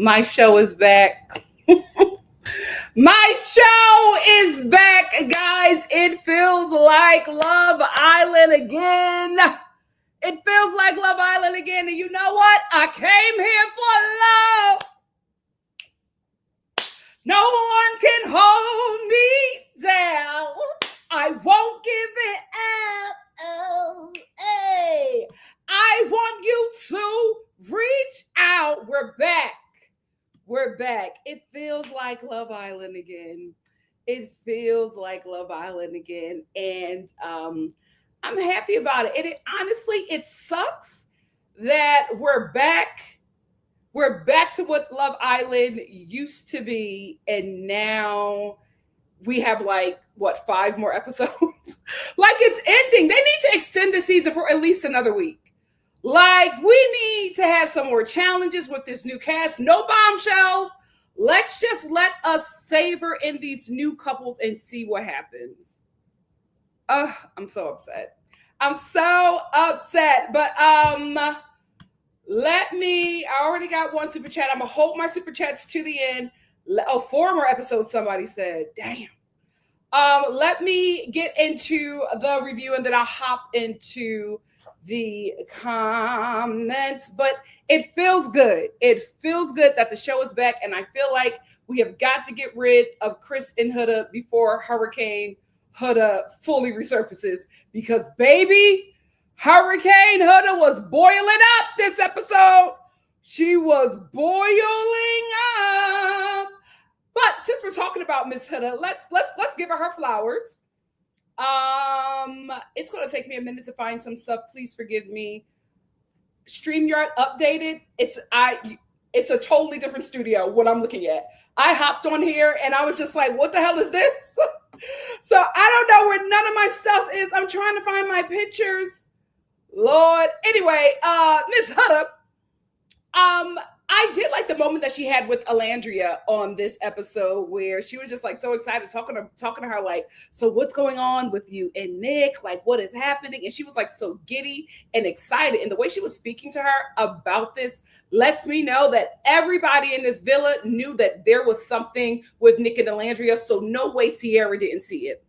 My show is back. My show is back, guys. It feels like Love Island again. It feels like Love Island again. And you know what? I came here for love. No one can hold me down. I won't give it up. Oh, hey. I want you to reach out. We're back. We're back. It feels like Love Island again. It feels like Love Island again. And I'm happy about it. And it honestly, it sucks that we're back. We're back to what Love Island used to be. And now we have 5 more episodes? Like it's ending. They need to extend the season for at least another week. Like, we need to have some more challenges with this new cast. No bombshells. Let's just let us savor in these new couples and see what happens. I'm so upset. I'm so upset. But I already got one super chat. I'm going to hold my super chats to the end. 4 more episodes, somebody said. Damn. Let me get into the review and then I'll hop into the comments, but it feels good. It feels good that the show is back, and I feel like we have got to get rid of Chris and Huda before Hurricane Huda fully resurfaces, because baby, Hurricane Huda was boiling up this episode. She was boiling up. But since we're talking about Miss Huda, let's give her flowers. It's going to take me a minute to find some stuff. Please forgive me. StreamYard updated. It's a totally different studio what I'm looking at. I hopped on here and I was just like, what the hell is this? So I don't know where none of my stuff is. I'm trying to find my pictures. Lord. Anyway, Miss Huda, I did like the moment that she had with Alandria on this episode, where she was just like so excited, talking to her like, so what's going on with you and Nick? Like, what is happening? And she was like so giddy and excited. And the way she was speaking to her about this lets me know that everybody in this villa knew that there was something with Nick and Alandria. So no way Sierra didn't see it.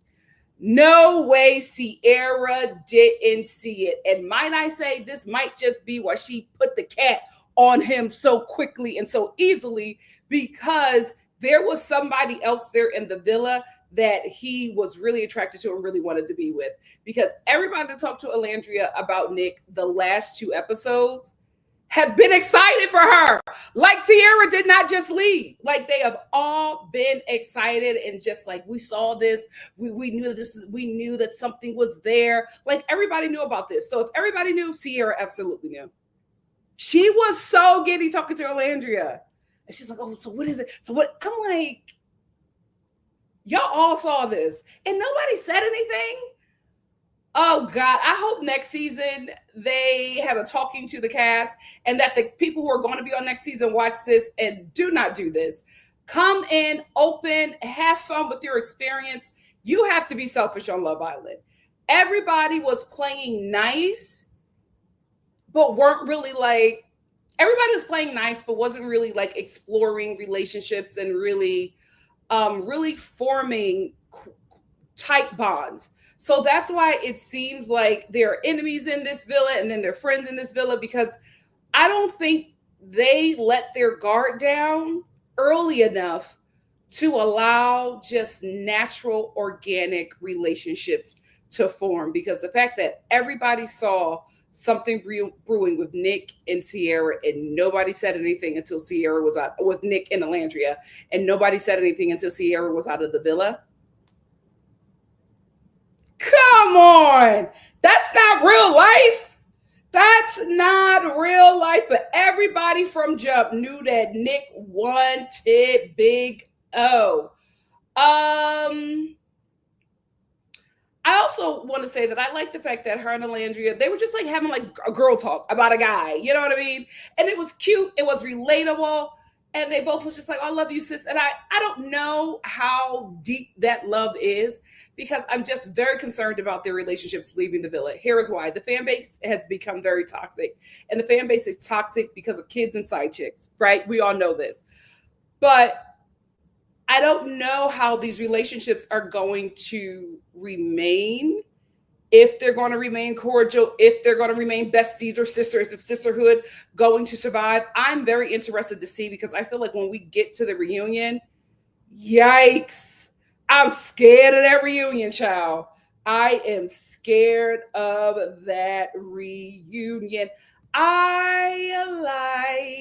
No way Sierra didn't see it. And might I say, this might just be why she put the cat on him so quickly and so easily, because there was somebody else there in the villa that he was really attracted to and really wanted to be with. Because everybody that talked to Alandria about Nick the last 2 episodes have been excited for her. Like Sierra did not just leave. Like they have all been excited and just like, we saw this, we knew this, we knew that something was there. Like everybody knew about this. So if everybody knew, Sierra absolutely knew. She was so giddy talking to Alandria. And she's like, oh, so what is it? So what? I'm like, y'all all saw this and nobody said anything. Oh God, I hope next season they have a talking to the cast and that the people who are going to be on next season watch this and do not do this. Come in, open, have fun with your experience. You have to be selfish on Love Island. Everybody was playing nice, but weren't really like, everybody was playing nice, but wasn't really like exploring relationships and really forming tight bonds. So that's why it seems like there are enemies in this villa and then they're friends in this villa, because I don't think they let their guard down early enough to allow just natural, organic relationships to form. Because the fact that everybody saw something brewing with Nick and Sierra and nobody said anything until Sierra was out, with Nick and Alandria, and nobody said anything until Sierra was out of the villa. Come on. That's not real life. That's not real life. But everybody from jump knew that Nick wanted Big O. I also want to say that I like the fact that her and Alandria, they were just like having like a girl talk about a guy. You know what I mean? And it was cute. It was relatable. And they both was just like, I love you, sis. And I don't know how deep that love is, because I'm just very concerned about their relationships leaving the villa. Here is why. The fan base has become very toxic. And the fan base is toxic because of kids and side chicks, right? We all know this. But I don't know how these relationships are going to remain, if they're going to remain cordial, if they're going to remain besties or sisters, if sisterhood going to survive. I'm very interested to see, because I feel like when we get to the reunion, yikes, I'm scared of that reunion, child. I am scared of that reunion. I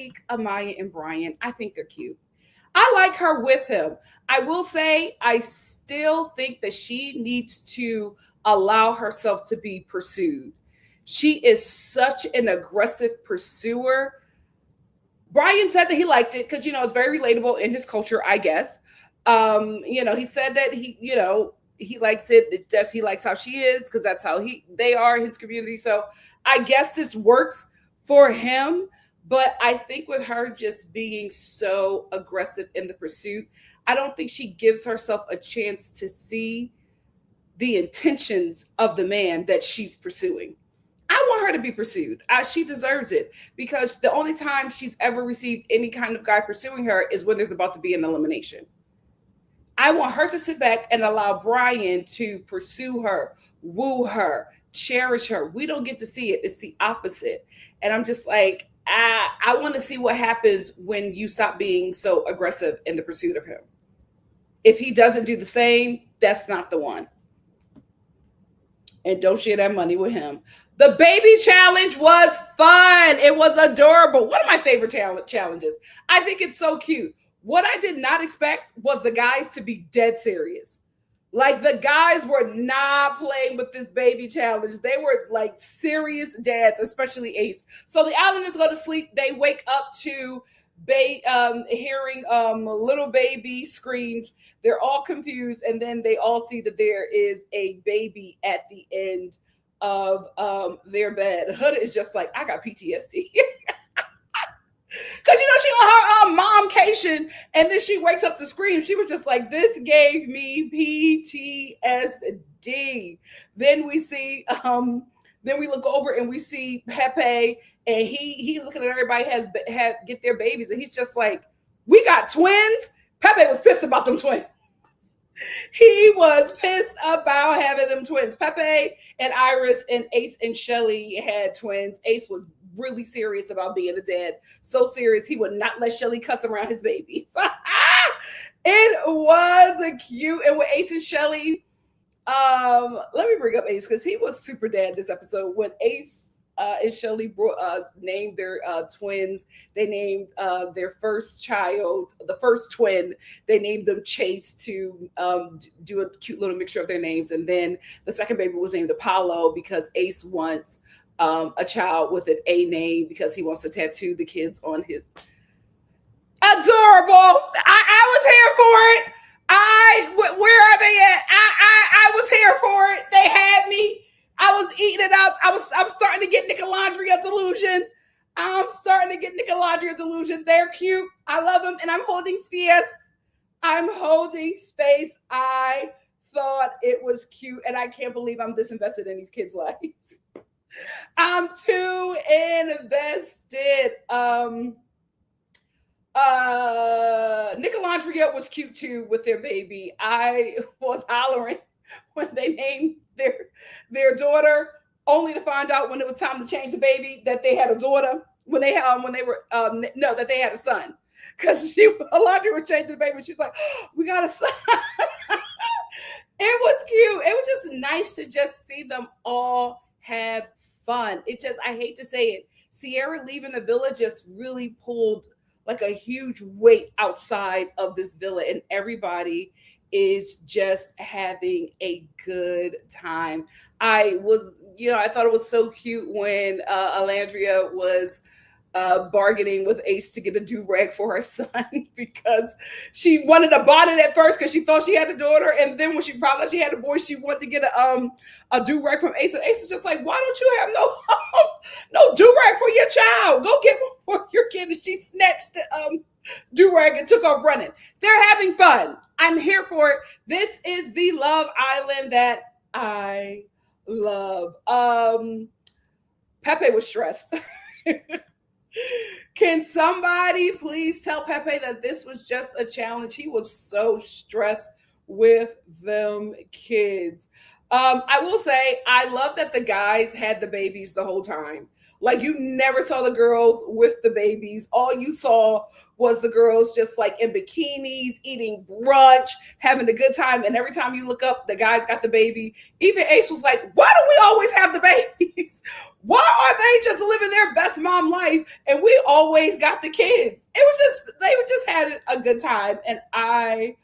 like Amaya and Brian. I think they're cute. I like her with him. I will say, I still think that she needs to allow herself to be pursued. She is such an aggressive pursuer. Brian said that he liked it because, it's very relatable in his culture, I guess. He said that he likes it. Just he likes how she is because that's how they are in his community. So I guess this works for him. But I think with her just being so aggressive in the pursuit, I don't think she gives herself a chance to see the intentions of the man that she's pursuing. I want her to be pursued. She deserves it, because the only time she's ever received any kind of guy pursuing her is when there's about to be an elimination. I want her to sit back and allow Brian to pursue her, woo her, cherish her. We don't get to see it. It's the opposite. And I'm just like, I want to see what happens when you stop being so aggressive in the pursuit of him. If he doesn't do the same, that's not the one. And don't share that money with him. The baby challenge was fun. It was adorable. One of my favorite challenges. I think it's so cute. What I did not expect was the guys to be dead serious. Like, the guys were not playing with this baby challenge. They were like serious dads, especially Ace. So the Islanders go to sleep. They wake up to hearing little baby screams. They're all confused. And then they all see that there is a baby at the end of their bed. Huda is just like, I got PTSD. Because, she on her momcation, and then she wakes up to scream. She was just like, this gave me PTSD. Then we see, then we look over and we see Pepe, and he's looking at everybody get their babies, and he's just like, we got twins? Pepe was pissed about them twins. He was pissed about having them twins. Pepe and Iris and Ace and Shelly had twins. Ace was really serious about being a dad. So serious, he would not let Shelly cuss around his babies. It was cute. And with Ace and Shelly, let me bring up Ace because he was super dad this episode. When Ace and Shelly named their twins, they named their first child, the first twin, they named them Chase to do a cute little mixture of their names. And then the second baby was named Apollo because Ace wants a child with an A name because he wants to tattoo the kids on his. Adorable. I was here for it. Where are they at? I was here for it. They had me. I was eating it up. I'm starting to get Nicolandria delusion. I'm starting to get Nicolandria delusion. They're cute. I love them, and I'm holding space. I'm holding space. I thought it was cute, and I can't believe I'm this invested in these kids' lives. I'm too invested. Nicolandria was cute too with their baby. I was hollering when they named their daughter, only to find out when it was time to change the baby that they had a daughter. When they were no, that they had a son. Because Alandria was changing the baby. She was like, oh, we got a son. It was cute. It was just nice to just see them all have fun. It just, I hate to say it, Sierra leaving the villa just really pulled like a huge weight outside of this villa, and everybody is just having a good time. I thought it was so cute when Alandria was bargaining with Ace to get a do-rag for her son because she wanted a bonnet at first because she thought she had a daughter, and then when she found out she had a boy, she wanted to get a do-rag from Ace, and Ace is just like, why don't you have no do-rag for your child? Go get one for your kid. And she snatched the do-rag and took off running. They're having fun. I'm here for it. This is the Love Island that I love. Pepe was stressed. Can somebody please tell Pepe that this was just a challenge? He was so stressed with them kids. I will say, I love that the guys had the babies the whole time. Like, you never saw the girls with the babies. All you saw was the girls just like in bikinis, eating brunch, having a good time. And every time you look up, the guys got the baby. Even Ace was like, why do we always have the babies? Why are they just living their best mom life and we always got the kids? They just had a good time. And I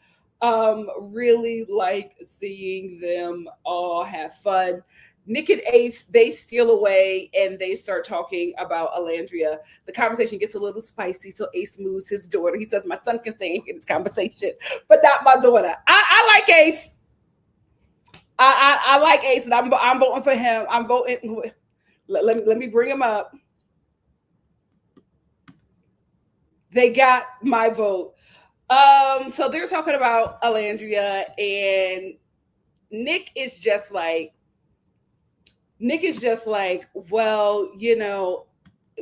really like seeing them all have fun. Nick and Ace, they steal away and they start talking about Alandria. The conversation gets a little spicy, so Ace moves his daughter. He says, my son can stay and hear this conversation, but not my daughter. I like Ace. I like Ace, and I'm voting for him. I'm voting. Let me bring him up. They got my vote. So they're talking about Alandria, and Nick is just like, well,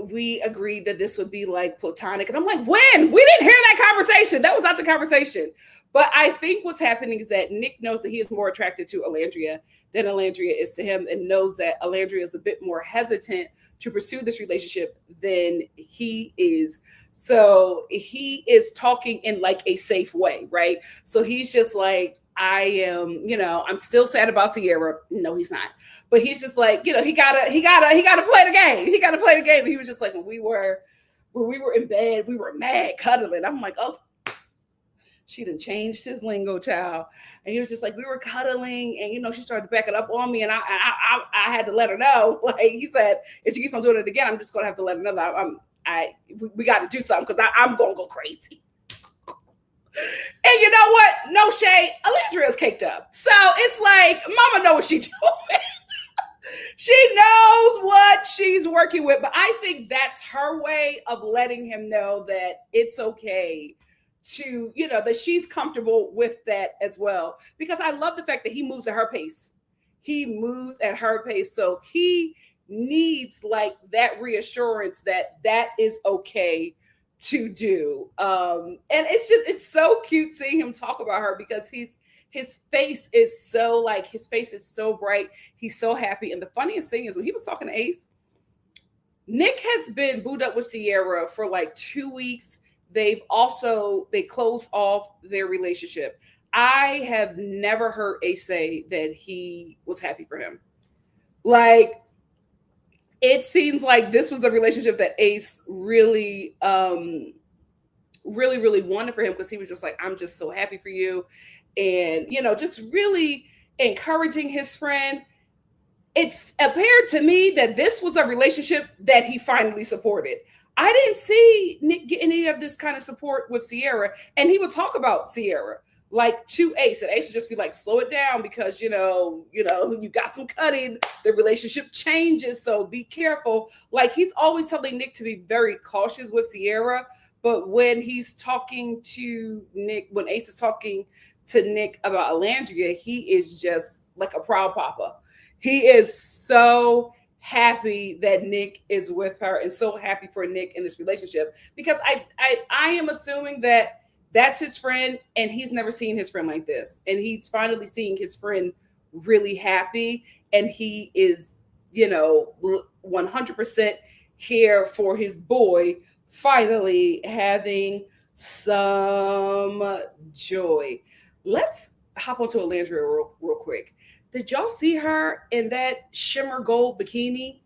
we agreed that this would be like platonic. And I'm like, when? We didn't hear that conversation. That was not the conversation. But I think what's happening is that Nick knows that he is more attracted to Alandria than Alandria is to him, and knows that Alandria is a bit more hesitant to pursue this relationship than he is. So he is talking in like a safe way, right? So he's just like, I am, I'm still sad about Sierra. No, he's not. But he's just like, he gotta play the game. He gotta play the game. He was just like, when we were in bed, we were mad cuddling. I'm like, oh, she done changed his lingo, child. And he was just like, we were cuddling, and she started to back it up on me, and I had to let her know. Like he said, if she keeps on doing it again, I'm just gonna have to let her know that we got to do something because I'm gonna go crazy. And you know what? No shade. Alandria's caked up. So it's like, mama know what she's doing. She knows what she's working with. But I think that's her way of letting him know that it's okay to, that she's comfortable with that as well. Because I love the fact that he moves at her pace. He moves at her pace. So he needs like that reassurance that is okay to do. And it's so cute seeing him talk about her because his face is so bright. He's so happy. And the funniest thing is when he was talking to Ace, Nick has been booed up with Sierra for like 2 weeks. they closed off their relationship. I have never heard Ace say that he was happy for him. Like, it seems like this was a relationship that Ace really, really wanted for him, because he was just like, I'm just so happy for you. And, just really encouraging his friend. It's appeared to me that this was a relationship that he finally supported. I didn't see Nick get any of this kind of support with Sierra, and he would talk about Sierra like to Ace, and Ace would just be like, slow it down, because you got some cutting, the relationship changes, so be careful. Like, he's always telling Nick to be very cautious with Sierra, but when he's talking to Nick, when Ace is talking to Nick about Alandria, he is just like a proud papa. He is so happy that Nick is with her, and so happy for Nick in this relationship, because I am assuming that that's his friend, and he's never seen his friend like this, and he's finally seeing his friend really happy, and he is 100% here for his boy finally having some joy. Let's hop onto Alandria real quick. Did y'all see her in that shimmer gold bikini?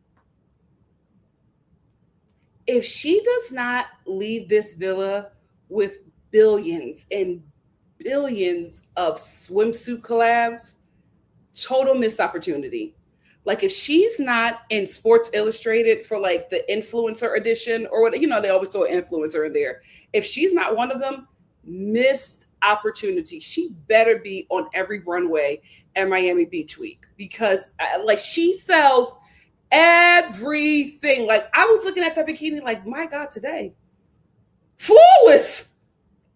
If she does not leave this villa with billions and billions of swimsuit collabs, total missed opportunity. Like, if she's not in Sports Illustrated for like the influencer edition or what, they always throw an influencer in there. If she's not one of them, missed opportunity. She better be on every runway at Miami Beach Week, because like, she sells everything. Like, I was looking at that bikini like, my God, today, flawless.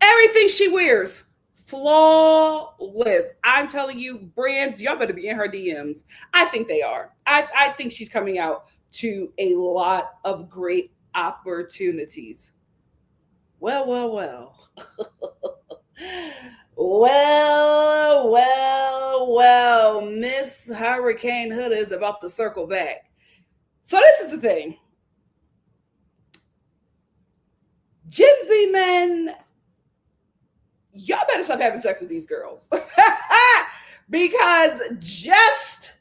Everything she wears, flawless. I'm telling you, brands, y'all better be in her DMs. I think they are. I think she's coming out to a lot of great opportunities. Well. well, Miss Hurricane Huda is about to circle back. So this is the thing. Gen Z men, y'all better stop having sex with these girls. Because just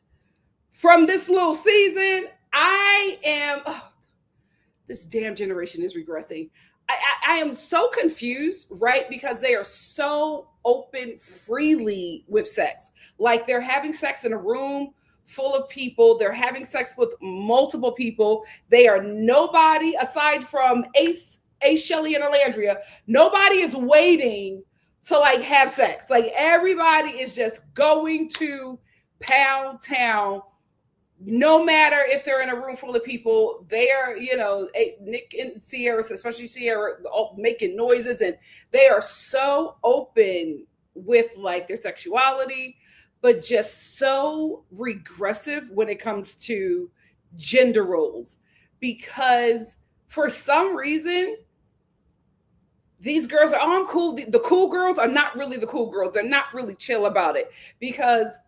from this little season, this damn generation is regressing. I am so confused, right? Because they are so open freely with sex. Like, they're having sex in a room full of people. They're having sex with multiple people. They are nobody aside from Ace, Shelly, and Alandria. Nobody is waiting to like have sex. Like, everybody is just going to Pound Town. No matter if they're in a room full of people, they're, Nick and Sierra, especially Sierra, making noises, and they are so open with like their sexuality, but just so regressive when it comes to gender roles. Because for some reason, these girls are, I'm cool. The cool girls are not really the cool girls. They're not really chill about it, because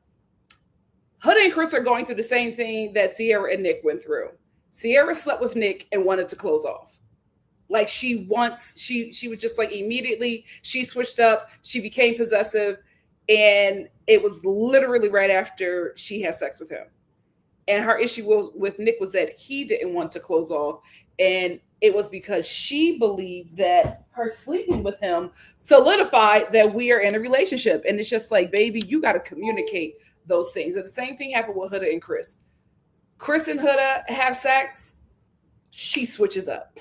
Huda and Chris are going through the same thing that Sierra and Nick went through. Sierra slept with Nick and wanted to close off. Like, she was just like, immediately she switched up. She became possessive. And it was literally right after she had sex with him. And her issue with Nick was that he didn't want to close off. And it was because she believed that her sleeping with him solidified that we are in a relationship. And it's just like, baby, you got to communicate those things. And the same thing happened with Huda and Chris. Chris and Huda have sex. She switches up.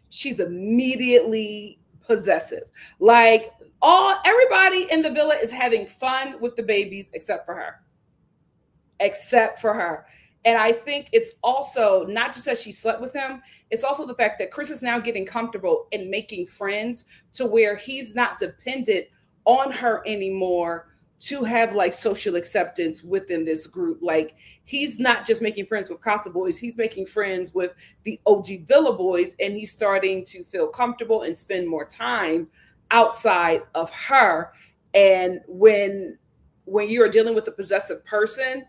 She's immediately possessive. Like, everybody in the villa is having fun with the babies except for her. And I think it's also not just that she slept with him, it's also the fact that Chris is now getting comfortable in making friends to where he's not dependent on her anymore to have like social acceptance within this group. Like, he's not just making friends with Casa Boys, he's making friends with the OG Villa Boys, and he's starting to feel comfortable and spend more time outside of her. And when you're dealing with a possessive person,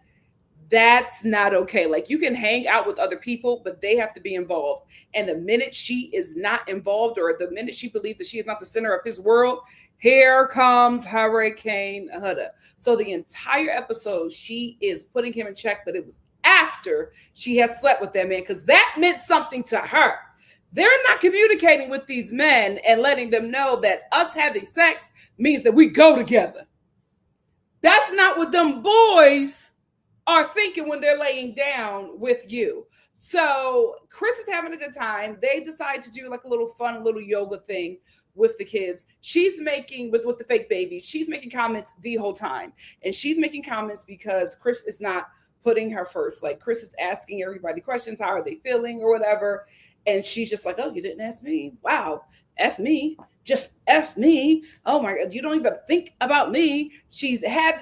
That's not okay. Like, you can hang out with other people, but they have to be involved. And the minute she is not involved, or the minute she believes that she is not the center of his world, here comes Hurricane Huda. So the entire episode, she is putting him in check, but it was after she has slept with that man, because that meant something to her. They're not communicating with these men and letting them know that us having sex means that we go together. That's not what them boys are thinking when they're laying down with you. So Chris is having a good time. They decide to do like a little fun, little yoga thing with the kids. She's making with the fake baby. She's making comments the whole time. And she's making comments because Chris is not putting her first. Like, Chris is asking everybody questions. How are they feeling or whatever? And she's just like, oh, you didn't ask me. Wow. F me. Just F me. Oh my God. You don't even think about me.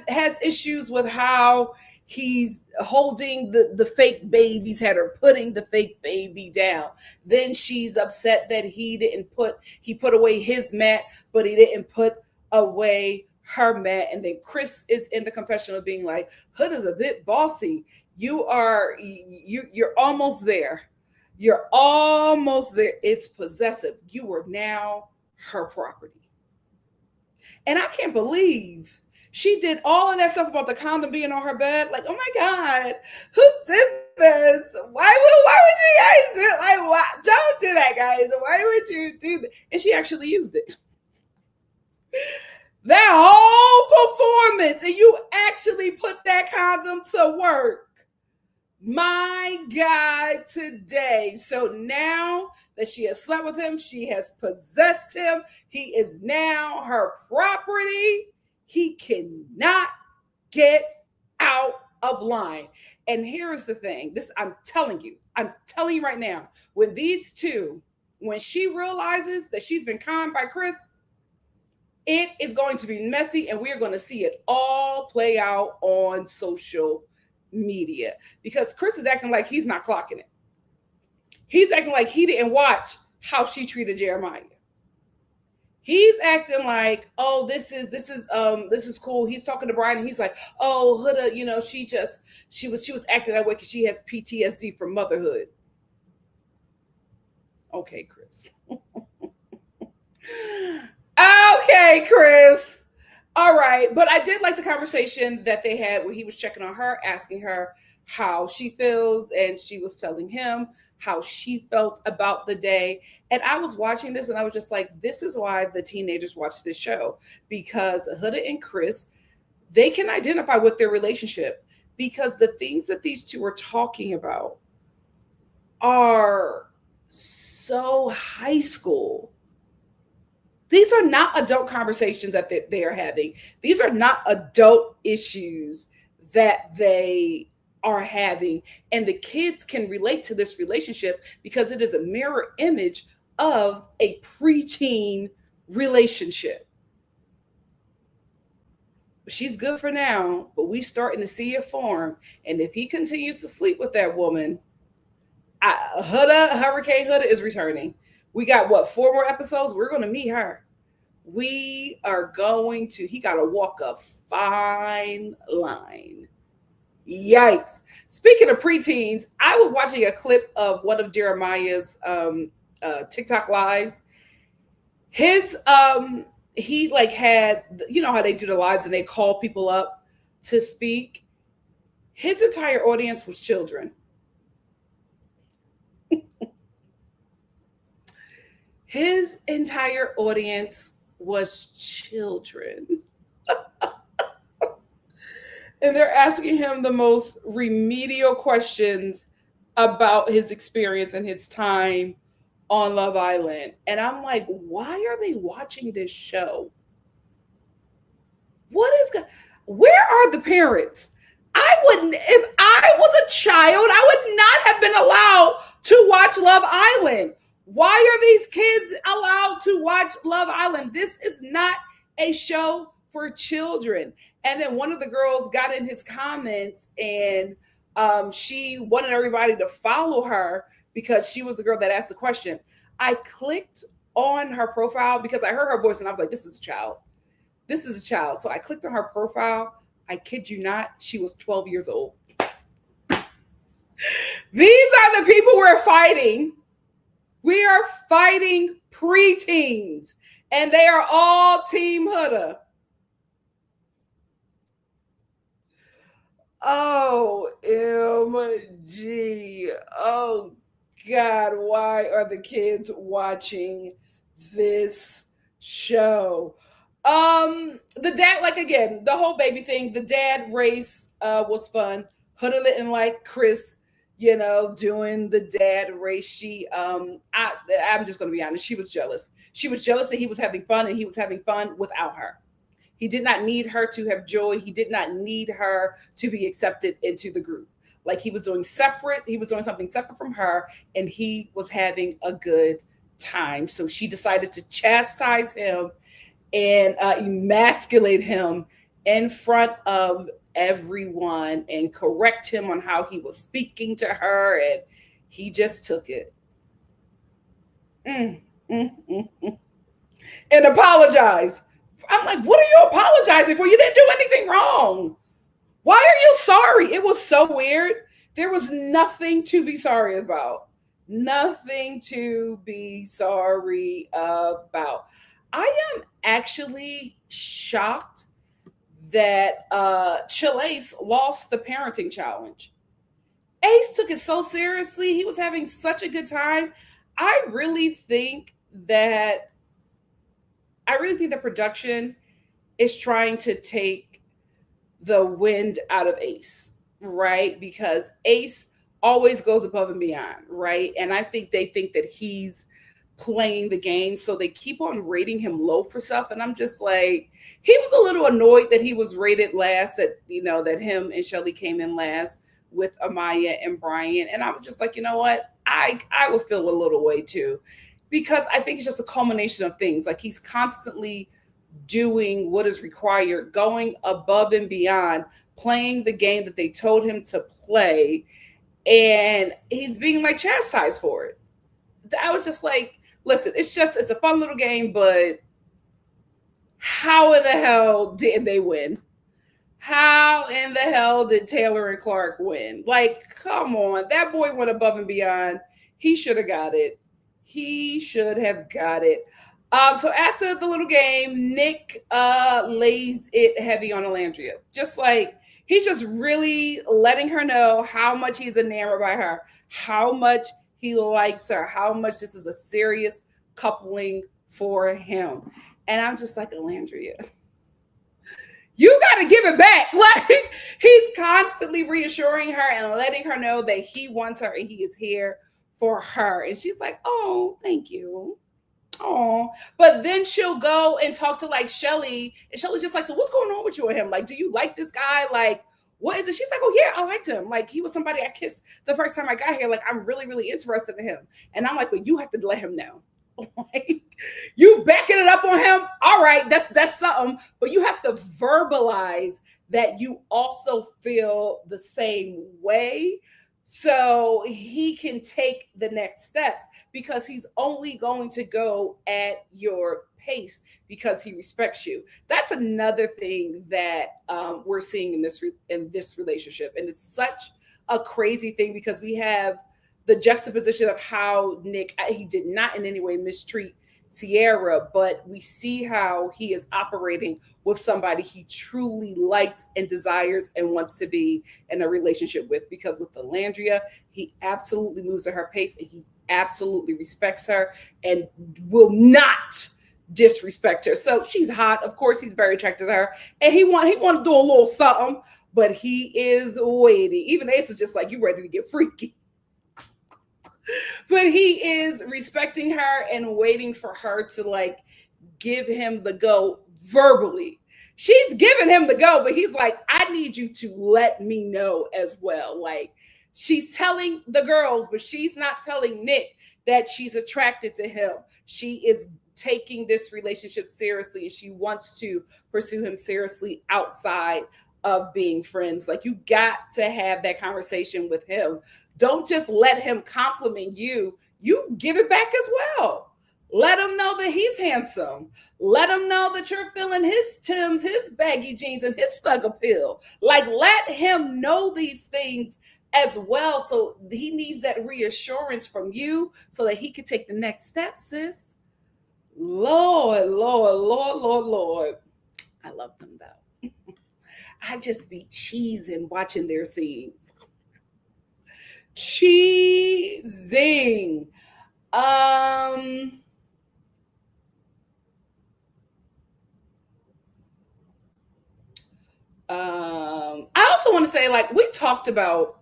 Has issues with how he's holding the fake baby's head, or putting the fake baby down. Then she's upset that he put away his mat, but he didn't put away her mat. And then Chris is in the confessional being like, Hood is a bit bossy. You're almost there. You're almost there. It's possessive. You are now her property. And I can't believe she did all of that stuff about the condom being on her bed. Like, oh my God, who did this? Why would you guys do it? Like, why? Don't do that, guys. Why would you do that? And she actually used it. That whole performance, and you actually put that condom to work. My God, today. So now that she has slept with him, she has possessed him. He is now her property. He cannot get out of line. And here is the thing. I'm telling you right now, when she realizes that she's been conned by Chris, it is going to be messy, and we are going to see it all play out on social media, because Chris is acting like he's not clocking it. He's acting like he didn't watch how she treated Jeremiah. He's acting like, oh, this is cool. He's talking to Brian, and he's like, oh, Huda, she was acting that way because she has PTSD from motherhood. Okay, Chris. Okay, Chris. All right. But I did like the conversation that they had where he was checking on her, asking her how she feels, and she was telling him how she felt about the day. And I was watching this and I was just like, this is why the teenagers watch this show, because Huda and Chris, they can identify with their relationship, because the things that these two are talking about are so high school. These are not adult conversations that they are having. These are not adult issues that they are having. And the kids can relate to this relationship because it is a mirror image of a preteen relationship. She's good for now, but we starting to see it form. And if he continues to sleep with that woman, Hurricane Huda is returning. We got 4 more episodes? We're going to meet her. He got to walk a fine line. Yikes. Speaking of preteens, I was watching a clip of one of Jeremiah's TikTok lives. His, he had, how they do the lives and they call people up to speak. His entire audience was children. His entire audience was children. And they're asking him the most remedial questions about his experience and his time on Love Island. And I'm like, why are they watching this show? Where are the parents? If I was a child, I would not have been allowed to watch Love Island. Why are these kids allowed to watch Love Island? This is not a show for children. And then one of the girls got in his comments and she wanted everybody to follow her because she was the girl that asked the question. I clicked on her profile because I heard her voice and I was like, this is a child. This is a child. So I clicked on her profile. I kid you not, she was 12 years old. These are the people we're fighting. We are fighting preteens, and they are all Team Huda. OMG. Oh, God. Why are the kids watching this show? The dad, like, again, the whole baby thing, the dad race was fun. Huda didn't like Chris, doing the dad race. I'm just gonna be honest, she was jealous. She was jealous that he was having fun, and he was having fun without her. He did not need her to have joy. He did not need her to be accepted into the group. Like, he was doing something separate from her, and he was having a good time. So she decided to chastise him and emasculate him in front of everyone and correct him on how he was speaking to her. And he just took it. And apologized. I'm like, what are you apologizing for? You didn't do anything wrong. Why are you sorry? It was so weird. There was nothing to be sorry about. Nothing to be sorry about. I am actually shocked that Chilace lost the parenting challenge. Ace took it so seriously. He was having such a good time. I really think that production is trying to take the wind out of Ace, right? Because Ace always goes above and beyond, right? And I think they think that he's playing the game, so they keep on rating him low for stuff. And I'm just like, he was a little annoyed that he was rated last, that him and Shelly came in last with Amaya and Brian. And I was just like, you know what? I would feel a little way too, because I think it's just a culmination of things. Like, he's constantly doing what is required, going above and beyond, playing the game that they told him to play, and he's being like chastised for it. I was just like, listen, it's a fun little game, but how in the hell did they win? How in the hell did Taylor and Clark win? Like, come on. That boy went above and beyond. He should have got it. He should have got it. So after the little game, Nick lays it heavy on Alandria. Just like, he's just really letting her know how much he's enamored by her, how much he likes her, how much this is a serious coupling for him. And I'm just like, Alandria, you got to give it back. Like, he's constantly reassuring her and letting her know that he wants her and he is here for her. And she's like, oh, thank you. Oh, but then she'll go and talk to like Shelly, and Shelly's just like, so what's going on with you and him? Like, do you like this guy? Like, what is it? She's like, oh yeah, I liked him. Like, he was somebody I kissed the first time I got here. Like, I'm really, really interested in him. And I'm like, but you have to let him know. Like, you backing it up on him. All right, that's something, but you have to verbalize that you also feel the same way, so he can take the next steps, because he's only going to go at your pace because he respects you. That's another thing that we're seeing in this relationship, and it's such a crazy thing, because we have the juxtaposition of how Nick, he did not in any way mistreat Sierra, but we see how he is operating with somebody he truly likes and desires and wants to be in a relationship with. Because with Alandria, he absolutely moves at her pace, and he absolutely respects her and will not disrespect her. So she's hot. Of course, he's very attracted to her, and he want to do a little something, but he is waiting. Even Ace was just like, you ready to get freaky. But he is respecting her and waiting for her to like give him the go verbally. She's giving him the go, but he's like, I need you to let me know as well. Like, she's telling the girls, but she's not telling Nick that she's attracted to him. She is taking this relationship seriously, and she wants to pursue him seriously outside of being friends. Like, you got to have that conversation with him. Don't just let him compliment you. You give it back as well. Let him know that he's handsome. Let him know that you're feeling his Timbs, his baggy jeans, and his thug appeal. Like, let him know these things as well. So he needs that reassurance from you so that he can take the next step, sis. Lord, Lord, Lord, Lord, Lord. I love them though. I just be cheesing watching their scenes. Cheesing. Um, I also want to say, like, we talked about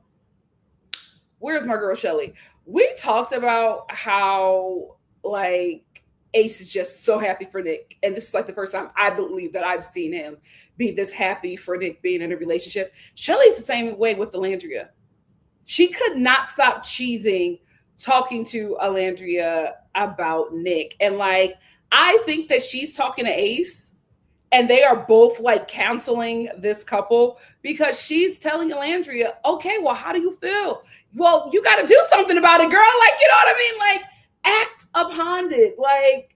where's my girl Shelly? We talked about how like Ace is just so happy for Nick. And this is like the first time I believe that I've seen him be this happy for Nick being in a relationship. Shelly's the same way with Alandria. She could not stop cheesing talking to Alandria about Nick. And like, I think that she's talking to Ace and they are both like counseling this couple because she's telling Alandria, okay, well, how do you feel? Well, you got to do something about it, girl. Like, you know what I mean? Like, act upon it. Like,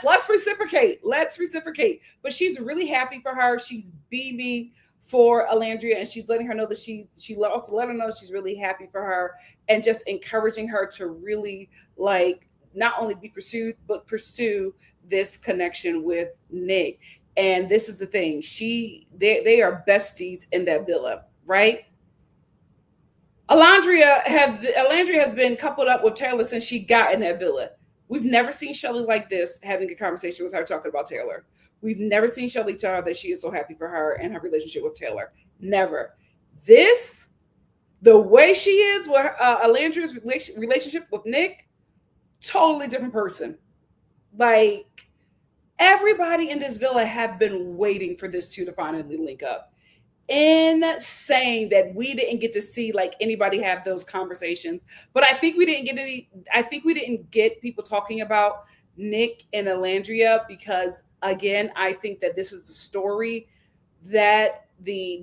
let's reciprocate. Let's reciprocate. But she's really happy for her. She's beaming for Alandria, and she's letting her know that she also let her know she's really happy for her, and just encouraging her to really like not only be pursued but pursue this connection with Nick. And this is the thing, they are besties in that villa, right? Alandria has been coupled up with Taylor since she got in that villa. We've never seen Shelly like this, having a conversation with her talking about Taylor. We've never seen Shelly tell her that she is so happy for her and her relationship with Taylor. Never. This, the way she is with Alandria's relationship with Nick, totally different person. Like, everybody in this villa have been waiting for this two to finally link up. Insane that we didn't get to see like anybody have those conversations. But I think we didn't get people talking about Nick and Alandria because again, I think that this is the story that the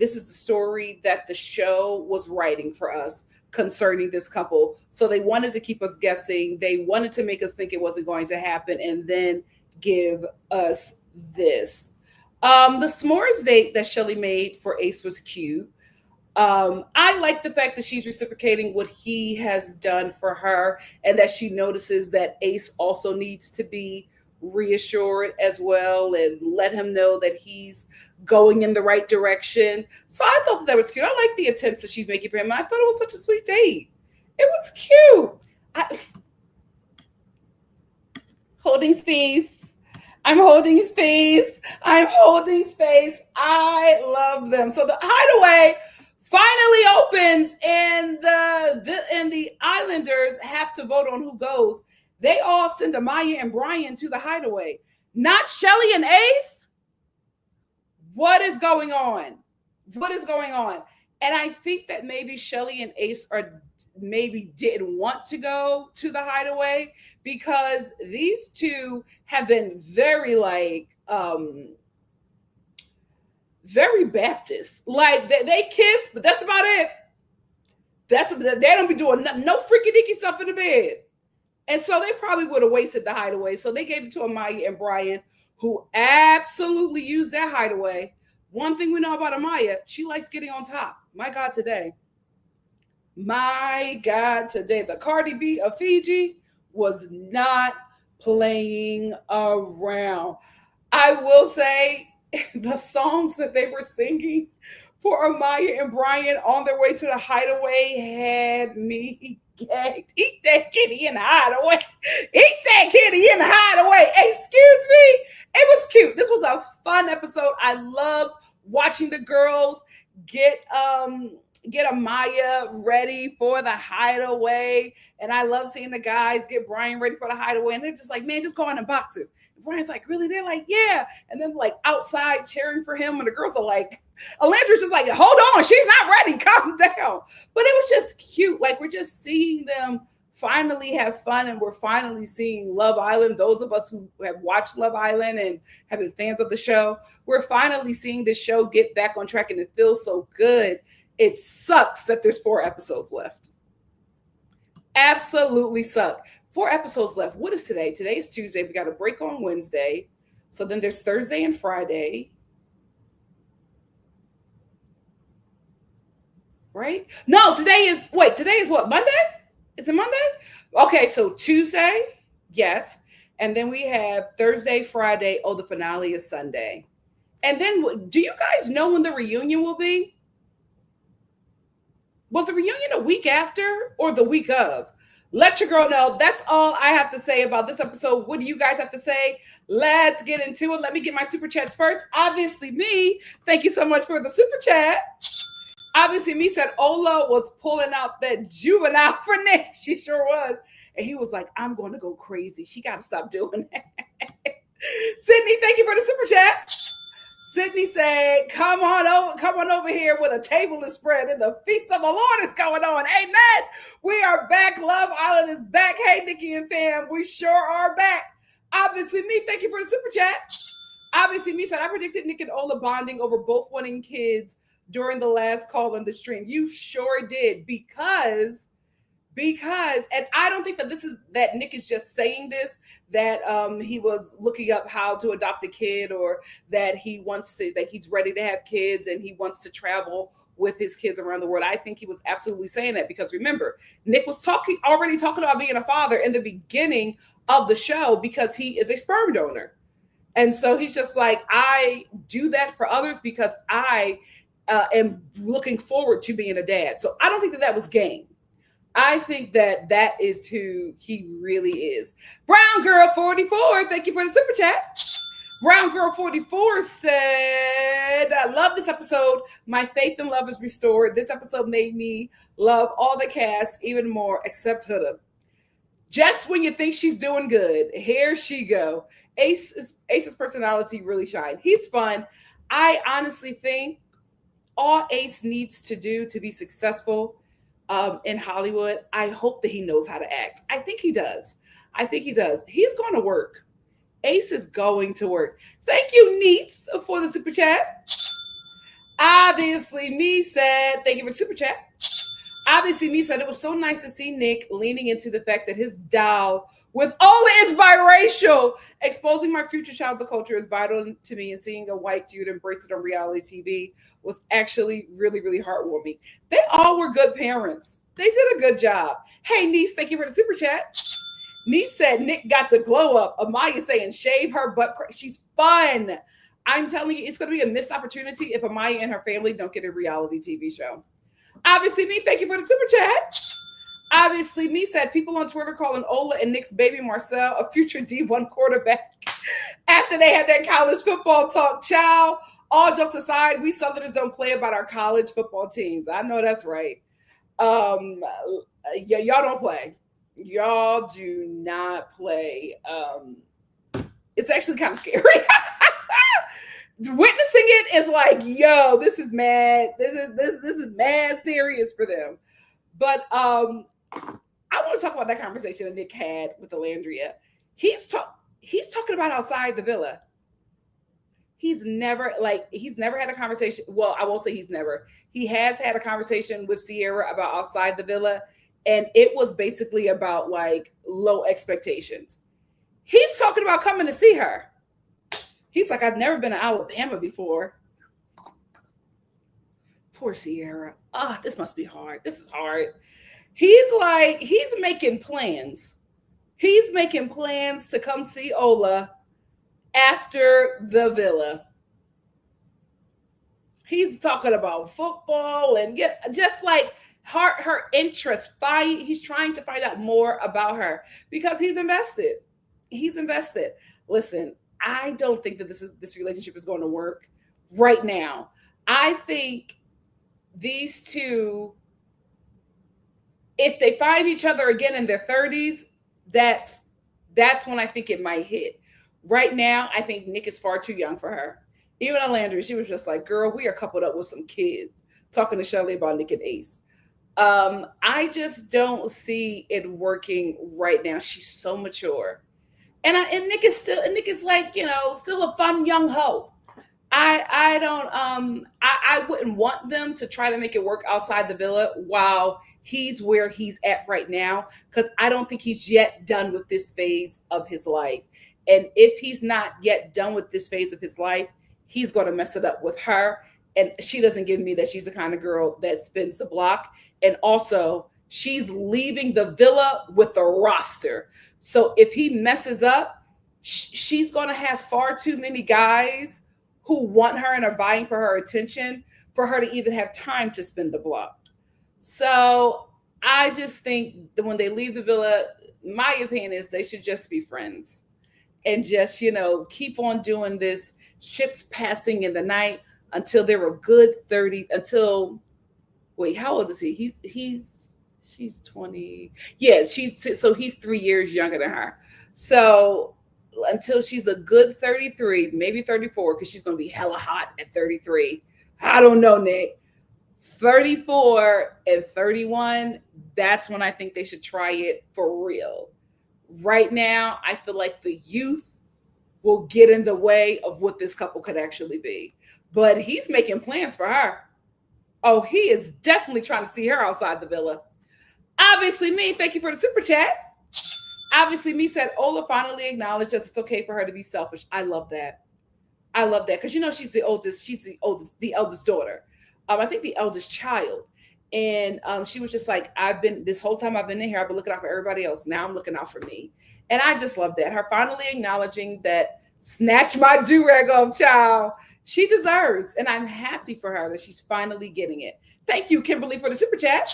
show was writing for us concerning this couple. So they wanted to keep us guessing. They wanted to make us think it wasn't going to happen and then give us this. The s'mores date that Shelly made for Ace was cute. I like the fact that she's reciprocating what he has done for her and that she notices that Ace also needs to be reassured as well and let him know that he's going in the right direction. So I thought that was cute. I like the attempts that she's making for him. And I thought it was such a sweet date. It was cute. Holding space. I'm holding space. I'm holding space. I love them. So the Hideaway finally opens, and the Islanders have to vote on who goes. They all send Amaya and Brian to the Hideaway, not Shelly and Ace. What is going on? What is going on? And I think that maybe Shelly and Ace maybe didn't want to go to the Hideaway because these two have been very like very Baptist. Like they kiss, but that's about it. They don't be doing no freaky dicky stuff in the bed. And so they probably would have wasted the Hideaway. So they gave it to Amaya and Brian, who absolutely used that Hideaway. One thing we know about Amaya, she likes getting on top. My God, today. My God, today. The Cardi B of Fiji was not playing around. I will say the songs that they were singing for Amaya and Brian on their way to the Hideaway had me gagged. Eat that kitty in the Hideaway. Eat that kitty in the Hideaway. Excuse me. It was cute. This was a fun episode. I loved watching the girls get Amaya ready for the Hideaway. And I love seeing the guys get Brian ready for the Hideaway. And they're just like, man, just go on in boxers. And Brian's like, really? They're like, yeah. And then like outside cheering for him. And the girls are like, Alandra's just like, hold on, she's not ready. Calm down. But it was just cute. Like, we're just seeing them finally have fun, and we're finally seeing Love Island. Those of us who have watched Love Island and have been fans of the show, we're finally seeing this show get back on track, and it feels so good. It sucks that there's 4 episodes left. Absolutely suck. 4 episodes left. What is today? Today is Tuesday. We got a break on Wednesday. So then there's Thursday and Friday. right? No, today is what, Monday? Is it Monday? Okay, so Tuesday, yes. And then we have Thursday, Friday. Oh, the finale is Sunday. And then do you guys know when the reunion will be? Was the reunion a week after or the week of? Let your girl know. That's all I have to say about this episode. What do you guys have to say? Let's get into it. Let me get my super chats first. Obviously, me. Thank you so much for the super chat. Obviously, me said Ola was pulling out that juvenile for Nick. She sure was. And he was like, I'm going to go crazy. She got to stop doing that. Sydney, thank you for the super chat. Sydney said, come on over here with a table is spread and the feast of the Lord is going on. Amen. We are back. Love Island is back. Hey, Nikki and fam, we sure are back. Obviously, me, thank you for the super chat. Obviously, me said, I predicted Nick and Ola bonding over both wanting kids during the last call on the stream. You sure did, because and I don't think that Nick is just saying this, that he was looking up how to adopt a kid, or that he's ready to have kids and he wants to travel with his kids around the world. I think he was absolutely saying that because, remember, Nick was already talking about being a father in the beginning of the show because he is a sperm donor. And so he's just like, I do that for others because I am looking forward to being a dad. So I don't think that was game. I think that is who he really is. Brown Girl 44, thank you for the super chat. Brown Girl 44 said, I love this episode. My faith and love is restored. This episode made me love all the cast even more, except Huda. Just when you think she's doing good, here she go. Ace's personality really shined. He's fun. I honestly think all Ace needs to do to be successful in Hollywood, I hope that he knows how to act. I think he does. He's going to work. Ace is going to work. Thank you, Neith, for the super chat. Obviously, me said, thank you for the super chat. Obviously, me said, it was so nice to see Nick leaning into the fact that his doll with Ola is biracial. Exposing my future child to culture is vital to me, and seeing a white dude embrace it on reality TV was actually really, really heartwarming. They all were good parents. They did a good job. Hey, niece, thank you for the super chat. Niece said Nick got to glow up. Amaya saying shave her butt. She's fun. I'm telling you, it's going to be a missed opportunity if Amaya and her family don't get a reality TV show. Obviously, me, thank you for the super chat. Obviously, me said people on Twitter calling Ola and Nick's baby Marcel a future D1 quarterback after they had their college football talk. Child, all jokes aside, we Southerners don't play about our college football teams. I know that's right. Y'all don't play. Y'all do not play. It's actually kind of scary. Witnessing it is like, yo, this is mad. This is mad serious for them. But I want to talk about that conversation that Nick had with Alandria. He's talking about outside the villa. He's never had a conversation. Well, I won't say he's never. He has had a conversation with Sierra about outside the villa, and it was basically about like low expectations. He's talking about coming to see her. He's like, I've never been to Alabama before. Poor Sierra. This must be hard. This is hard. He's making plans. He's making plans to come see Ola after the villa. He's talking about football and just like her interest. He's trying to find out more about her because he's invested. Listen, I don't think that this relationship is going to work right now. I think these two, if they find each other again in their 30s, that's when I think it might hit. Right now, I think Nick is far too young for her. Even Alandria, she was just like, girl, we are coupled up with some kids, talking to Shelley about Nick and Ace. I just don't see it working right now. She's so mature. And Nick is like, still a fun young hoe. I wouldn't want them to try to make it work outside the villa while he's where he's at right now, because I don't think he's yet done with this phase of his life. And if he's not yet done with this phase of his life, he's going to mess it up with her And she doesn't give me that she's the kind of girl that spins the block. And also, she's leaving the villa with the roster. So if he messes up, she's going to have far too many guys who want her and are vying for her attention for her to even have time to spin the block. So I just think that when they leave the villa, my opinion is they should just be friends and just, keep on doing this ships passing in the night until they're a good 30, until, wait, how old is he? She's 20. Yeah, so he's 3 years younger than her. So until she's a good 33, maybe 34, because she's going to be hella hot at 33. I don't know, Nick. 34 and 31, that's when I think they should try it for real. Right now, I feel like the youth will get in the way of what this couple could actually be. But he's making plans for her. Oh, he is definitely trying to see her outside the villa. Obviously, me, thank you for the super chat. Obviously, me said Ola finally acknowledged that it's okay for her to be selfish. I love that. I love that because she's the oldest. She's the eldest daughter. I think the eldest child. And she was just like, this whole time I've been in here, I've been looking out for everybody else. Now I'm looking out for me. And I just love that. Her finally acknowledging that snatch my do-rag off, child. She deserves. And I'm happy for her that she's finally getting it. Thank you, Kimberly, for the super chat.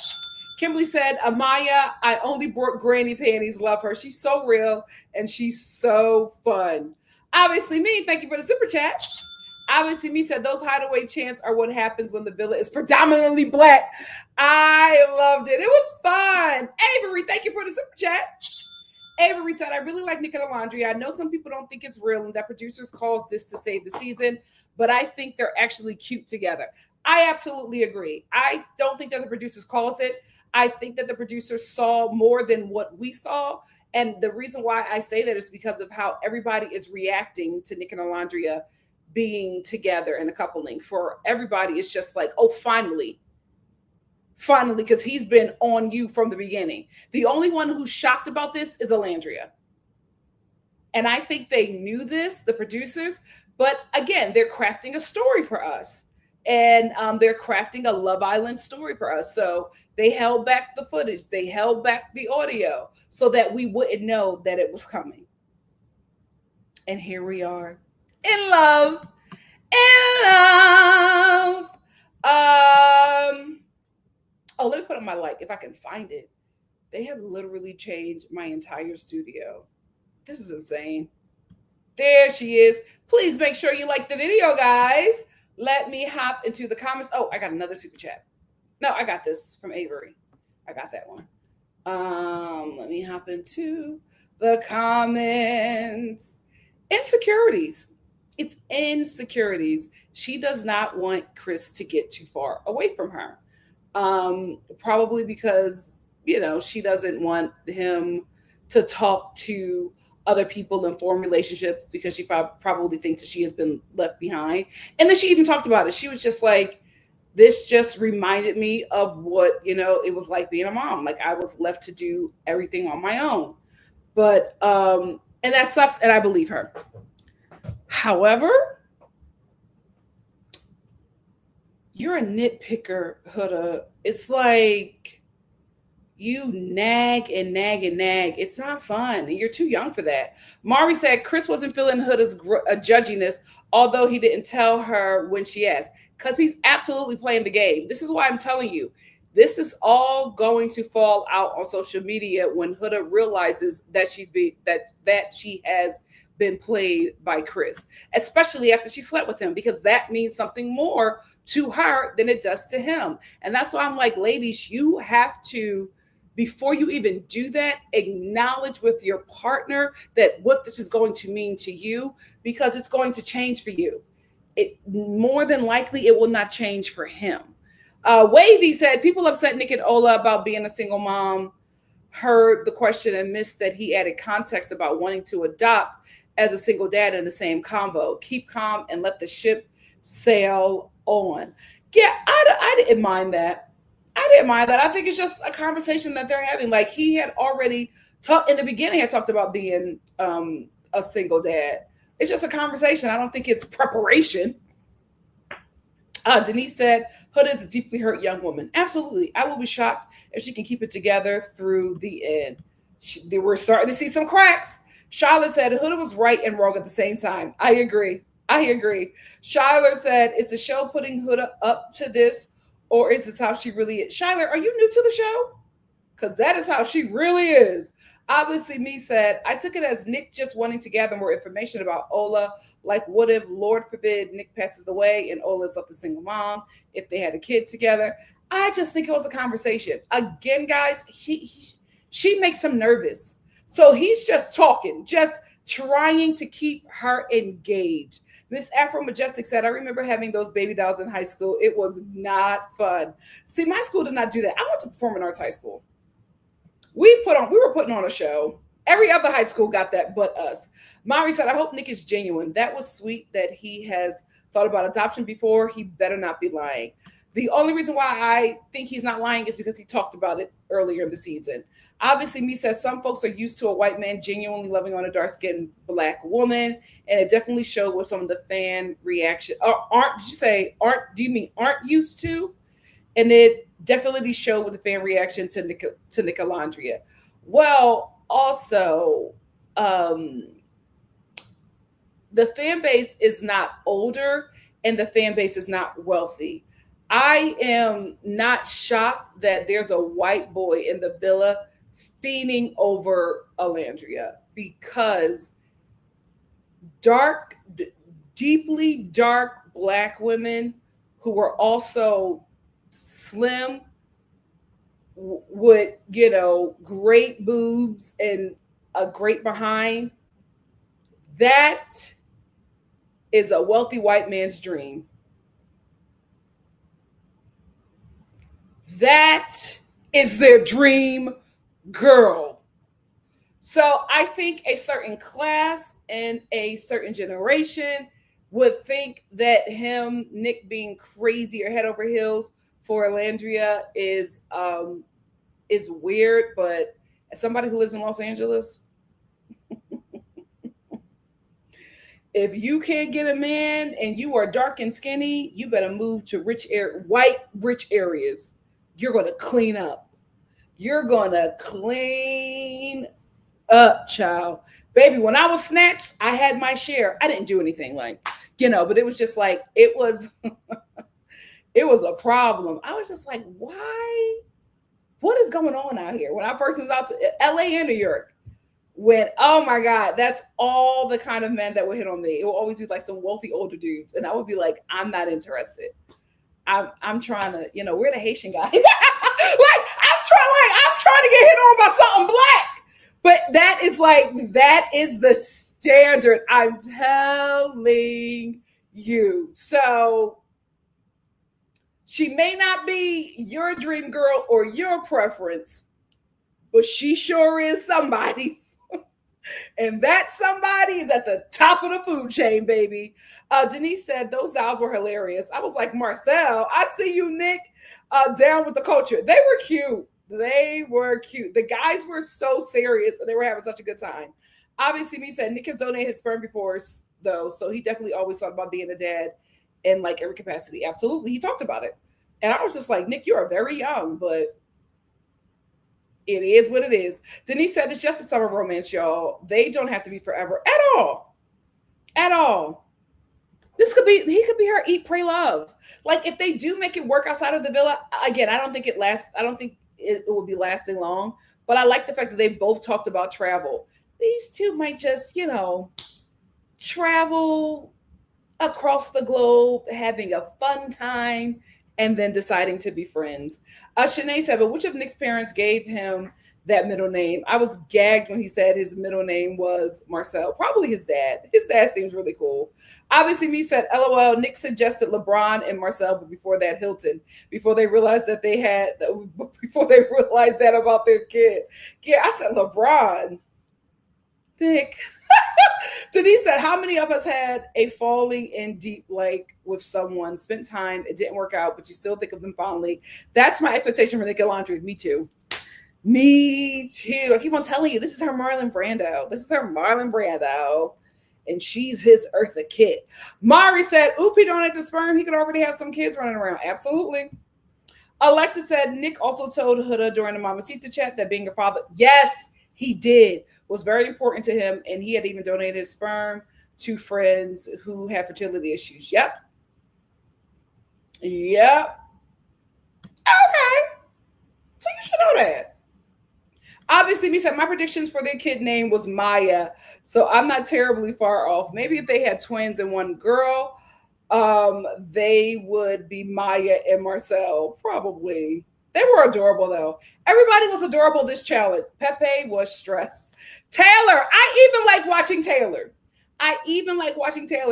Kimberly said, Amaya, I only brought granny panties. Love her. She's so real and she's so fun. Obviously, me, thank you for the super chat. Obviously, me said those hideaway chants are what happens when the villa is predominantly black. I loved it. It was fun. Avery, thank you for the super chat. Avery said, I really like Nicolandria. I know some people don't think it's real and that producers calls this to save the season, but I think they're actually cute together. I absolutely agree. I don't think that the producers calls it. I think that the producers saw more than what we saw. And the reason why I say that is because of how everybody is reacting to Nick and Alandria being together in a coupling. For everybody, it's just like, oh, finally, because he's been on you from the beginning. The only one who's shocked about this is Alandria. And I think they knew this, the producers, but again, they're crafting a story for us. And they're crafting a Love Island story for us. So they held back the footage. They held back the audio so that we wouldn't know that it was coming. And here we are. In love. Let me put on my like if I can find it. They have literally changed my entire studio. This is insane. There she is. Please make sure you like the video, guys. Let me hop into the comments. Oh, I got another super chat. No, I got this from Avery. I got that one. Let me hop into the comments. Insecurities. It's insecurities. She does not want Chris to get too far away from her. Probably because, she doesn't want him to talk to other people and form relationships because she probably thinks that she has been left behind. And then she even talked about it. She was just like, this just reminded me of what, it was like being a mom. Like I was left to do everything on my own. But, and that sucks. And I believe her. However, you're a nitpicker, Huda. It's like you nag and nag and nag. It's not fun. And you're too young for that. Mari said Chris wasn't feeling Huda's judginess, although he didn't tell her when she asked, because he's absolutely playing the game. This is why I'm telling you, this is all going to fall out on social media when Huda realizes that that she has been played by Chris, especially after she slept with him, because that means something more to her than it does to him. And that's why I'm like, ladies, you have to, before you even do that, acknowledge with your partner that what this is going to mean to you, because it's going to change for you. It more than likely it will not change for him. Wavy said people upset Nick and Ola about being a single mom heard the question and missed that he added context about wanting to adopt as a single dad in the same convo. Keep calm and let the ship sail on. Yeah, I didn't mind that. I think it's just a conversation that they're having. Like he had already talked in the beginning. I talked about being a single dad. It's just a conversation. I don't think it's preparation. Denise said, Huda is a deeply hurt young woman. Absolutely. I will be shocked if she can keep it together through the end. They were starting to see some cracks. Charlotte said, Huda was right and wrong at the same time. I agree. I agree. Shyler said, is the show putting Huda up to this, or is this how she really is? Shyler, are you new to the show? Because that is how she really is. Obviously, me said, I took it as Nick just wanting to gather more information about Ola. Like, what if, Lord forbid, Nick passes away and Ola's left a single mom if they had a kid together? I just think it was a conversation. Again, guys, she makes him nervous. So he's just talking, just trying to keep her engaged. Miss Afro Majestic said, I remember having those baby dolls in high school. It was not fun. See, my school did not do that. I went to performing arts high school. We were putting on a show. Every other high school got that but us. Mari said, I hope Nick is genuine. That was sweet that he has thought about adoption before. He better not be lying. The only reason why I think he's not lying is because he talked about it earlier in the season. Obviously, me says some folks are used to a white man genuinely loving on a dark-skinned black woman, and it definitely showed with some of the fan reaction. Aren't used to? And it definitely showed with the fan reaction to Nicolandria. Well, also, the fan base is not older and the fan base is not wealthy. I am not shocked that there's a white boy in the villa fiending over Alandria, because deeply dark black women who were also slim with, great boobs and a great behind, that is a wealthy white man's dream. That is their dream girl. So I think a certain class and a certain generation would think that Nick being crazy or head over heels for Alandria is weird. But as somebody who lives in Los Angeles, if you can't get a man and you are dark and skinny, you better move to white rich areas. You're going to clean up. You're going to clean up, child. Baby, when I was snatched, I had my share. I didn't do anything but it was just like, it was a problem. I was just like, why? What is going on out here? When I first moved out to LA and New York, oh my God, that's all the kind of men that would hit on me. It will always be like some wealthy older dudes. And I would be like, I'm not interested. I'm trying to, we're the Haitian guys. I'm trying to get hit on by something black. But that is the standard. I'm telling you. So she may not be your dream girl or your preference, but she sure is somebody's. And that somebody is at the top of the food chain, baby. Denise said those dolls were hilarious. I was like, Marcel, I see you, Nick, down with the culture. They were cute. The guys were so serious and they were having such a good time. Obviously, me said Nick has donated his sperm before, though, so he definitely always thought about being a dad in like every capacity. Absolutely. He talked about it. And I was just like, Nick, you are very young, but it is what it is. Denise said it's just a summer romance, y'all. They don't have to be forever at all. At all. He could be her eat, pray, love. Like, if they do make it work outside of the villa, again, I don't think it lasts. I don't think it will be lasting long. But I like the fact that they both talked about travel. These two might just, travel across the globe, having a fun time, and then deciding to be friends. Shanae said, but which of Nick's parents gave him that middle name? I was gagged when he said his middle name was Marcel. Probably his dad. His dad seems really cool. Obviously, me said, LOL, Nick suggested LeBron and Marcel, but before that, Hilton. Before they realized that about their kid. Yeah, I said LeBron. Nick. Denise said, how many of us had a falling in deep like with someone, spent time, it didn't work out, but you still think of them fondly? That's my expectation for Nicolandria. Me too. I keep on telling you, this is her Marlon Brando. and she's his Eartha Kitt. Mari said, oop, he donated the sperm. He could already have some kids running around. Absolutely. Alexa said, Nick also told Huda during the Mamacita chat that being a father, yes, he did, was very important to him. And he had even donated his sperm to friends who have fertility issues. Yep. Yep. Okay. So you should know that. Obviously, we said my predictions for their kid name was Maya. So I'm not terribly far off. Maybe if they had twins and one girl, they would be Maya and Marcel, probably. They were adorable though. Everybody was adorable this challenge. Pepe was stressed. Taylor, I even like watching Taylor.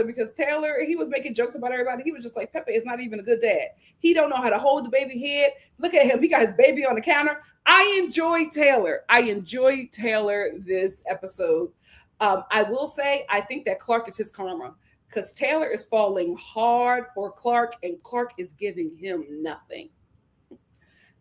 Because Taylor, he was making jokes about everybody. He was just like, Pepe is not even a good dad. He don't know how to hold the baby head. Look at him. He got his baby on the counter. I enjoy Taylor this episode. I will say, I think that Clark is his karma because Taylor is falling hard for Clark and Clark is giving him nothing.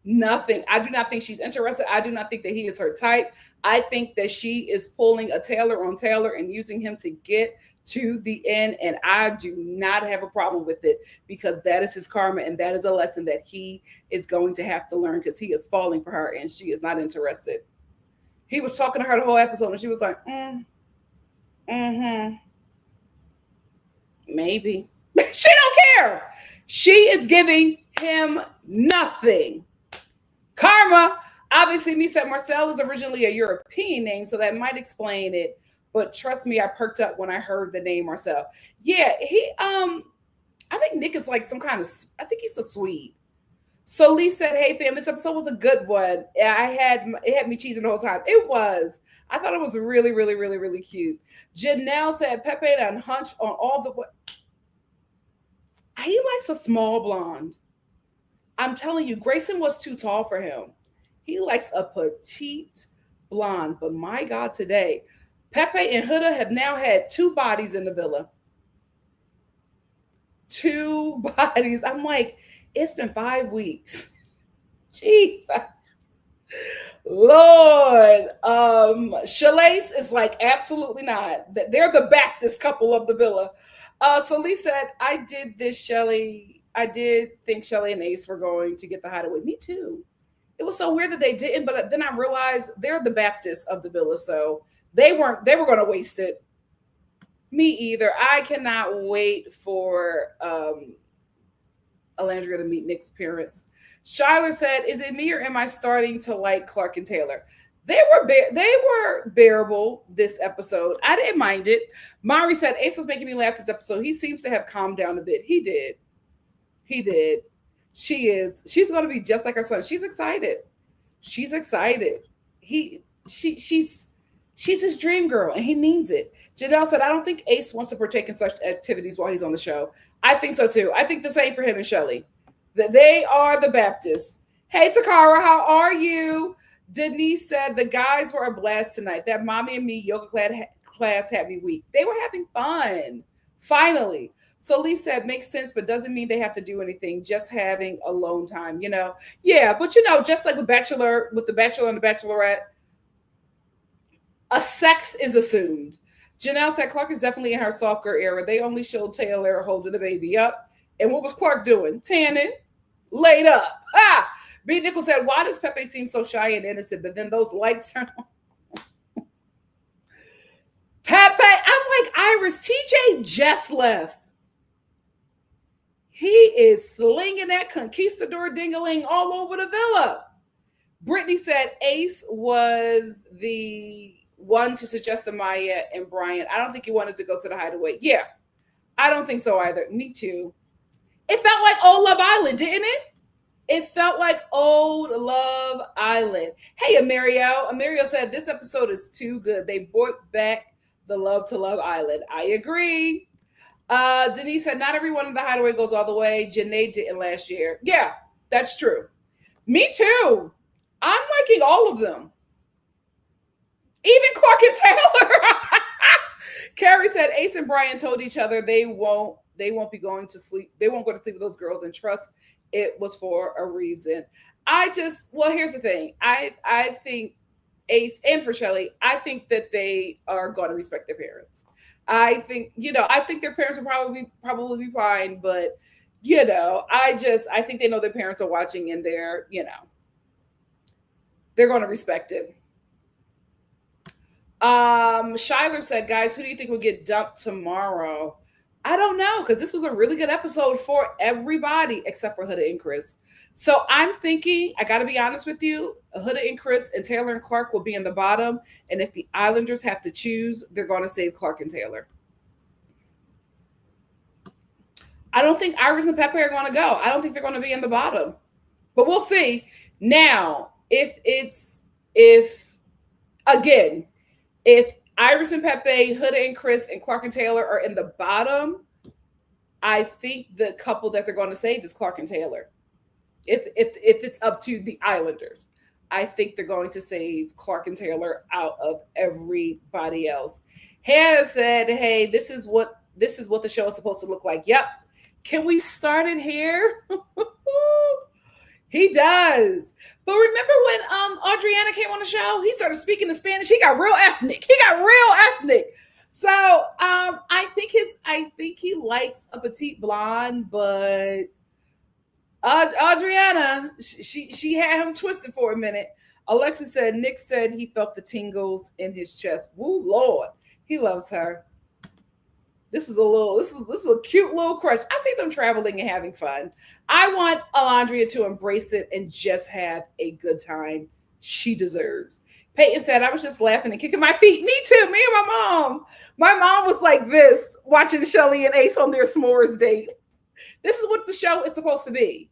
Nothing. I do not think she's interested. I do not think that he is her type. I think that she is pulling a Taylor on Taylor and using him to get to the end. And I do not have a problem with it because that is his karma. And that is a lesson that he is going to have to learn because he is falling for her and she is not interested. He was talking to her the whole episode and she was like, maybe. She don't care. She is giving him nothing. Karma. Obviously, me said Marcel is originally a European name, so that might explain it. But trust me, I perked up when I heard the name Marcel. Yeah, he I think Nick is like some kind of, I think he's a Swede. So Lee said, hey fam, this episode was a good one. It had me cheesing the whole time. It was. I thought it was really, really, really, really cute. Janelle said Pepe done hunch on all the he likes a small blonde. I'm telling you, Grayson was too tall for him. He likes a petite blonde. But my God, today, Pepe and Huda have now had 2 bodies in the villa. 2 bodies. I'm like, it's been 5 weeks. Jesus. Lord. Shalace is like, absolutely not. They're the Baptist couple of the villa. So Lee said, I did this, Shelly. I did think Shelly and Ace were going to get the Hideaway. Me too. It was so weird that they didn't, but then I realized they're the Baptists of the villa, so they were going to waste it. Me either. I cannot wait for Alandria to meet Nick's parents. Shyler said, is it me or am I starting to like Clark and Taylor? They were bearable this episode. I didn't mind it. Mari said, Ace was making me laugh this episode. He seems to have calmed down a bit. He did. She's going to be just like her son. She's excited. She's his dream girl and he means it. Janelle said, I don't think Ace wants to partake in such activities while he's on the show. I think so too. I think the same for him and Shelly. That they are the Baptists. Hey Takara, how are you? Denise said the guys were a blast tonight. That mommy and me yoga class had me weak. They were having fun. Finally. So Lee said, makes sense, but doesn't mean they have to do anything. Just having alone time, Yeah, but just like with the Bachelor and the Bachelorette, a sex is assumed. Janelle said Clark is definitely in her soft girl era. They only showed Taylor holding the baby up. And what was Clark doing? Tanning, laid up. B. Nichols said, why does Pepe seem so shy and innocent? But then those lights are Pepe, I'm like, Iris, TJ just left. He is slinging that conquistador ding-a-ling all over the villa. Brittany said Ace was the one to suggest Amaya and Brian. I don't think he wanted to go to the Hideaway. Yeah, I don't think so either. Me too. It felt like old Love Island, didn't it? It felt like old Love Island. Hey, Amerio. Amerio said this episode is too good. They brought back the love to Love Island. I agree. Denise said, not everyone in the Hideaway goes all the way. Janae didn't last year. Yeah, that's true. Me too. I'm liking all of them. Even Clark and Taylor. Carrie said, Ace and Brian told each other they won't be going to sleep. They won't go to sleep with those girls and trust it was for a reason. Here's the thing. I think Ace and for Shelly, I think that they are going to respect their parents. I think, I think their parents will probably be fine, but I think they know their parents are watching and they're going to respect it. Shyler said, guys, who do you think will get dumped tomorrow? I don't know, because this was a really good episode for everybody except for Huda and Chris. So I'm thinking, I got to be honest with you, Huda and Chris and Taylor and Clark will be in the bottom. And if the Islanders have to choose, they're going to save Clark and Taylor. I don't think Iris and Pepe are going to go. I don't think they're going to be in the bottom. But we'll see. Now, if Iris and Pepe, Huda and Chris, and Clark and Taylor are in the bottom, I think the couple that they're going to save is Clark and Taylor. If it's up to the Islanders, I think they're going to save Clark and Taylor out of everybody else. Hannah said, "Hey, this is what the show is supposed to look like." Yep. Can we start it here? He does. But remember when Adriana came on the show? He started speaking in Spanish. He got real ethnic. So I think he likes a petite blonde, but Adriana, she had him twisted for a minute. Alexa said Nick said he felt the tingles in his chest. Woo, Lord, he loves her. This is a cute little crush. I see them traveling and having fun. I want Alandria to embrace it and just have a good time. She deserves. Peyton said, I was just laughing and kicking my feet. Me too. Me and my mom. My mom was like this, watching Shelly and Ace on their s'mores date. This is what the show is supposed to be.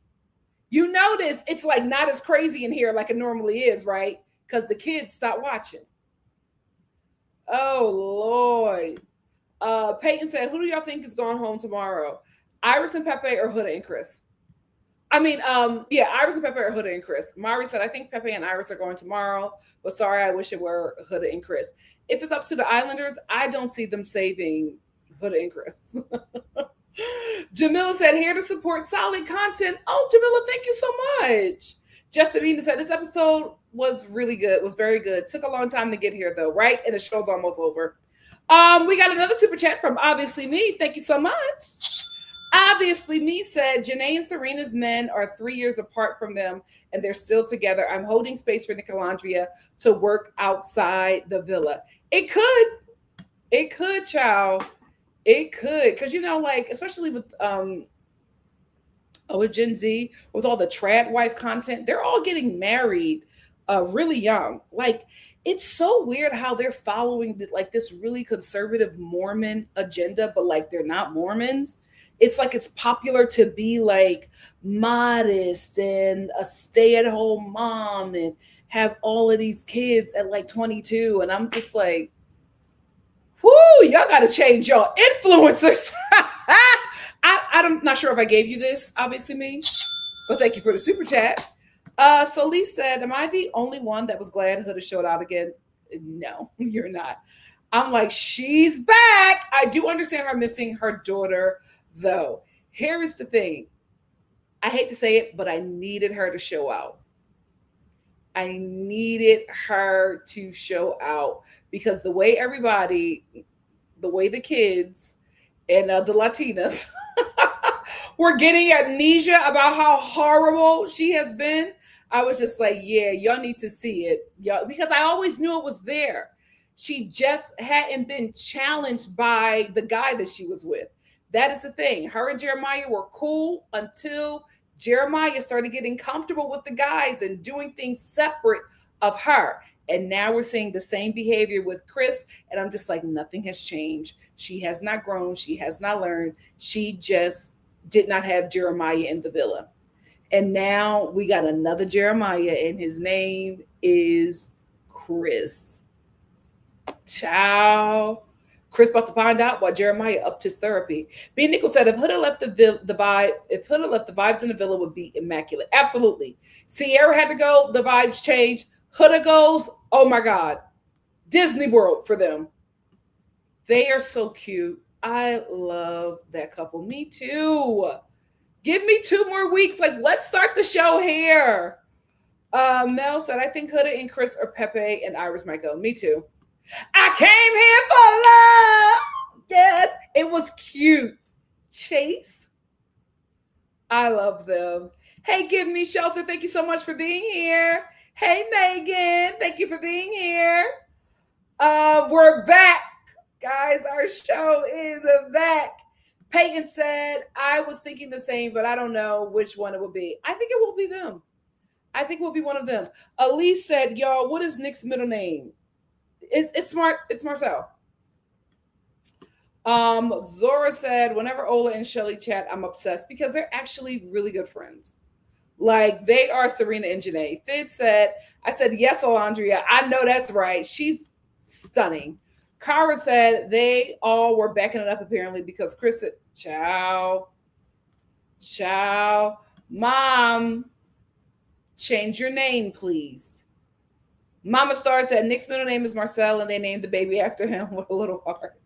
You notice it's like not as crazy in here like it normally is, right? Because the kids stopped watching. Oh, Lord. Peyton said, who do y'all think is going home tomorrow? Iris and Pepe or Huda and Chris? Iris and Pepe or Huda and Chris. Mari said, I think Pepe and Iris are going tomorrow, but sorry, I wish it were Huda and Chris. If it's up to the Islanders, I don't see them saving Huda and Chris. Jamila said, here to support solid content. Oh, Jamila, thank you so much. Justin said, this episode was really good, was very good. Took a long time to get here, though, right? And the show's almost over. We got another super chat from Obviously Me. Thank you so much. Obviously Me said, Janae and Serena's men are 3 years apart from them, and they're still together. I'm holding space for Nicolandria to work outside the villa. It could, child. It could, because especially with Gen Z, with all the trad wife content, they're all getting married really young. It's so weird how they're following this really conservative Mormon agenda, but they're not Mormons. It's it's popular to be modest and a stay-at-home mom and have all of these kids at 22. And I'm just whoo, y'all got to change your influencers. I'm not sure if I gave you this, Obviously Me, but thank you for the super chat. Solis said, am I the only one that was glad Huda showed out again? No, you're not. I'm she's back. I do understand her missing her daughter, though. Here is the thing. I hate to say it, but I needed her to show out. I needed her to show out because the way the kids and the Latinas were getting amnesia about how horrible she has been, I was just yeah, y'all need to see it. Y'all, because I always knew it was there. She just hadn't been challenged by the guy that she was with. That is the thing. Her and Jeremiah were cool until Jeremiah started getting comfortable with the guys and doing things separate of her. And now we're seeing the same behavior with Chris. And I'm just nothing has changed. She has not grown. She has not learned. She just did not have Jeremiah in the villa. And now we got another Jeremiah, and his name is Chris. Ciao. Chris about to find out why Jeremiah upped his therapy. B. Nichols said, if Huda left the vibes in the villa would be immaculate. Absolutely. Sierra had to go, the vibes changed. Huda goes, oh my God. Disney World for them. They are so cute. I love that couple. Me too. Give me 2 more weeks. Let's start the show here. Mel said, I think Huda and Chris or Pepe and Iris might go. Me too. I came here for love. Yes, it was cute. Chase, I love them. Hey, Give Me Shelter, thank you so much for being here. Hey, Megan, thank you for being here. We're back, guys. Our show is back. Peyton said, I was thinking the same, but I don't know which one it will be. I think it will be them. I think it will be one of them. Elise said, y'all, what is Nick's middle name? It's smart. It's Marcel. Zora said, whenever Ola and Shelly chat, I'm obsessed because they're actually really good friends. Like they are Serena and Janae. Thid said, I said, yes, Alandria. I know that's right. She's stunning. Kara said they all were backing it up apparently because Chris said, ciao. Mom, change your name, please. Mama Star said Nick's middle name is Marcel and they named the baby after him with a little heart.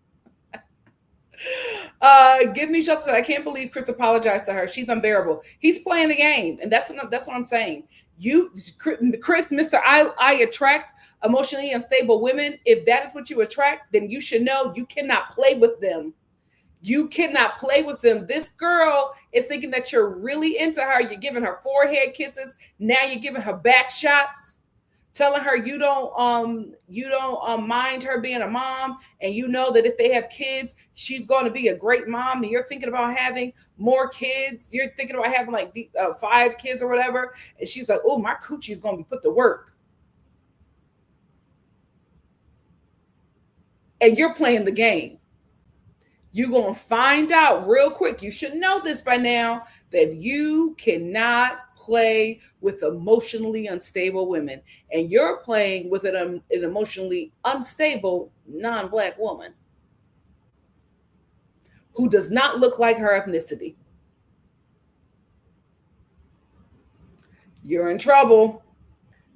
Give Me Shelter said, I can't believe Chris apologized to her. She's unbearable. He's playing the game, and that's what I'm saying. You, Chris, Mr. I attract emotionally unstable women. If that is what you attract, then you should know you cannot play with them. You cannot play with them. This girl is thinking that you're really into her. You're giving her forehead kisses. Now you're giving her back shots. Telling her you don't mind her being a mom, and you know that if they have kids, she's going to be a great mom, and you're thinking about having more kids. You're thinking about having like 5 kids or whatever, and she's like, "Oh, my coochie is going to be put to work," and you're playing the game. You're going to find out real quick. You should know this by now that you cannot play with emotionally unstable women. And you're playing with an emotionally unstable non-Black woman who does not look like her ethnicity. You're in trouble.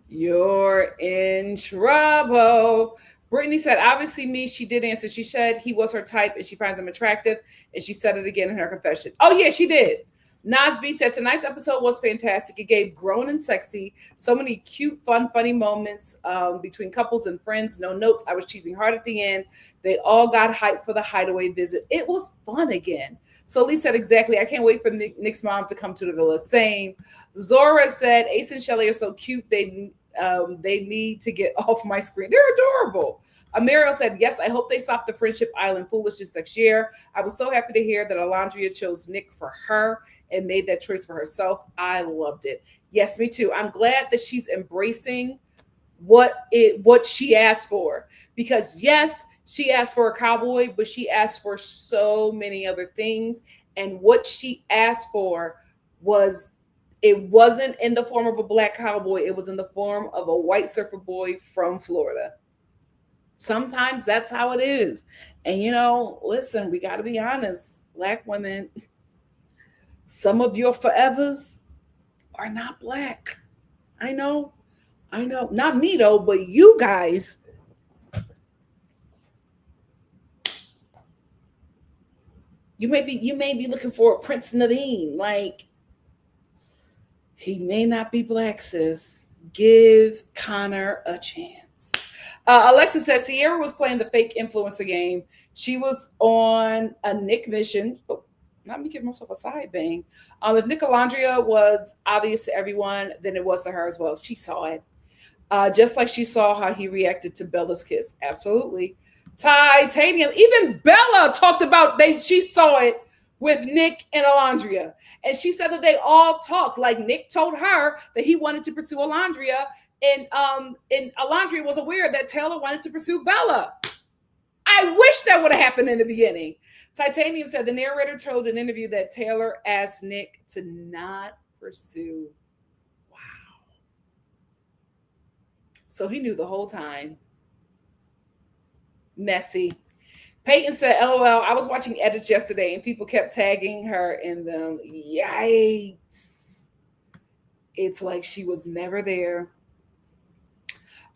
You're in trouble. Brittany said, obviously me, she did answer. She said he was her type and she finds him attractive. And she said it again in her confession. Oh, yeah, she did. Nas B said, tonight's episode was fantastic. It gave grown and sexy, so many cute, fun, funny moments between couples and friends. No notes. I was cheesing hard at the end. They all got hyped for the Hideaway visit. It was fun again. So Lee said, exactly. I can't wait for Nick's mom to come to the villa. Same. Zora said, Ace and Shelly are so cute. They need to get off my screen. They're adorable. Amariel said, yes, I hope they stop the Friendship Island foolishness next year. I was so happy to hear that Alandria chose Nick for her and made that choice for herself. I loved it. Yes, me too. I'm glad that she's embracing what she asked for. Because yes, she asked for a cowboy, but she asked for so many other things. And what she asked for it wasn't in the form of a Black cowboy. It was in the form of a white surfer boy from Florida. Sometimes that's how it is. And, listen, we got to be honest. Black women, some of your forevers are not Black. I know. Not me, though, but you guys. You may be looking for a Prince Naveen. Like, he may not be Black, sis. Give Connor a chance. Alexa says Sierra was playing the fake influencer game. She was on a Nick mission. Oh, not me giving myself a side bang. If Nicolandria was obvious to everyone, then it was to her as well. She saw it. Just like she saw how he reacted to Bella's kiss. Absolutely. Titanium. Even Bella talked about she saw it with Nick and Alandria. And she said that they all talked. Like Nick told her that he wanted to pursue Alandria. And Alandria was aware that Taylor wanted to pursue Bella. I wish that would have happened in the beginning. Titanium said the narrator told an interview that Taylor asked Nick to not pursue. Wow. So he knew the whole time. Messy. Peyton said, LOL, I was watching edits yesterday and people kept tagging her in them. Yikes. It's like she was never there.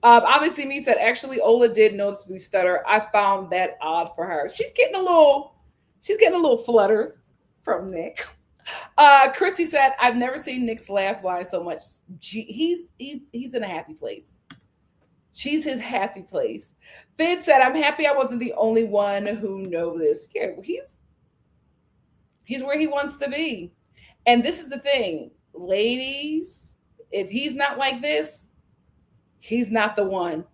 Obviously, me said, actually, Ola did noticeably stutter. I found that odd for her. She's getting a little flutters from Nick. Chrissy said, I've never seen Nick's laugh line so much. He's in a happy place. She's his happy place. Finn said, I'm happy I wasn't the only one who know this. Yeah, he's where he wants to be. And this is the thing, ladies, if he's not like this, he's not the one.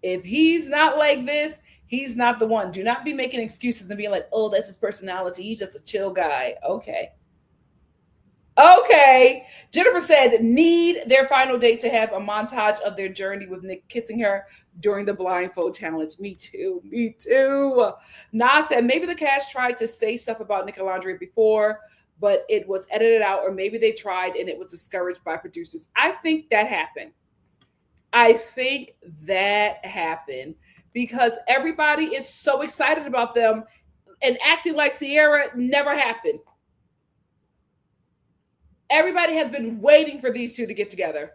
If he's not like this, he's not the one. Do not be making excuses and being like, oh, that's his personality. He's just a chill guy. Okay. Okay. Jennifer said, need their final date to have a montage of their journey with Nick kissing her during the blindfold challenge. Me too. Me too. Nas said, maybe the cast tried to say stuff about Nicolandria before, but it was edited out, or maybe they tried and it was discouraged by producers. I think that happened. Because everybody is so excited about them, and acting like Sierra never happened. Everybody has been waiting for these two to get together.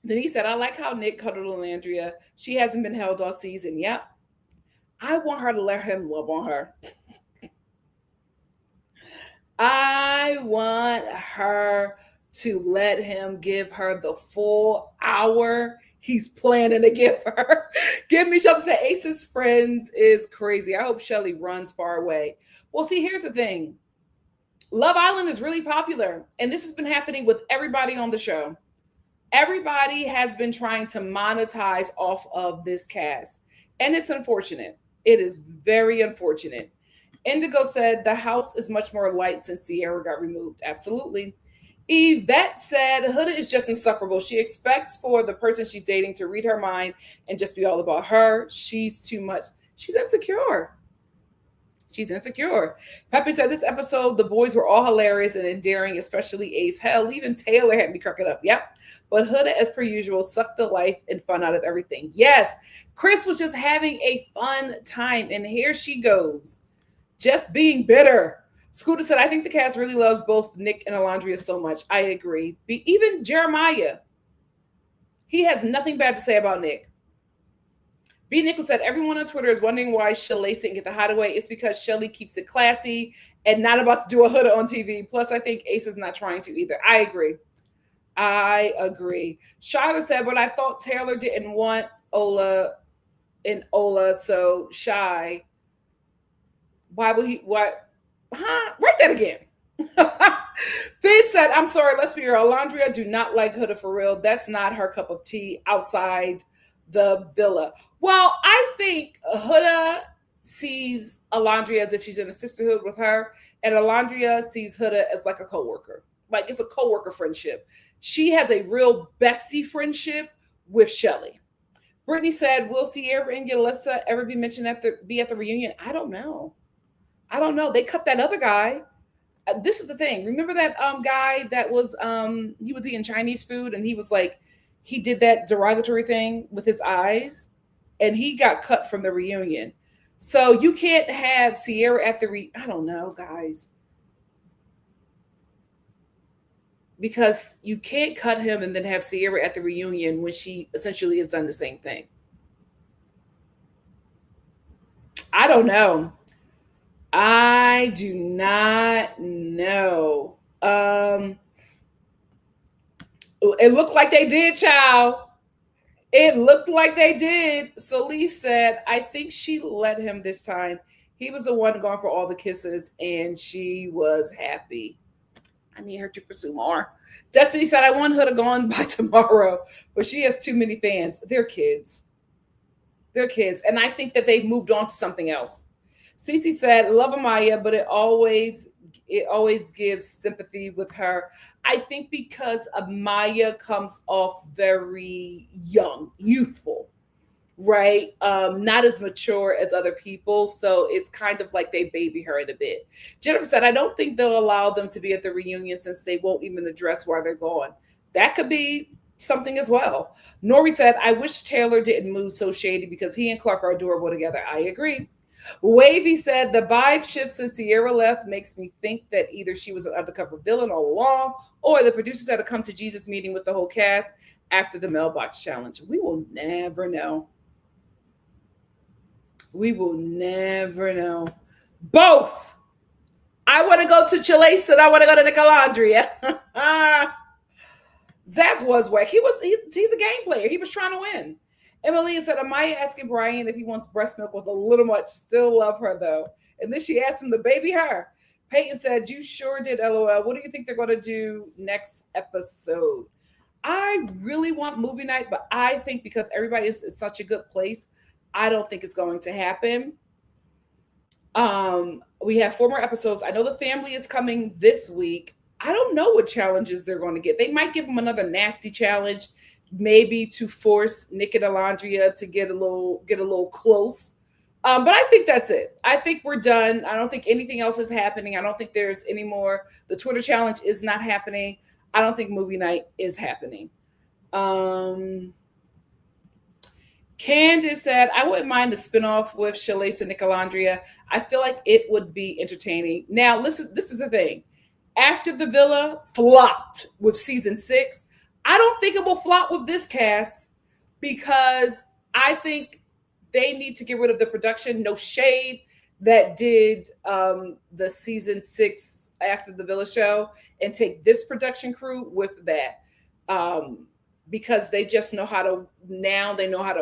Denise said, I like how Nick cuddled Alandria. She hasn't been held all season. Yep. I want her to let him love on her. I want her to let him give her the full hour he's planning to give her. Give me something to Ace's friends is crazy. I hope Shelly runs far away. Well, see, here's the thing. Love Island is really popular, and this has been happening with everybody on the show. Everybody has been trying to monetize off of this cast, and it's unfortunate. It is very unfortunate. Indigo said the house is much more light since Sierra got removed. Absolutely. Yvette said Huda is just insufferable. She expects for the person she's dating to read her mind and just be all about her. She's too much. She's insecure. She's insecure. Pepe said this episode, the boys were all hilarious and endearing, especially Ace. Hell, even Taylor had me cracking up. Yep. But Huda, as per usual, sucked the life and fun out of everything. Yes. Chris was just having a fun time, and here she goes, just being bitter. Scooter said, I think the cast really loves both Nick and Alandria so much. I agree. Even Jeremiah, he has nothing bad to say about Nick. B. Nichols said, everyone on Twitter is wondering why Shalace didn't get the Hideaway. It's because Shelly keeps it classy and not about to do a Huda on TV. Plus, I think Ace is not trying to either. I agree. Charlotte said, but I thought Taylor didn't want Ola, so shy. Why would he? What? Huh? Write that again. Fid said, I'm sorry, let's be real. Alandria do not like Huda for real. That's not her cup of tea outside the villa. Well, I think Huda sees Alandria as if she's in a sisterhood with her, and Alandria sees Huda as like a coworker. Like it's a coworker friendship. She has a real bestie friendship with Shelly. Brittany said, will Sierra and Yelissa ever be mentioned at the reunion? I don't know. They cut that other guy. This is the thing. Remember that guy that was he was eating Chinese food, and he was like, he did that derogatory thing with his eyes, and he got cut from the reunion. So you can't have Sierra at the I don't know, guys. Because you can't cut him and then have Sierra at the reunion when she essentially has done the same thing. I don't know. I do not know. It looked like they did, child. It looked like they did. Solis said, I think she let him this time. He was the one going for all the kisses, and she was happy. I need her to pursue more. Destiny said, I want her to go on by tomorrow, but she has too many fans. They're kids. And I think that they've moved on to something else. Cece said, love Amaya, but it always gives sympathy with her. I think because Amaya comes off very young, youthful, right? Not as mature as other people. So it's kind of like they baby her in a bit. Jennifer said, I don't think they'll allow them to be at the reunion since they won't even address why they're gone. That could be something as well. Nori said, I wish Taylor didn't move so shady because he and Clark are adorable together. I agree. Wavy said, the vibe shift since Sierra left makes me think that either she was an undercover villain all along, or the producers had a come to Jesus meeting with the whole cast after the mailbox challenge. We will never know. Both. I want to go to Chile, and I want to go to Nicolandria. Zach was whack. He's a game player. He was trying to win. Emily said, Amaya asking Brian if he wants breast milk was a little much. Still love her though. And then she asked him to baby her. Peyton said, you sure did, LOL. What do you think they're going to do next episode? I really want movie night, but I think because everybody is in such a good place, I don't think it's going to happen. We have 4 more episodes. I know the family is coming this week. I don't know what challenges they're going to get. They might give them another nasty challenge, maybe to force Nick and Alandria to get a little close. But I think that's it. I think we're done. I don't think anything else is happening. I don't think there's any more. The Twitter challenge is not happening. I don't think movie night is happening. Candace said, I wouldn't mind the spinoff with Shalace and Nicolandria. I feel like it would be entertaining. Now, listen, this is the thing. After the Villa flopped with season 6, I don't think it will flop with this cast because I think they need to get rid of the production. No shade that did the season 6 After the Villa show and take this production crew with that. Because they just know how to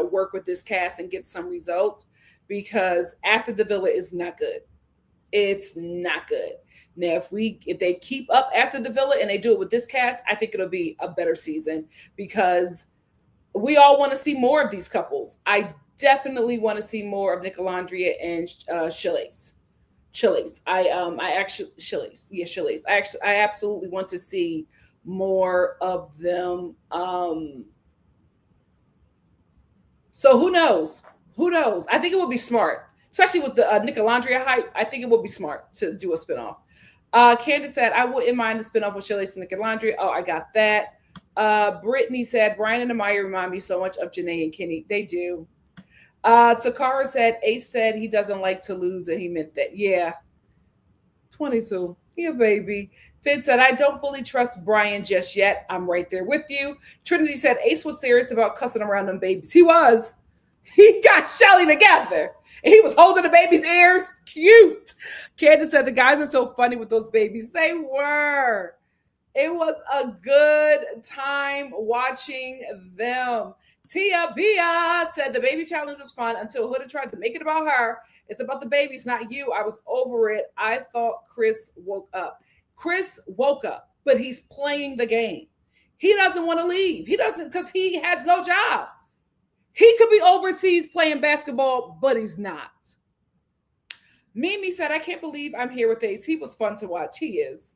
work with this cast and get some results, because After the Villa is not good. It's not good. Now, if they keep up After the Villa and they do it with this cast, I think it'll be a better season because we all want to see more of these couples. I definitely want to see more of Nicolandria and Shalace. I absolutely want to see more of them. So who knows? I think it would be smart, especially with the Nicolandria hype. I think it would be smart to do a spinoff. Candace said, I wouldn't mind the spinoff with Shalace and Nicolandria. Oh, I got that. Brittany said, Brian and Amaya remind me so much of Janae and Kenny. They do. Takara said, Ace said he doesn't like to lose, and he meant that. Yeah. 22. Yeah, baby. Finn said, I don't fully trust Brian just yet. I'm right there with you. Trinity said, Ace was serious about cussing around them babies. He was. He got Shelly together. And he was holding the baby's ears. Cute. Candace said, the guys are so funny with those babies. They were. It was a good time watching them. Tia Bia said, the baby challenge is fun until Huda tried to make it about her. It's about the babies, not you. I was over it. I thought Chris woke up. Chris woke up, but he's playing the game. He doesn't want to leave. He doesn't, because he has no job. He could be overseas playing basketball, but he's not. Mimi said, I can't believe I'm here with Ace. He was fun to watch. He is.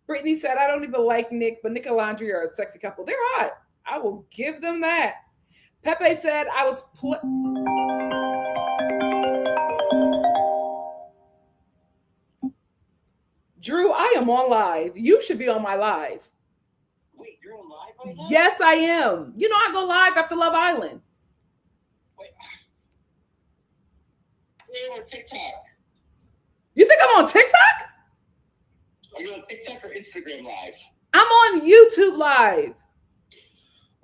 Brittany said, I don't even like Nick, but Nick and Alandria are a sexy couple. They're hot. I will give them that. Pepe said, I was... Drew, I am on live. You should be on my live. Wait, you're on live right now? Yes, I am. You know, I go live after Love Island. Wait. You're on TikTok. You think I'm on TikTok? Are you on TikTok or Instagram live? I'm on YouTube live.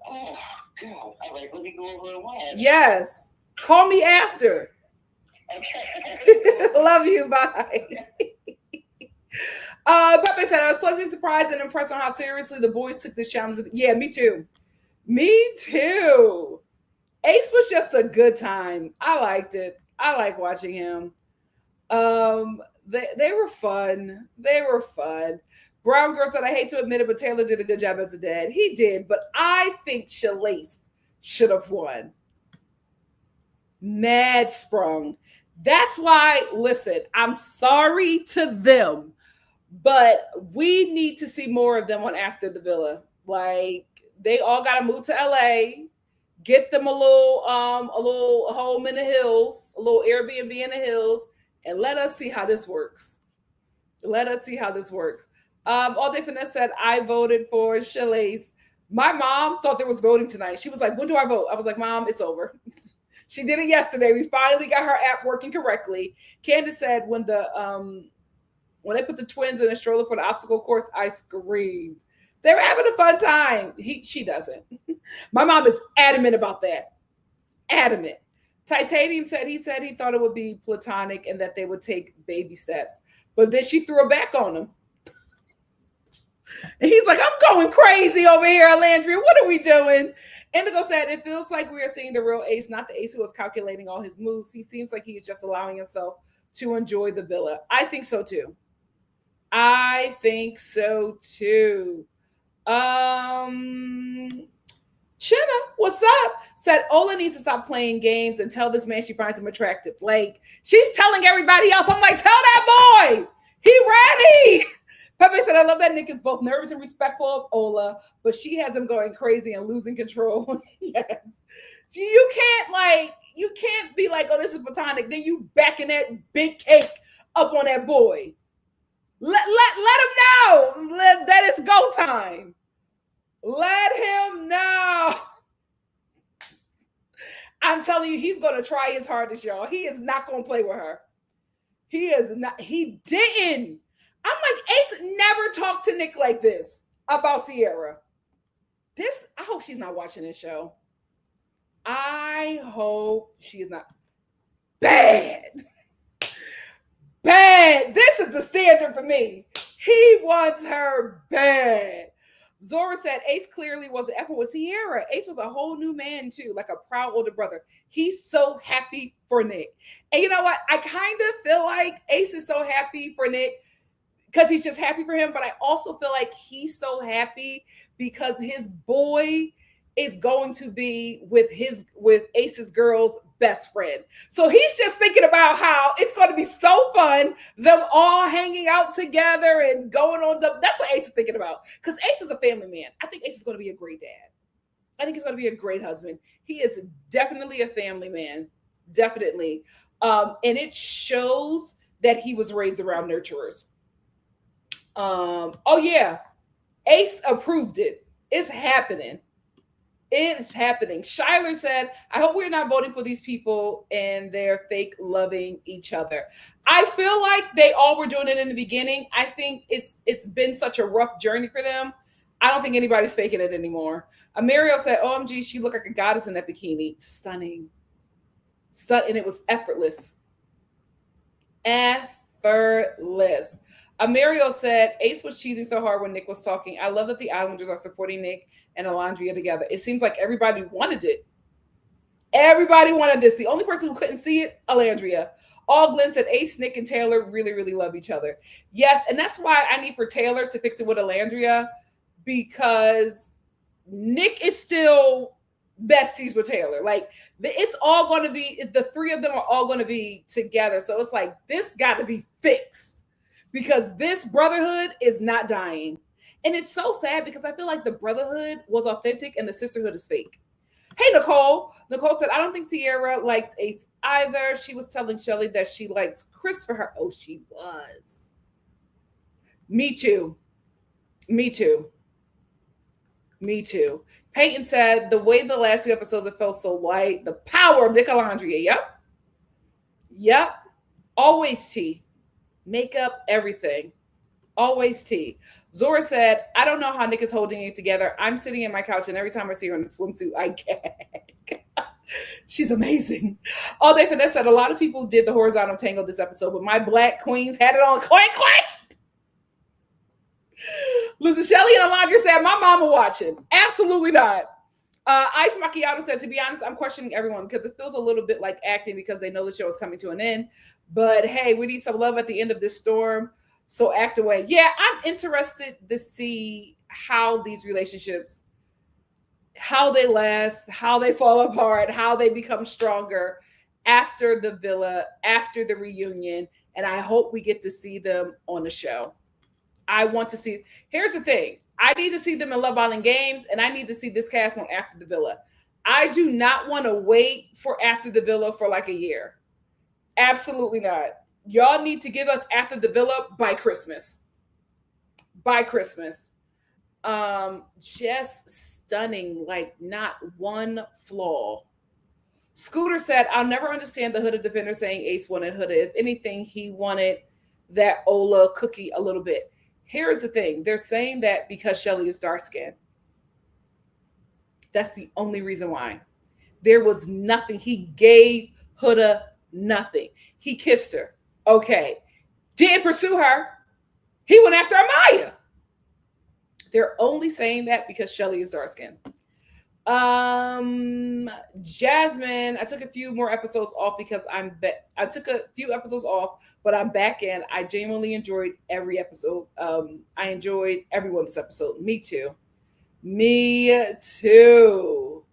Oh, God. All right, let me go over and watch. Yes. Call me after. Okay. Love you. Bye. Pepe said, I was pleasantly surprised and impressed on how seriously the boys took this challenge. Yeah, me too. Me too. Ace was just a good time. I liked it. I like watching him. They were fun. They were fun. Brown Girl said, I hate to admit it, but Taylor did a good job as a dad. He did, but I think Shalace should have won. Mad sprung. That's why, listen, I'm sorry to them, but we need to see more of them on After the Villa. Like, they all got to move to LA, get them a little home in the hills, a little Airbnb in the hills, and let us see how this works. Let us see how this works. All Day Finesse said, I voted for Shalace. My mom thought there was voting tonight. She was like, when do I vote? I was like, Mom, it's over. She did it yesterday. We finally got her app working correctly. Candace said, when they put the twins in a stroller for the obstacle course, I screamed. They were having a fun time. She doesn't. My mom is adamant about that. Adamant. Titanium said he thought it would be platonic and that they would take baby steps. But then she threw it back on him. And he's like, I'm going crazy over here, Alandria. What are we doing? Indigo said, it feels like we are seeing the real Ace, not the Ace who was calculating all his moves. He seems like he is just allowing himself to enjoy the villa. I think so too. I think so too. Chinna, what's up? Said Ola needs to stop playing games and tell this man she finds him attractive. Like, she's telling everybody else. I'm like, tell that boy. He ready. Pepe said, I love that Nick is both nervous and respectful of Ola, but she has him going crazy and losing control. Yes. You can't be like, oh, this is platonic. Then you backing that big cake up on that boy. Let him know that it's go time. Let him know. I'm telling you, he's going to try his hardest, y'all. He is not going to play with her. He is not. He didn't. I'm like, Ace never talked to Nick like this about Sierra. I hope she's not watching this show. I hope she is not. Bad. Bad. This is the standard for me. He wants her bad. Zora said Ace clearly wasn't effing with Sierra. Ace was a whole new man too, like a proud older brother. He's so happy for Nick. And you know what? I kind of feel like Ace is so happy for Nick because he's just happy for him. But I also feel like he's so happy because his boy is going to be with Ace's girl's best friend. So he's just thinking about how it's going to be so fun, them all hanging out together and going on. That's what Ace is thinking about. Because Ace is a family man. I think Ace is going to be a great dad. I think he's going to be a great husband. He is definitely a family man. Definitely. And it shows that he was raised around nurturers. Oh yeah. Ace approved it. It's happening. It's happening. Shyler said, I hope we're not voting for these people and they're fake loving each other. I feel like they all were doing it in the beginning. I think it's been such a rough journey for them. I don't think anybody's faking it anymore. Amario said, OMG, she looked like a goddess in that bikini. Stunning. And it was effortless. Effortless. Amario said, Ace was cheesing so hard when Nick was talking. I love that the Islanders are supporting Nick and Alandria together. It seems like everybody wanted it. Everybody wanted this. The only person who couldn't see it, Alandria. All Glenn said, Ace, Nick, and Taylor really, really love each other. Yes, and that's why I need for Taylor to fix it with Alandria, because Nick is still besties with Taylor. Like, it's all going to be, the three of them are all going to be together. So it's like, this got to be fixed because this brotherhood is not dying. And it's so sad because I feel like the brotherhood was authentic and the sisterhood is fake. Hey, Nicole. Nicole said, I don't think Sierra likes Ace either. She was telling Shelly that she likes Chris for her. Oh, she was. Me too. Me too. Me too. Peyton said, the way the last few episodes have felt so light, the power of Nicolandria. Yep. Yep. Always tea. Makeup, everything. Always tea. Zora said, I don't know how Nick is holding it together. I'm sitting in my couch and every time I see her in a swimsuit, I gag. She's amazing. All Day Finesse said, a lot of people did the horizontal tango this episode, but my black queens had it on clank, clank. Listen, Shelly and Alandria said, my mama watching. Absolutely not. Ice Macchiato said, to be honest, I'm questioning everyone because it feels a little bit like acting because they know the show is coming to an end. But hey, we need some love at the end of this storm. So act away. Yeah, I'm interested to see how these relationships, how they last, how they fall apart, how they become stronger after the villa, after the reunion. And I hope we get to see them on the show. I want to see. Here's the thing. I need to see them in Love Island Games, and I need to see this cast on After the Villa. I do not want to wait for After the Villa for like a year. Absolutely not. Y'all need to give us After the Villa by Christmas. By Christmas. Just stunning, like not one flaw. Scooter said, I'll never understand the Huda defender saying Ace wanted Huda. If anything, he wanted that Ola cookie a little bit. Here's the thing. They're saying that because Shelly is dark skinned. That's the only reason why. There was nothing. He gave Huda nothing. He kissed her. Okay. Didn't pursue her. He went after Amaya. They're only saying that because Shelly is dark skinned. Jasmine, I took a few more episodes off because I took a few episodes off, but I'm back in. I genuinely enjoyed every episode. I enjoyed everyone this episode. Me too. Me too.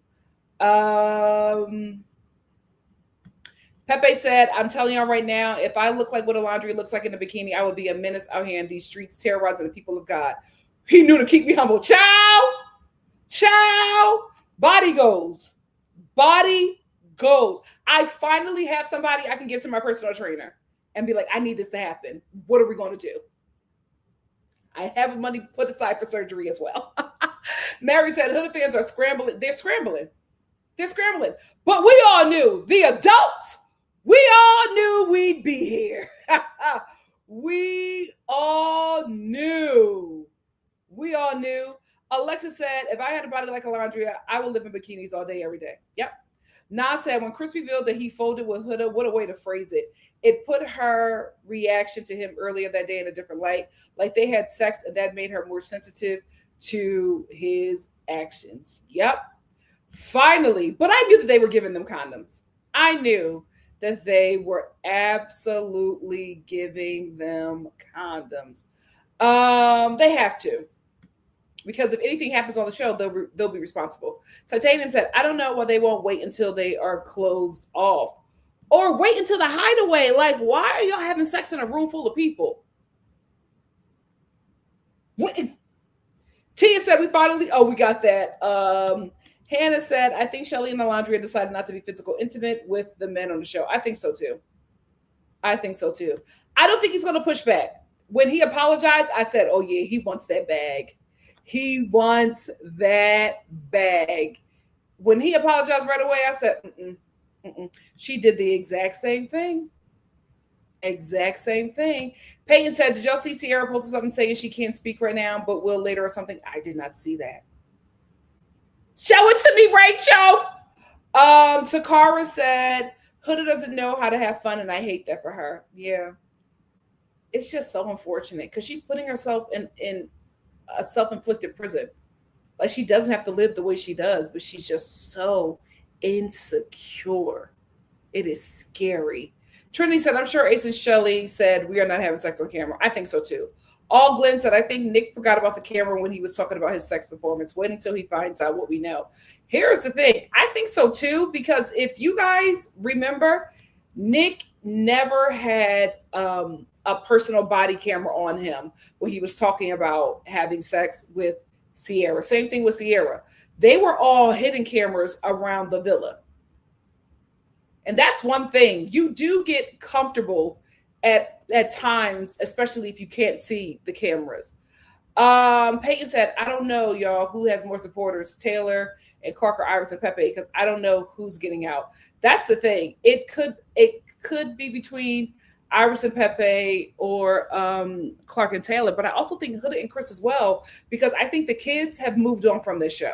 Pepe said, I'm telling y'all right now, if I look like what Alandria looks like in a bikini, I would be a menace out here in these streets, terrorizing the people of God. He knew to keep me humble. Ciao. Ciao. Body goals. Body goals. I finally have somebody I can give to my personal trainer and be like, I need this to happen. What are we going to do? I have money put aside for surgery as well. Mary said, Huda fans are scrambling. They're scrambling. They're scrambling. But we all knew, the adults, we all knew we'd be here. We all knew. We all knew. Alexa said, if I had a body like Alandria, I would live in bikinis all day, every day. Yep. Nas said, when Chris revealed that he folded with Huda, what a way to phrase it. It put her reaction to him earlier that day in a different light. Like they had sex and that made her more sensitive to his actions. Yep. Finally. But I knew that they were giving them condoms. I knew that they were absolutely giving them condoms. They have to. Because if anything happens on the show, they'll be responsible. Titanium said, I don't know why they won't wait until they are closed off. Or wait until the hideaway. Like, why are y'all having sex in a room full of people? What if Tia said we got that. Hannah said, I think Shelly and Alandria decided not to be physical intimate with the men on the show. I think so too. I don't think he's going to push back. When he apologized, I said, oh yeah, he wants that bag. He wants that bag. When he apologized right away, I said, She did the exact same thing. Exact same thing. Peyton said, did y'all see Sierra posted something saying she can't speak right now, but will later or something? I did not see that. Show it to me, Rachel. Takara said, Huda doesn't know how to have fun, and I hate that for her. Yeah. It's just so unfortunate because she's putting herself in a self-inflicted prison. Like she doesn't have to live the way she does, but she's just so insecure. It is scary. Trinity said, I'm sure Ace and Shelly said we are not having sex on camera. I think so too. All Glenn said, I think Nick forgot about the camera when he was talking about his sex performance. Wait until he finds out what we know. Here's the thing. I think so too, because if you guys remember, Nick never had a personal body camera on him when he was talking about having sex with Sierra. Same thing with Sierra. They were all hidden cameras around the villa. And that's one thing. You do get comfortable at times, especially if you can't see the cameras. Peyton said, I don't know, y'all, who has more supporters, Taylor and Clark or Iris and Pepe, because I don't know who's getting out. That's the thing. It could be between Iris and Pepe or Clark and Taylor, but I also think Huda and Chris as well, because I think the kids have moved on from this show.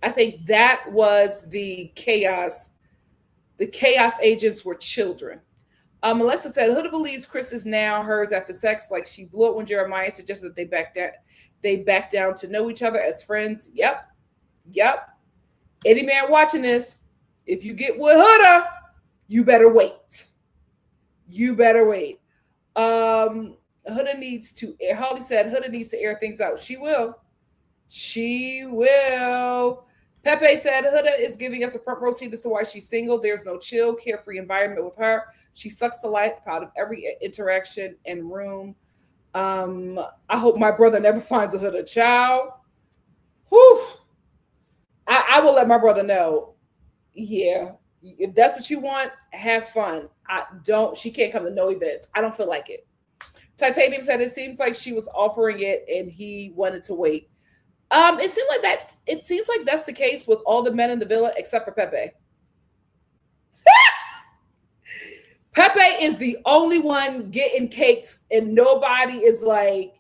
I think that was the chaos. The chaos agents were children. Alexa said, Huda believes Chris is now hers after sex, like she blew it when Jeremiah suggested that they back down to know each other as friends. Yep. Any man watching this, if you get with Huda, you better wait. Holly said Huda needs to air things out. She will. Pepe said Huda is giving us a front row seat as to why she's single. There's no chill, carefree environment with her. She sucks the life out of every interaction and room. I hope my brother never finds a Huda child. Whew. I will let my brother know. Yeah, if that's what you want, have fun. She can't come to no events. I don't feel like it. Titanium said it seems like she was offering it and he wanted to wait. It seems like that's the case with all the men in the villa except for Pepe. Pepe is the only one getting cakes and nobody is like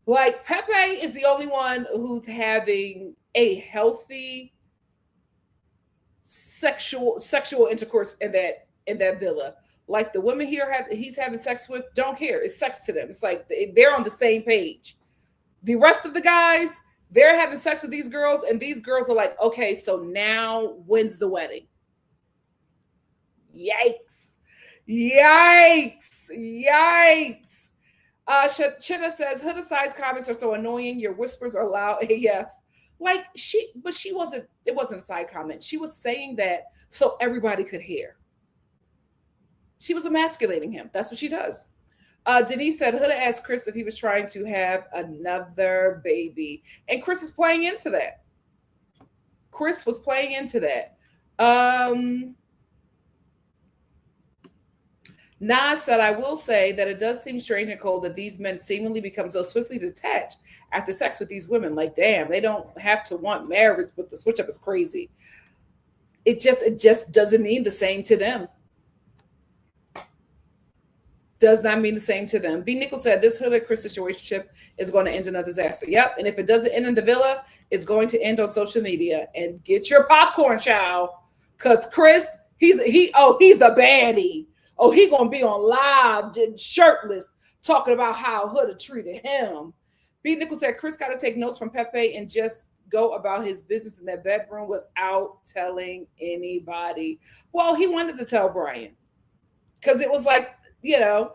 Pepe is the only one who's having a healthy sexual intercourse in that villa. Like the women he's having sex with don't care. It's sex to them. It's like they're on the same page. The rest of the guys, they're having sex with these girls, and these girls are like, okay, so now when's the wedding? Yikes. Yikes. Yikes. Chinna says, Huda size comments are so annoying. Your whispers are loud AF. Like but she wasn't, it wasn't a side comment. She was saying that so everybody could hear. She was emasculating him. That's what she does. Denise said, Huda asked Chris if he was trying to have another baby. And Chris is playing into that. Chris was playing into that. Nas said, I will say that it does seem strange, Nicole, that these men seemingly become so swiftly detached after sex with these women. Like, damn, they don't have to want marriage, but the switch up is crazy. It just doesn't mean the same to them. Does not mean the same to them. B. Nickel said, this Huda Chris situationship is going to end in a disaster. Yep. And if it doesn't end in the villa, it's going to end on social media. And get your popcorn, child. Because Chris, he's a baddie. Oh, he gonna be on live, shirtless, talking about how Huda treated him. B. Nickel said, Chris got to take notes from Pepe and just go about his business in that bedroom without telling anybody. Well, he wanted to tell Brian. Because it was like, you know,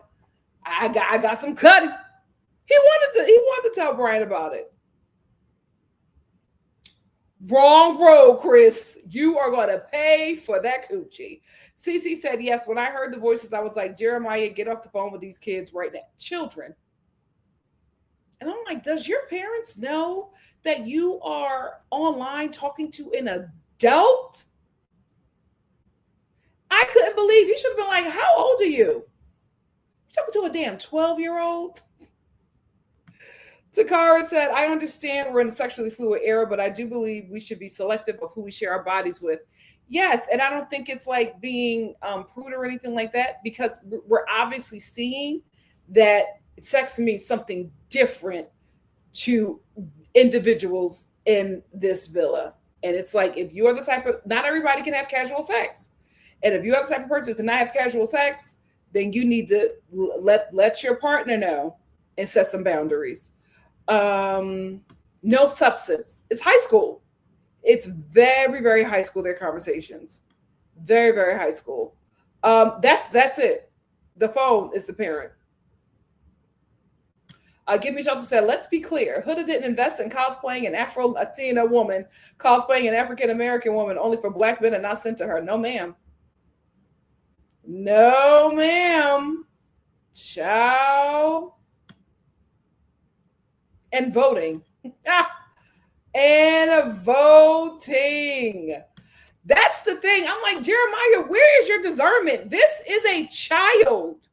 I got some cutting. He wanted to tell Brian about it. Wrong road, Chris. You are going to pay for that coochie. Cece said, yes, when I heard the voices, I was like, Jeremiah, get off the phone with these kids right now. Children. And I'm like, does your parents know that you are online talking to an adult? I couldn't believe. You should have been like, how old are you? You're talking to a damn 12-year-old? Takara said, I understand we're in a sexually fluid era, but I do believe we should be selective of who we share our bodies with. Yes, and I don't think it's like being prude or anything like that, because we're obviously seeing that sex means something different to individuals in this villa. And it's like, if you are the type of, not everybody can have casual sex. And if you are the type of person who cannot have casual sex, then you need to let your partner know and set some boundaries. No substance. It's high school. It's very, very high school, their conversations. Very, very high school. That's it. The phone is the parent. Give Me Shelter said, let's be clear. Huda didn't invest in cosplaying an Afro-Latina woman, cosplaying an African-American woman only for black men and not sent to her. No, ma'am. No, ma'am. Ciao. And voting. And voting. That's the thing. I'm like, Jeremiah, where is your discernment? This is a child.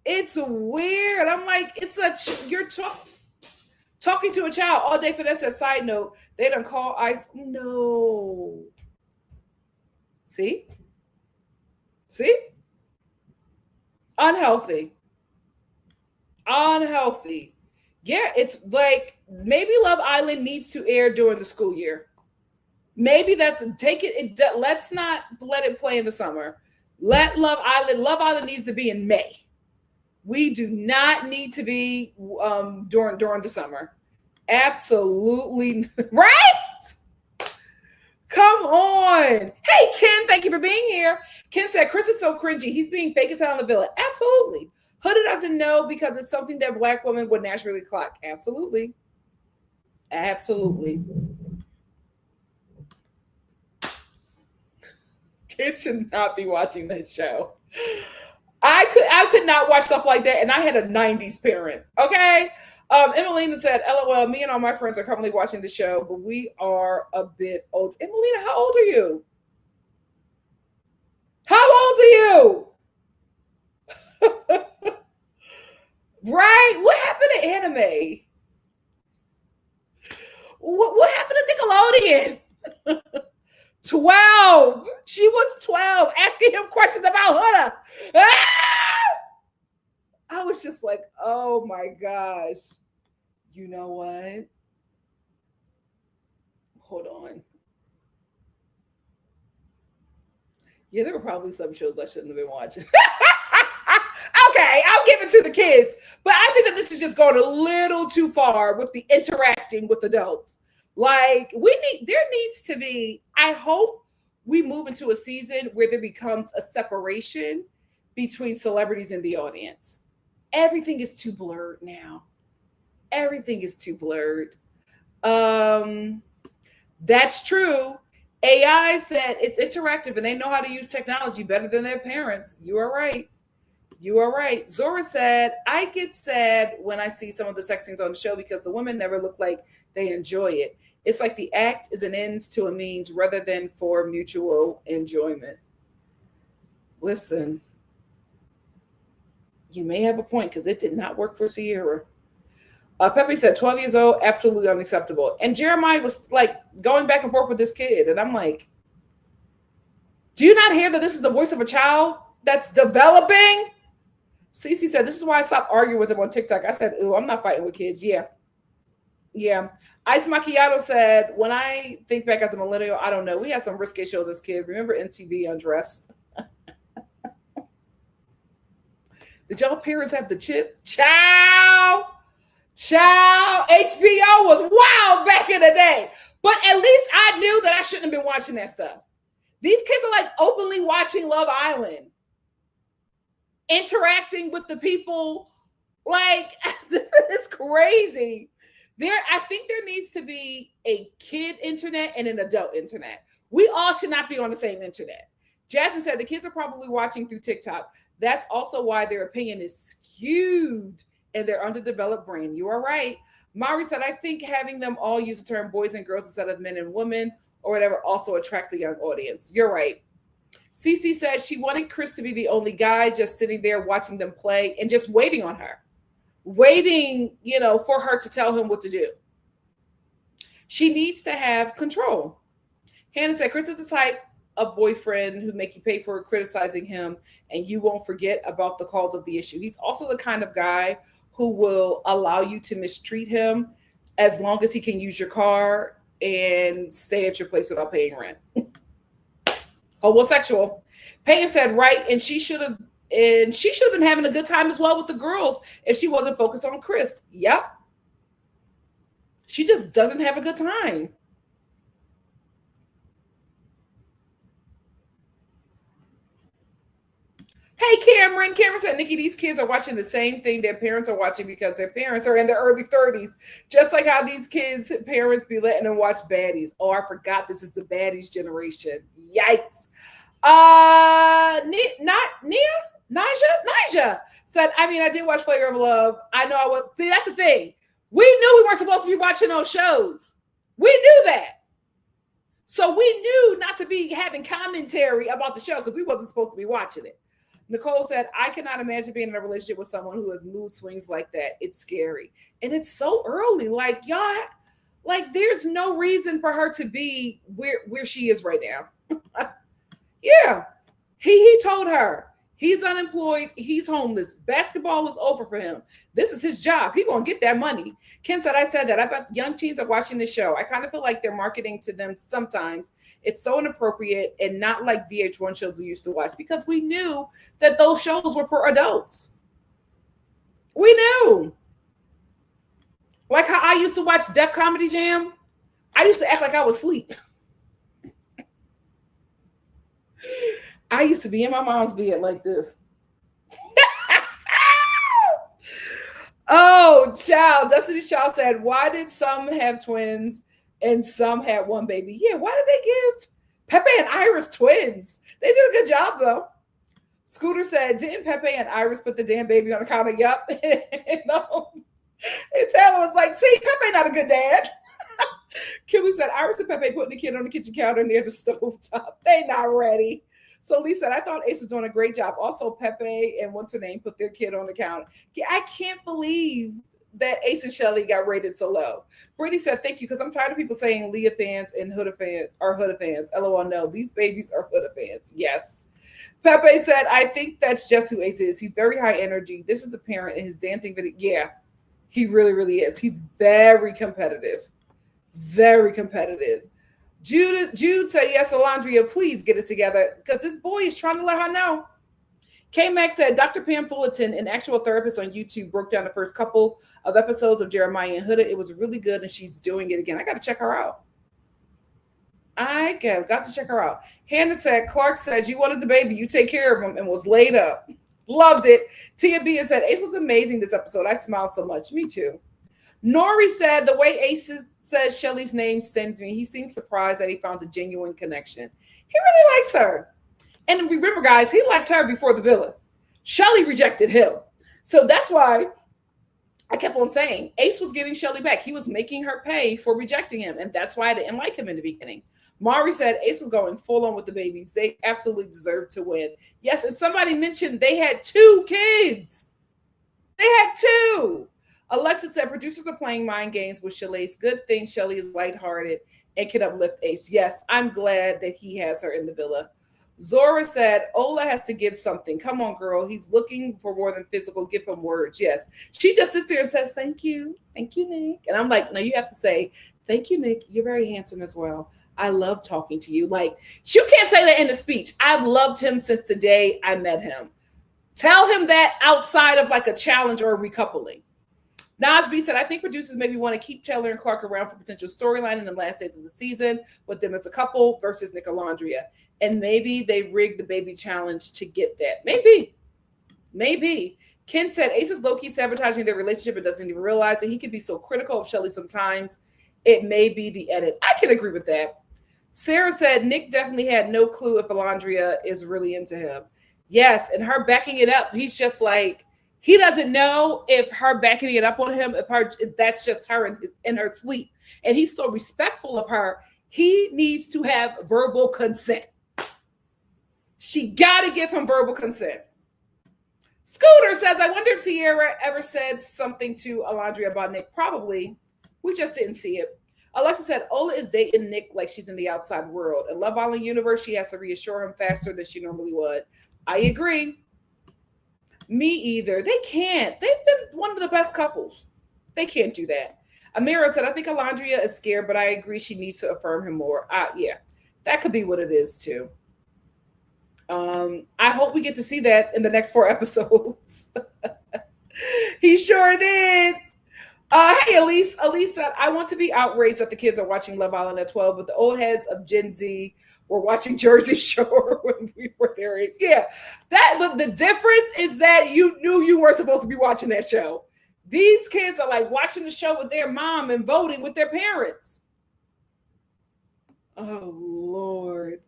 It's weird. I'm like, you're talking to a child all day. For that says, side note, they don't call ICE. No. See? Unhealthy. Yeah, it's like maybe Love Island needs to air during the school year. Maybe let's not let it play in the summer. Love Island needs to be in May. We do not need to be during the summer. Absolutely. Right? Come on. Hey, Ken, thank you for being here. Ken said, Chris is so cringy. He's being fake as hell in the villa. Absolutely. Huda doesn't know because it's something that black women would naturally clock. Absolutely. Kids should not be watching this show. I could not watch stuff like that, and I had a 90s parent. Okay. Emelina said, LOL, me and all my friends are currently watching the show, but we are a bit old. Emelina, how old are you? Right? What happened to anime? What happened to Nickelodeon? 12. She was 12, asking him questions about Huda. I was just like, oh my gosh. You know what? Hold on. Yeah, there were probably some shows I shouldn't have been watching. Okay, I'll give it to the kids. But I think that this is just going a little too far with the interacting with adults. Like there needs to be, I hope we move into a season where there becomes a separation between celebrities and the audience. Everything is too blurred now. Everything is too blurred. That's true. AI said it's interactive and they know how to use technology better than their parents. You are right. You are right. Zora said, I get sad when I see some of the sex scenes on the show because the women never look like they enjoy it. It's like the act is an end to a means rather than for mutual enjoyment. Listen, you may have a point because it did not work for Sierra. Pepe said 12 years old, absolutely unacceptable. And Jeremiah was like going back and forth with this kid. And I'm like, do you not hear that this is the voice of a child that's developing? Cece said, this is why I stopped arguing with him on TikTok. I said, ooh, I'm not fighting with kids. Yeah. Ice Macchiato said, when I think back as a millennial, I don't know. We had some risque shows as kids. Remember MTV Undressed? Did y'all parents have the chip? Child. HBO was wild back in the day. But at least I knew that I shouldn't have been watching that stuff. These kids are like openly watching Love Island, interacting with the people. Like, it's crazy. I think there needs to be a kid internet and an adult internet. We all should not be on the same internet. Jasmine said the kids are probably watching through TikTok. That's also why their opinion is skewed and their underdeveloped brain. You are right. Mari said, I think having them all use the term boys and girls instead of men and women or whatever also attracts a young audience. You're right. Cece says she wanted Chris to be the only guy just sitting there watching them play and just waiting on her. Waiting, for her to tell him what to do. She needs to have control. Hannah said, Chris is the type of boyfriend who make you pay for criticizing him and you won't forget about the cause of the issue. He's also the kind of guy who will allow you to mistreat him as long as he can use your car and stay at your place without paying rent. Homosexual. Payne said, right, and she should have been having a good time as well with the girls if she wasn't focused on Chris. Yep. She just doesn't have a good time. Hey, Cameron. Cameron said, Nikki, these kids are watching the same thing their parents are watching because their parents are in their early 30s. Just like how these kids' parents be letting them watch baddies. Oh, I forgot this is the baddies generation. Yikes. Nija said, I did watch Flavor of Love. I know I was. See, that's the thing. We knew we weren't supposed to be watching those shows. We knew that. So we knew not to be having commentary about the show because we wasn't supposed to be watching it. Nicole said, I cannot imagine being in a relationship with someone who has mood swings like that. It's scary. And it's so early. Like, y'all, like, there's no reason for her to be where she is right now. Yeah. He told her he's unemployed. He's homeless. Basketball is over for him. This is his job. He's going to get that money. Ken said, I said that. I bet young teens are watching the show. I kind of feel like they're marketing to them sometimes. It's so inappropriate and not like VH1 shows we used to watch because we knew that those shows were for adults. We knew. Like how I used to watch Def Comedy Jam. I used to act like I was asleep. I used to be in my mom's bed like this. Oh, child. Destiny Child said, why did some have twins and some had one baby? Yeah, why did they give Pepe and Iris twins? They did a good job, though. Scooter said, didn't Pepe and Iris put the damn baby on the counter? Yup. No. And Taylor was like, see, Pepe not a good dad. Kimberly said, Iris and Pepe putting the kid on the kitchen counter near the stove top. They not ready. So Lee said, I thought Ace was doing a great job. Also, Pepe and what's her name put their kid on the counter. I can't believe that Ace and Shelly got rated so low. Brittany said, thank you, because I'm tired of people saying Leah fans and Huda fans are Huda fans. LOL, no, these babies are Huda fans. Yes. Pepe said, I think that's just who Ace is. He's very high energy. This is the parent in his dancing video. Yeah, he really, really is. He's very competitive. Very competitive. Jude said, yes, Alandria, please get it together because this boy is trying to let her know K-Max said Dr. Pam Fullerton, an actual therapist on YouTube, broke down the first couple of episodes of Jeremiah and Huda. It was really good, and she's doing it again. I got to check her out. I got to check her out. Hannah said, Clark said, you wanted the baby, you take care of him, and was laid up. Loved it. Tia B said, Ace was amazing this episode. I smiled so much. Me too. Nori said, the way Ace says Shelly's name sends me, he seems surprised that he found a genuine connection. He really likes her. And remember, guys, he liked her before the villain. Shelly rejected him. So that's why I kept on saying Ace was getting Shelly back. He was making her pay for rejecting him. And that's why I didn't like him in the beginning. Mari said Ace was going full on with the babies. They absolutely deserved to win. Yes, and somebody mentioned they had 2 kids. They had 2. Alexa said producers are playing mind games with Shelly's. Good thing Shelly is lighthearted and can uplift Ace. Yes, I'm glad that he has her in the villa. Zora said, Ola has to give something. Come on, girl. He's looking for more than physical. Give him words. Yes. She just sits there and says, thank you. Thank you, Nick. And I'm like, no, you have to say, thank you, Nick. You're very handsome as well. I love talking to you. Like, you can't say that in the speech. I've loved him since the day I met him. Tell him that outside of like a challenge or a recoupling. Nasby said, I think producers maybe want to keep Taylor and Clark around for potential storyline in the last days of the season with them as a couple versus Nicolandria. And maybe they rigged the baby challenge to get that. Maybe. Ken said, Ace is low-key sabotaging their relationship and doesn't even realize that he can be so critical of Shelly sometimes. It may be the edit. I can agree with that. Sarah said, Nick definitely had no clue if Alandria is really into him. Yes, and her backing it up, he's just like, he doesn't know if her backing it up on him, if that's just her in her sleep. And he's so respectful of her, he needs to have verbal consent. She got to give him verbal consent. Scooter says, I wonder if Sierra ever said something to Alandria about Nick. Probably. We just didn't see it. Alexa said, Ola is dating Nick like she's in the outside world. In Love Island universe, she has to reassure him faster than she normally would. I agree. Me either. They can't. They've been one of the best couples. They can't do that. Amira said, I think Alandria is scared, but I agree she needs to affirm him more. Yeah, that could be what it is too. I hope we get to see that in the next 4 episodes. He sure did. Hey, Elise said, I want to be outraged that the kids are watching Love Island at 12, but the old heads of Gen Z were watching Jersey Shore when we were their age. Yeah, but the difference is that you knew you were supposed to be watching that show. These kids are like watching the show with their mom and voting with their parents. Oh, Lord.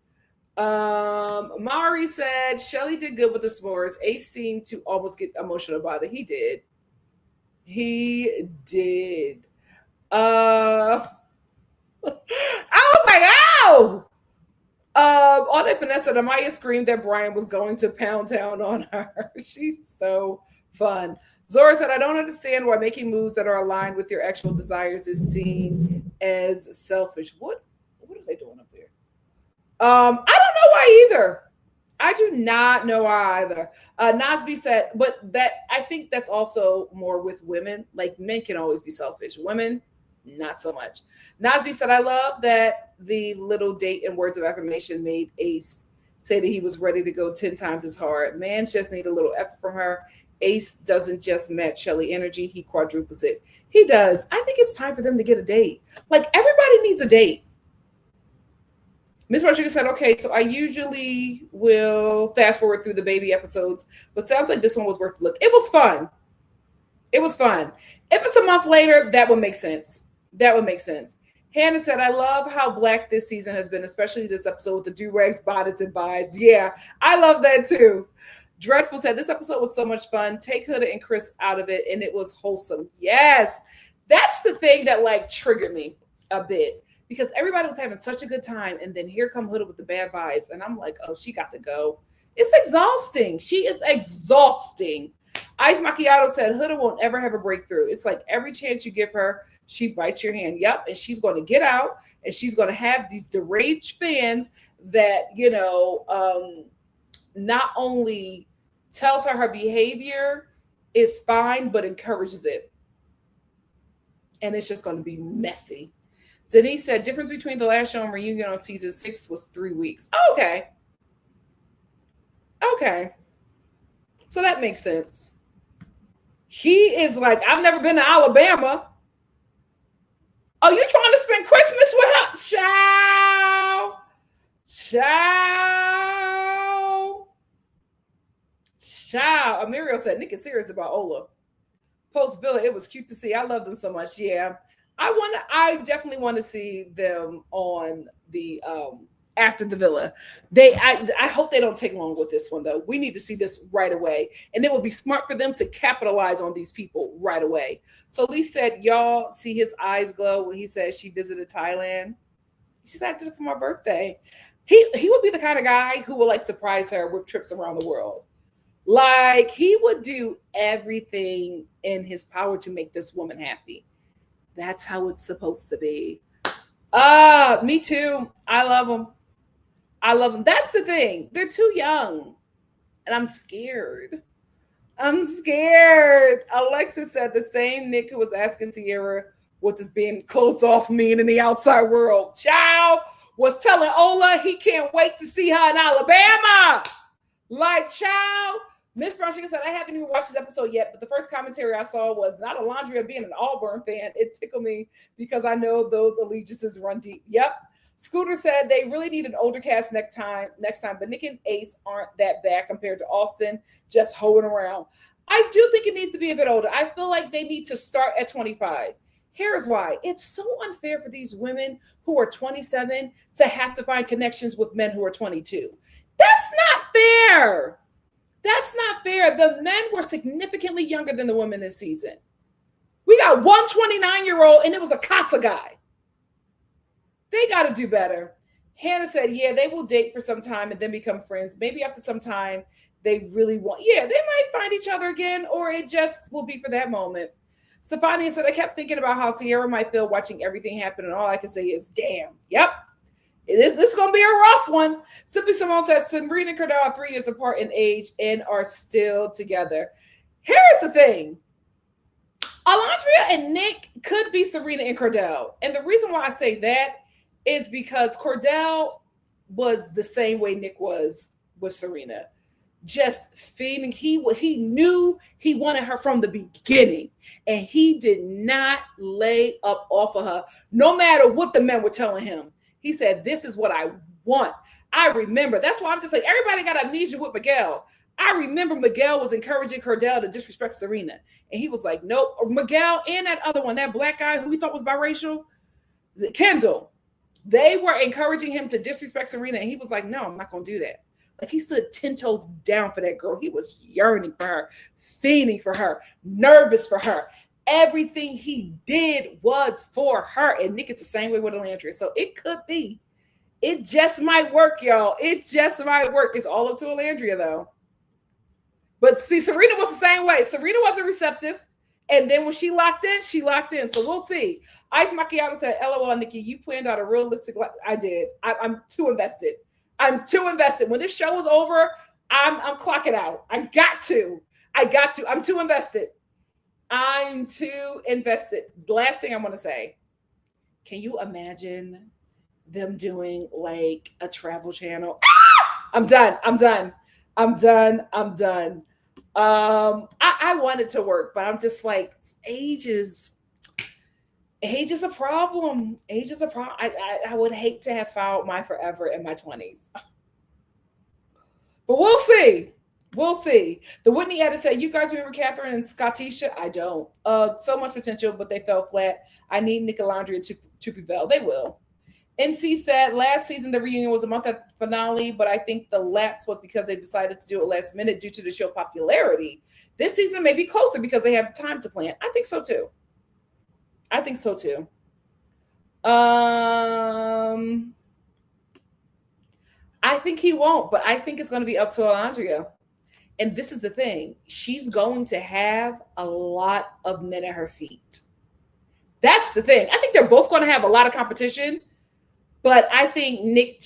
Mari said, Shelly did good with the s'mores. Ace seemed to almost get emotional about it. He did. I was like, ow! On that Vanessa, Amaya screamed that Brian was going to pound town on her. She's so fun. Zora said, I don't understand why making moves that are aligned with your actual desires is seen as selfish. What are they doing up there? I don't know why either. I do not know why either. Nasby said, but that I think that's also more with women. Like men can always be selfish. Women, not so much. Nasby said, I love that the little date and words of affirmation made Ace say that he was ready to go 10 times as hard. Man just need a little effort from her. Ace doesn't just match Shelly energy. He quadruples it. He does. I think it's time for them to get a date. Like everybody needs a date. Miss Marshall said, okay, so I usually will fast forward through the baby episodes, but sounds like this one was worth the look. It was fun. If it's a month later, that would make sense. Hannah said, I love how black this season has been, especially this episode with the do-rags, bonnets, and vibes. Yeah, I love that too. Dreadful said, this episode was so much fun. Take Huda and Chris out of it, and it was wholesome. Yes, that's the thing that like triggered me a bit. Because everybody was having such a good time. And then here come Huda with the bad vibes. And I'm like, oh, she got to go. It's exhausting. She is exhausting. Ice Macchiato said, Huda won't ever have a breakthrough. It's like every chance you give her, she bites your hand. Yep. And she's going to get out. And she's going to have these deranged fans that, not only tells her behavior is fine, but encourages it. And it's just going to be messy. Denise said, difference between the last show and reunion on season 6 was 3 weeks. Okay. So that makes sense. He is like, I've never been to Alabama. Are you trying to spend Christmas with her? Child. Child. Child. Amiriel said, Nick is serious about Ola. Post Villa, it was cute to see. I love them so much. Yeah. I definitely want to see them on the after the Villa. I hope they don't take long with this one though. We need to see this right away. And it would be smart for them to capitalize on these people right away. So Lee said, y'all see his eyes glow when he said she visited Thailand. She said, I did it for my birthday. He would be the kind of guy who will like surprise her with trips around the world. Like he would do everything in his power to make this woman happy. That's how it's supposed to be. Me too. I love them. I love them. That's the thing. They're too young. And I'm scared. I'm scared. Alexis said the same Nick who was asking Tierra what does being closed off mean in the outside world. Child was telling Ola he can't wait to see her in Alabama. Like, child. Miss Brown Chicken said, I haven't even watched this episode yet, but the first commentary I saw was not Alandria being an Auburn fan. It tickled me because I know those allegiances run deep. Yep. Scooter said they really need an older cast next time, but Nick and Ace aren't that bad compared to Austin, just hoeing around. I do think it needs to be a bit older. I feel like they need to start at 25. Here's why. It's so unfair for these women who are 27 to have to find connections with men who are 22. That's not fair. That's not fair. The men were significantly younger than the women this season. We got one 29-year-old and it was a Casa guy. They got to do better. Hannah said, yeah, they will date for some time and then become friends. Maybe after some time, they really want, they might find each other again, or it just will be for that moment. Stefania said, I kept thinking about how Sierra might feel watching everything happen, and all I can say is, damn, yep. This is going to be a rough one. Simply Simone says, Serena and Cordell are 3 years apart in age and are still together. Here's the thing. Alandria and Nick could be Serena and Cordell. And the reason why I say that is because Cordell was the same way Nick was with Serena. Just feeling, he knew he wanted her from the beginning. And he did not lay up off of her, no matter what the men were telling him. He said, this is what I want. I remember. That's why I'm just like, everybody got amnesia with Miguel. I remember Miguel was encouraging Cordell to disrespect Serena. And he was like, nope. Miguel and that other one, that black guy who we thought was biracial, Kendall, they were encouraging him to disrespect Serena. And he was like, no, I'm not going to do that. Like he stood 10 toes down for that girl. He was yearning for her, fiending for her, nervous for her. Everything he did was for her. And Nick is the same way with Alandria. So it could be. It just might work, y'all. It just might work. It's all up to Alandria, though. But see, Serena was the same way. Serena wasn't receptive. And then when she locked in, she locked in. So we'll see. Ice Macchiato said, LOL, Nikki, you planned out a realistic life. I did. I'm too invested. I'm too invested. When this show is over, I'm clocking out. I got to. I'm too invested. I'm too invested. The last thing I want to say, can you imagine them doing like a travel channel? I'm done. I want it to work, but I'm just like, age is a problem. Age is a problem. I would hate to have found my forever in my 20s. But we'll see. We'll see. The Whitney edit said, you guys remember Catherine and Scottisha? I don't. So much potential, but they fell flat. I need Nicolandria to prevail. They will. NC said, last season, the reunion was a month at the finale, but I think the lapse was because they decided to do it last minute due to the show popularity. This season may be closer because they have time to plan. I think so, too. I think he won't, but I think it's going to be up to Alandria. And this is the thing. She's going to have a lot of men at her feet. That's the thing. I think they're both going to have a lot of competition, but I think Nick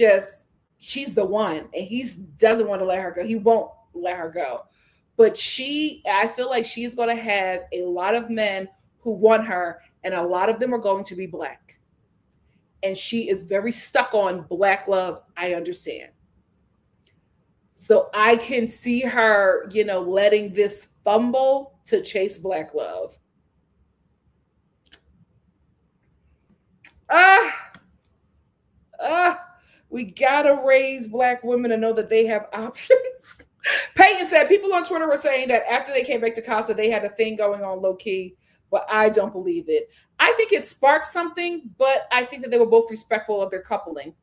she's the one, and he doesn't want to let her go. He won't let her go. But I feel like she's going to have a lot of men who want her, and a lot of them are going to be black. And she is very stuck on black love. I understand. So I can see her, letting this fumble to chase black love. Ah, we gotta raise black women to know that they have options. Peyton said people on Twitter were saying that after they came back to Casa, they had a thing going on low key, but I don't believe it. I think it sparked something, but I think that they were both respectful of their coupling.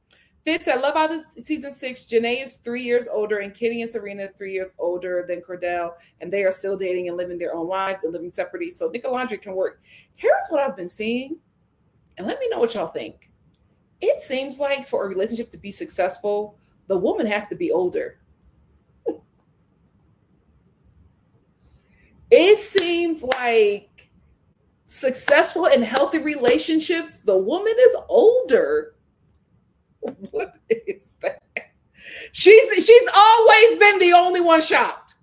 Fitz said, love how this season 6, Janae is 3 years older and Kenny and Serena is 3 years older than Cordell, and they are still dating and living their own lives and living separately. So Nicolandria can work. Here's what I've been seeing, and let me know what y'all think. It seems like for a relationship to be successful, the woman has to be older. It seems like successful and healthy relationships, the woman is older. What is that? She's always been the only one shocked.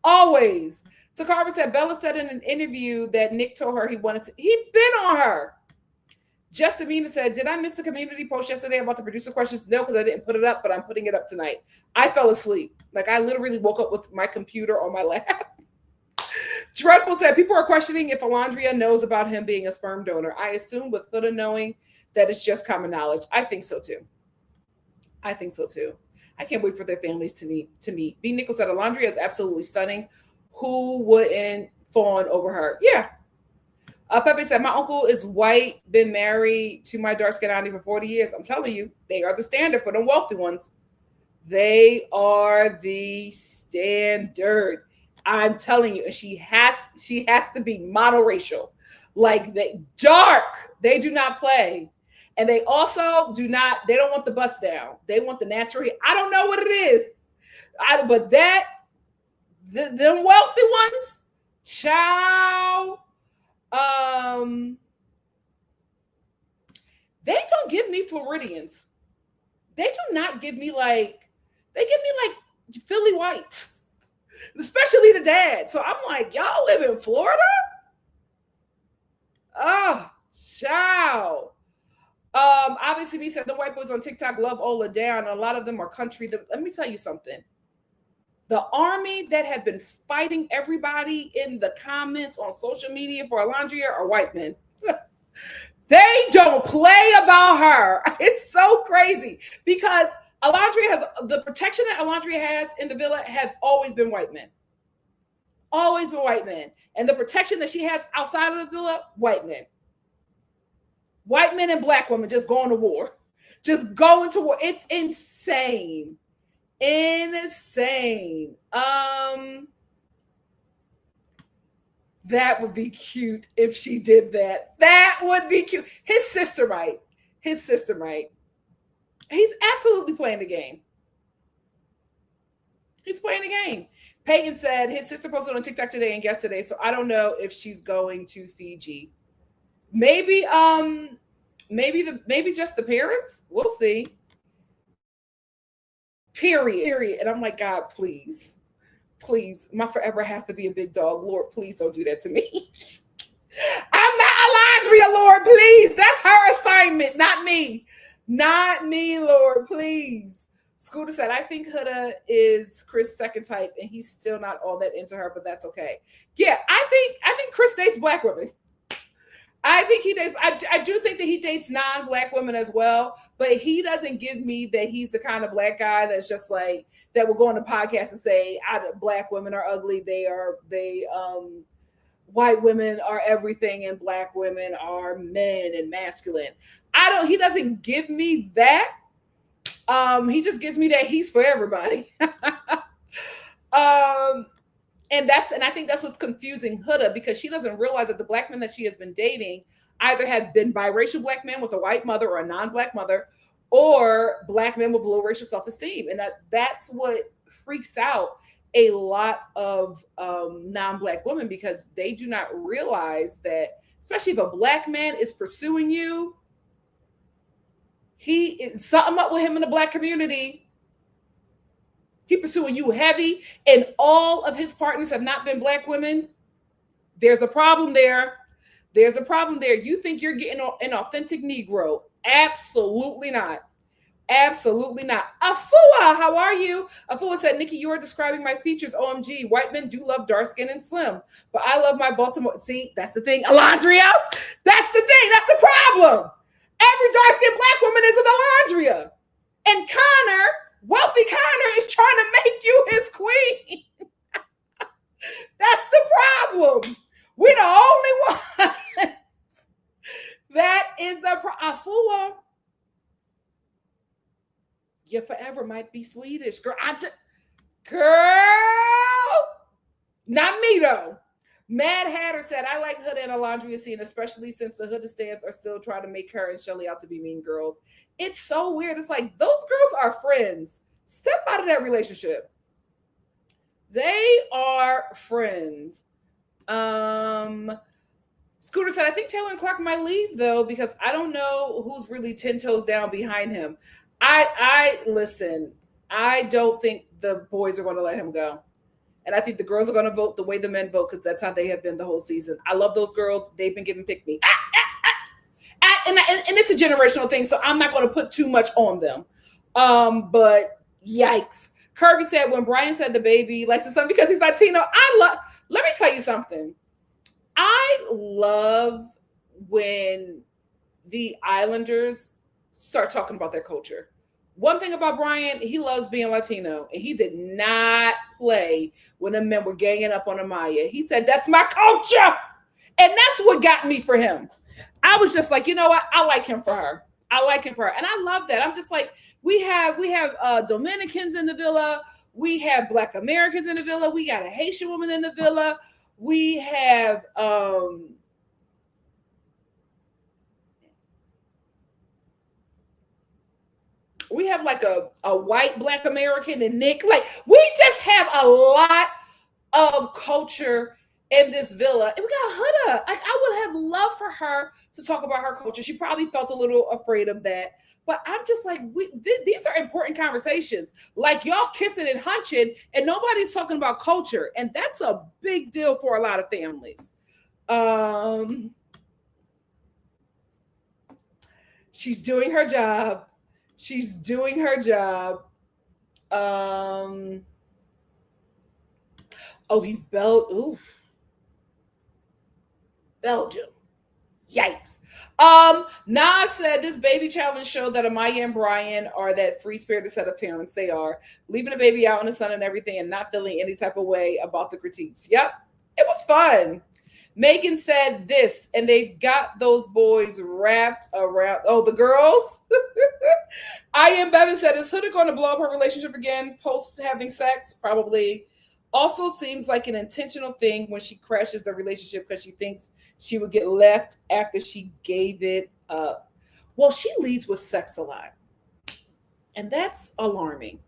Always. Takara said Bella said in an interview that Nick told her he'd been on her. Justamina said, did I miss the community post yesterday about the producer questions? No, because I didn't put it up, but I'm putting it up tonight. I fell asleep. Like I literally woke up with my computer on my lap. Dreadful said, people are questioning if Alandria knows about him being a sperm donor. I assume with Huda knowing that it's just common knowledge. I think so too. I can't wait for their families to meet. B. Nichols said, Alandria is absolutely stunning. Who wouldn't fawn over her? Yeah. Pepe said, my uncle is white, been married to my dark-skinned auntie for 40 years. I'm telling you, they are the standard for the wealthy ones. They are the standard. I'm telling you, and she has to be monoracial. Like they do not play. And they also they don't want the bust down. They want the natural hair. I don't know what it is. But them wealthy ones, child, they don't give me Floridians. They do not give me they give me like Philly whites, especially the dad. So I'm like, y'all live in Florida? Oh, child. Obviously, we said the white boys on TikTok love Ola down. A lot of them are country. Let me tell you something. The army that have been fighting everybody in the comments on social media for Alandria are white men. They don't play about her. It's so crazy because Alandria has the protection that Alandria has in the villa have always been white men. Always been white men. And the protection that she has outside of the villa, white men. White men and black women just going to war. Just going to war. It's insane. Insane. That would be cute if she did that. That would be cute. His sister might. He's absolutely playing the game. He's playing the game. Peyton said his sister posted on TikTok today and yesterday, so I don't know if she's going to Fiji. Maybe just the parents. We'll see. Period. And I'm like, God, please, my forever has to be a big dog. Lord, please don't do that to me. I'm not Alandria, Lord, please. That's her assignment, not me. Not me, Lord, please. Scooter said, I think Huda is Chris' second type, and he's still not all that into her, but that's okay. Yeah, I think Chris dates black women. I think he dates. I do think that he dates non-black women as well, but he doesn't give me that he's the kind of black guy that's just like that will go on the podcast and say, black women are ugly. White women are everything, and black women are men and masculine. He doesn't give me that. He just gives me that he's for everybody. And I think that's what's confusing Huda, because she doesn't realize that the black men that she has been dating either have been biracial black men with a white mother or a non-black mother, or black men with low racial self-esteem. And that's what freaks out a lot of non-black women, because they do not realize that, especially if a black man is pursuing you, something up with him in the black community. He pursuing you heavy, and all of his partners have not been black women. There's a problem there. You think you're getting an authentic Negro. Absolutely not. Absolutely not. Afua, how are you? Afua said, Nikki, you are describing my features. OMG, white men do love dark skin and slim, but I love my Baltimore. See, that's the thing. Alandria, that's the thing. That's the problem. Every dark skinned black woman is an Alandria. And Connor, wealthy Connor, is trying to make you his queen. That's the problem. We're the only one. That is the problem. Afua. You forever might be Swedish. Girl, not me though. Mad Hatter said, I like Huda and Alandria scene, especially since the Huda stands are still trying to make her and Shelly out to be mean girls. It's so weird. It's like, those girls are friends. Step out of that relationship. They are friends. Scooter said, I think Taylor and Clark might leave though, because I don't know who's really 10 toes down behind him. I listen, I don't think the boys are going to let him go. And I think the girls are going to vote the way the men vote, because that's how they have been the whole season. I love those girls. They've been giving pick me. And it's a generational thing, so I'm not going to put too much on them. But yikes. Kirby said, when Brian said the baby likes his son because he's Latino, let me tell you something. I love when the Islanders start talking about their culture. One thing about Brian, he loves being Latino, and he did not play when the men were ganging up on Amaya. He said, that's my culture. And that's what got me for him. I was just like, you know what? I like him for her. I like him for her. And I love that. I'm just like, we have Dominicans in the villa. We have Black Americans in the villa. We got a Haitian woman in the villa. We have like a white Black American and Nick. Like, we just have a lot of culture in this villa. And we got Huda. Like, I would have loved for her to talk about her culture. She probably felt a little afraid of that. But I'm just like, these are important conversations. Like, y'all kissing and hunching, and nobody's talking about culture. And that's a big deal for a lot of families. She's doing her job. She's doing her job. Oh, he's Belgium. Yikes. Nas said this baby challenge showed that Amaya and Brian are that free-spirited set of parents. They are leaving the baby out in the sun and everything and not feeling any type of way about the critiques. Yep, it was fun. Megan said this, and they got those boys wrapped around. Oh, the girls. I Am Bevan said, is Huda going to blow up her relationship again post having sex? Probably. Also seems like an intentional thing when she crashes the relationship because she thinks she would get left after she gave it up. Well, she leads with sex a lot. And that's alarming.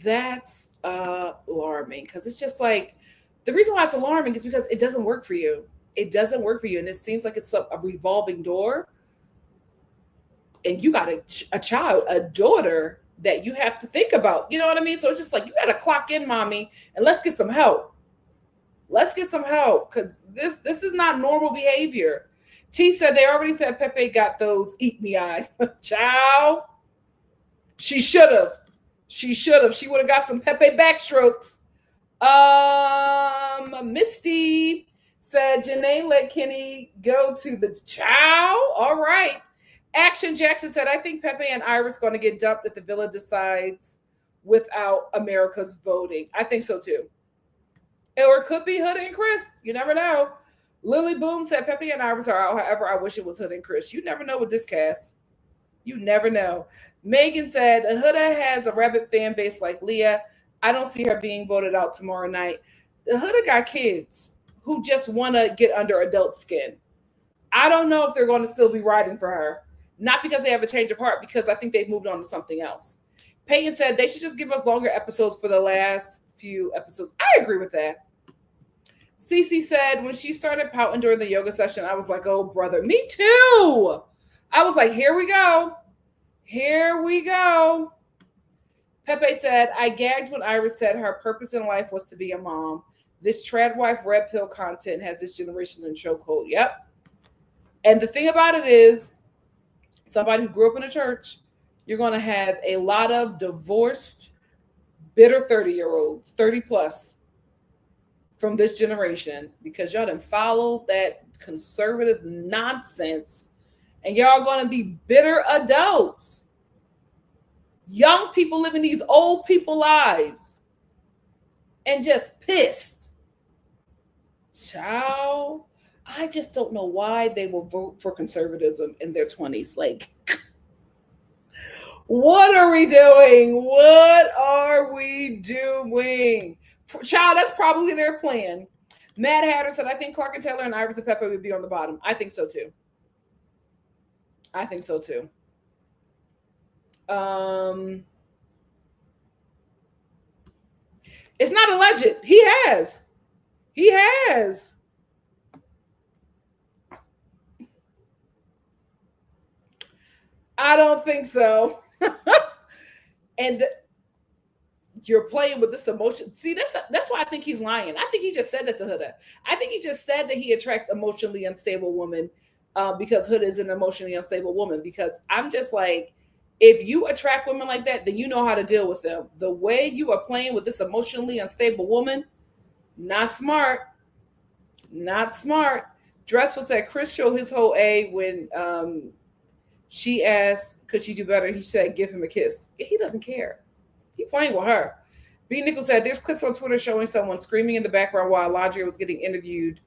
That's alarming, because it's just like, the reason why it's alarming is because it doesn't work for you. It doesn't work for you. And it seems like it's a revolving door. And you got a child, a daughter that you have to think about. You know what I mean? So it's just like, you got to clock in, mommy, and let's get some help. Let's get some help, because this is not normal behavior. T said they already said Pepe got those eat me eyes. Child, she should have. She would have got some Pepe backstrokes. Misty said Janae let Kenny go to the child. All right. Action Jackson said, I think Pepe and Iris going to get dumped if the villa decides without America's voting. I think so too. Or it could be Huda and Chris. You never know. Lily Boom said Pepe and Iris are out. However, I wish it was Huda and Chris. You never know with this cast. You never know. Megan said Huda has a rabid fan base like Leah. I don't see her being voted out tomorrow night. The Huda got kids who just want to get under adult skin. I don't know if they're going to still be riding for her. Not because they have a change of heart, because I think they've moved on to something else. Peyton said they should just give us longer episodes for the last few episodes. I agree with that. Cece said when she started pouting during the yoga session, I was like, oh, brother. Me too. I was like, here we go. Here we go. Pepe said, I gagged when Iris said her purpose in life was to be a mom. This trad wife red pill content has this generation in chokehold. Yep. And the thing about it is, somebody who grew up in a church, You're going to have a lot of divorced, bitter 30-year-olds, 30 plus from this generation because y'all done followed that conservative nonsense and y'all going to be bitter adults. Young people living these old people lives and just pissed. Child, I just don't know why they will vote for conservatism in their 20s. Like, what are we doing? What are we doing? Child, that's probably their plan. Mad Hatter said, I think Clark and Taylor and Iris and Pepper would be on the bottom. I think so too. I think so too. It's not alleged. He has. He has. I don't think so. And you're playing with this emotion. See, that's why I think he's lying. I think he just said that to Huda. I think he just said that he attracts emotionally unstable women because Huda is an emotionally unstable woman. Because I'm just like, if you attract women like that, then you know how to deal with them. The way you are playing with this emotionally unstable woman, not smart. Not smart. Drexel said Chris showed his whole A when she asked, could she do better? He said, give him a kiss. He doesn't care. He playing with her. B. Nichols said, there's clips on Twitter showing someone screaming in the background while Alandria was getting interviewed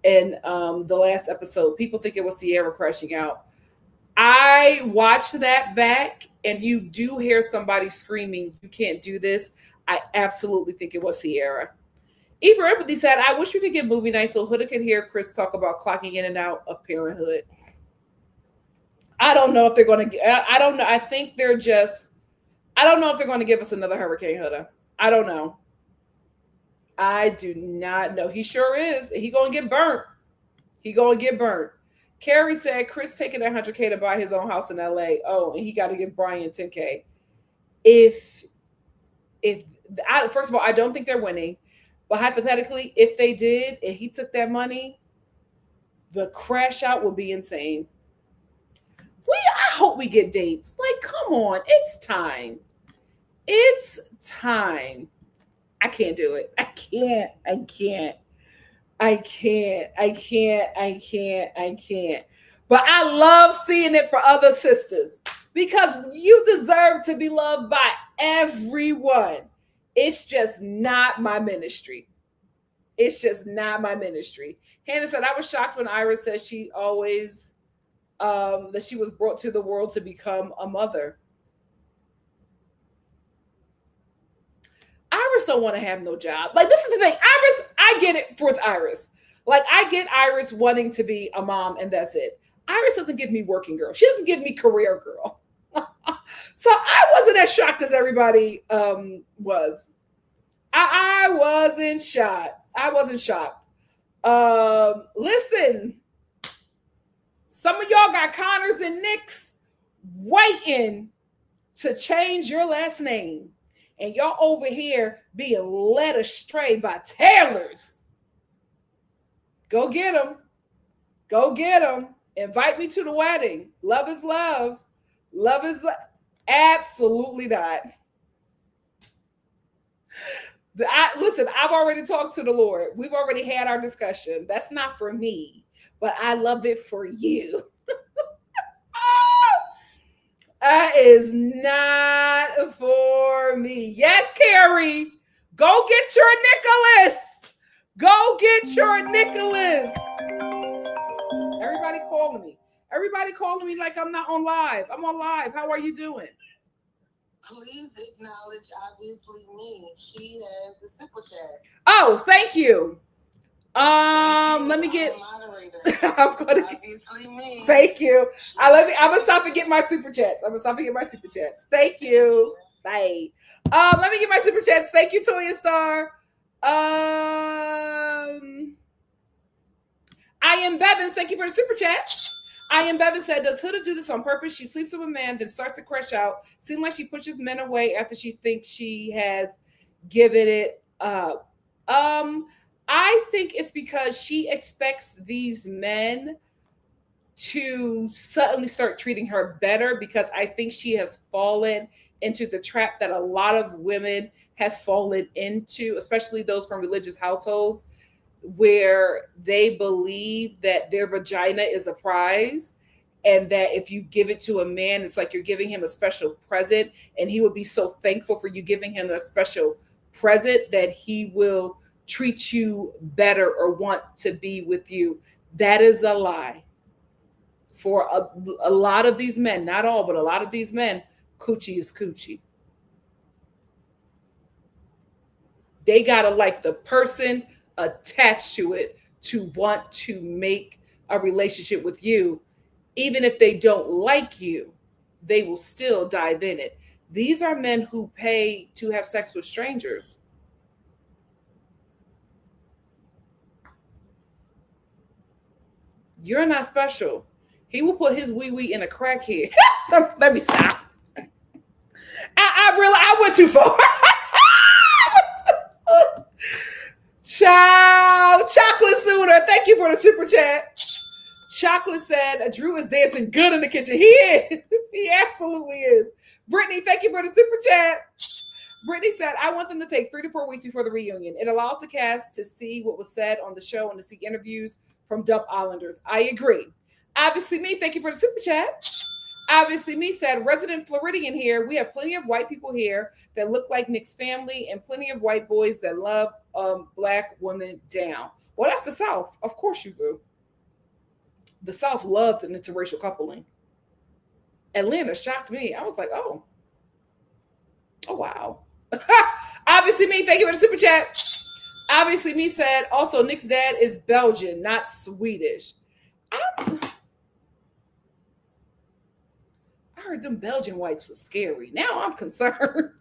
in the last episode. People think it was Sierra crashing out. I watched that back, and you do hear somebody screaming, you can't do this. I absolutely think it was Sierra. Eva Empathy said, I wish we could get movie night so Huda could hear Chris talk about clocking in and out of parenthood. I don't know if they're going to, I don't know. I think they're just, I don't know if they're going to give us another Hurricane Huda. I don't know. I do not know. He sure is. He going to get burnt. He going to get burnt. Carrie said, Chris taking that $100K to buy his own house in LA. Oh, and he got to give Brian $10K. First of all, I don't think they're winning. But hypothetically, if they did and he took that money, the crash out would be insane. I hope we get dates. Like, come on. It's time. It's time. I can't do it. I can't. But I love seeing it for other sisters because you deserve to be loved by everyone. It's just not my ministry. It's just not my ministry. Hannah said, I was shocked when Iris said she always, that she was brought to the world to become a mother. Iris don't want to have no job. Like, this is the thing. Iris, I get it with Iris. Like, I get Iris wanting to be a mom and that's it. Iris doesn't give me working girl. She doesn't give me career girl. So I wasn't as shocked as everybody was. I wasn't shocked. I wasn't shocked. Listen, some of y'all got Connors and Nicks waiting to change your last name. And y'all over here being led astray by Taylors. Go get them. Go get them. Invite me to the wedding. Love is love. Love is absolutely not. Listen, I've already talked to the Lord. We've already had our discussion. That's not for me, but I love it for you. That is not for me. Yes, Carrie. Go get your Nicholas. Go get your Nicholas. Everybody calling me. Everybody calling me like I'm not on live. I'm on live. How are you doing? Please acknowledge, obviously, me. She has the super chat. Oh, thank you. Let me get. I'm gonna obviously me. Thank you. I'm gonna stop and get my super chats. Thank you. Bye. Let me get my super chats. Thank you, TIK I am Bevins. Thank you for the super chat. I am Bevins said, does Huda do this on purpose? She sleeps with a man, then starts to crash out. Seems like she pushes men away after she thinks she has given it up. I think it's because she expects these men to suddenly start treating her better, because I think she has fallen into the trap that a lot of women have fallen into, especially those from religious households, where they believe that their vagina is a prize, and that if you give it to a man, it's like you're giving him a special present, and he will be so thankful for you giving him a special present that he will treat you better or want to be with you. That is a lie. For a lot of these men, not all, but a lot of these men, coochie is coochie. They gotta like the person attached to it to want to make a relationship with you. Even if they don't like you, they will still dive in it. These are men who pay to have sex with strangers. You're not special. He will put his wee wee in a crackhead. Let me stop. I went too far. Ciao, Chocolate Sooner. Thank you for the super chat. Chocolate said Drew is dancing good in the kitchen. He is. He absolutely is. Brittany, thank you for the super chat. Brittany said, I want them to take 3 to 4 weeks before the reunion. It allows the cast to see what was said on the show and to see interviews from Dump Islanders. I agree. Obviously Me, thank you for the super chat. Obviously Me said, resident Floridian here. We have plenty of white people here that look like Nick's family and plenty of white boys that love black women down. Well, that's the South. Of course you do. The South loves an interracial coupling. Atlanta shocked me. I was like, oh wow. Obviously Me, thank you for the super chat. Obviously Me said, also Nick's dad is Belgian, not Swedish. I heard them Belgian whites was scary. Now I'm concerned.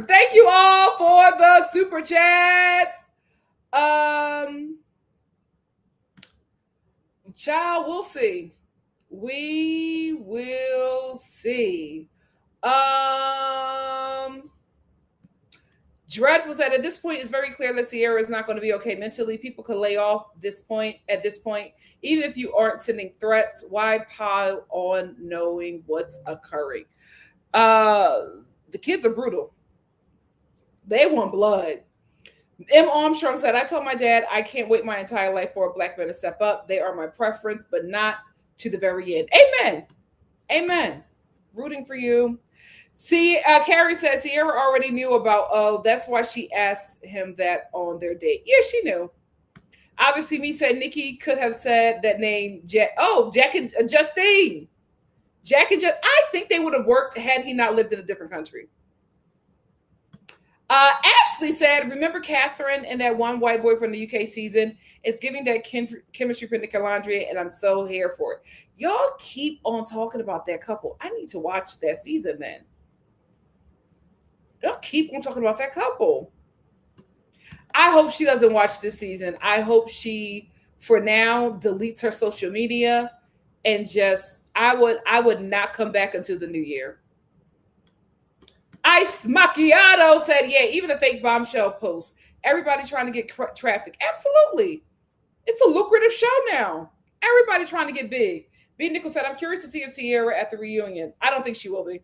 Thank you all for the super chats. Child, we'll see. We will see. Dreadful said, at this point, it's very clear that Sierra is not going to be okay mentally. People could lay off at this point. Even if you aren't sending threats, why pile on knowing what's occurring? The kids are brutal. They want blood. M. Armstrong said, I told my dad I can't wait my entire life for a black man to step up. They are my preference, but not to the very end. Amen. Amen. Rooting for you. See, Carrie says Sierra already knew about, that's why she asked him that on their date. Yeah, she knew. Obviously, Me said Nikki could have said that name. Jack and Justine. I think they would have worked had he not lived in a different country. Ashley said, remember Catherine and that one white boy from the UK season? It's giving that chemistry for Nicolandria, and I'm so here for it. Y'all keep on talking about that couple. I need to watch that season then. Y'all keep on talking about that couple. I hope she doesn't watch this season. I hope she, for now, deletes her social media and just, I would not come back until the new year. Ice Macchiato said, yeah, even the fake bombshell post. Everybody trying to get traffic. Absolutely. It's a lucrative show now. Everybody trying to get big. B. Nickel said, I'm curious to see if Sierra at the reunion. I don't think she will be.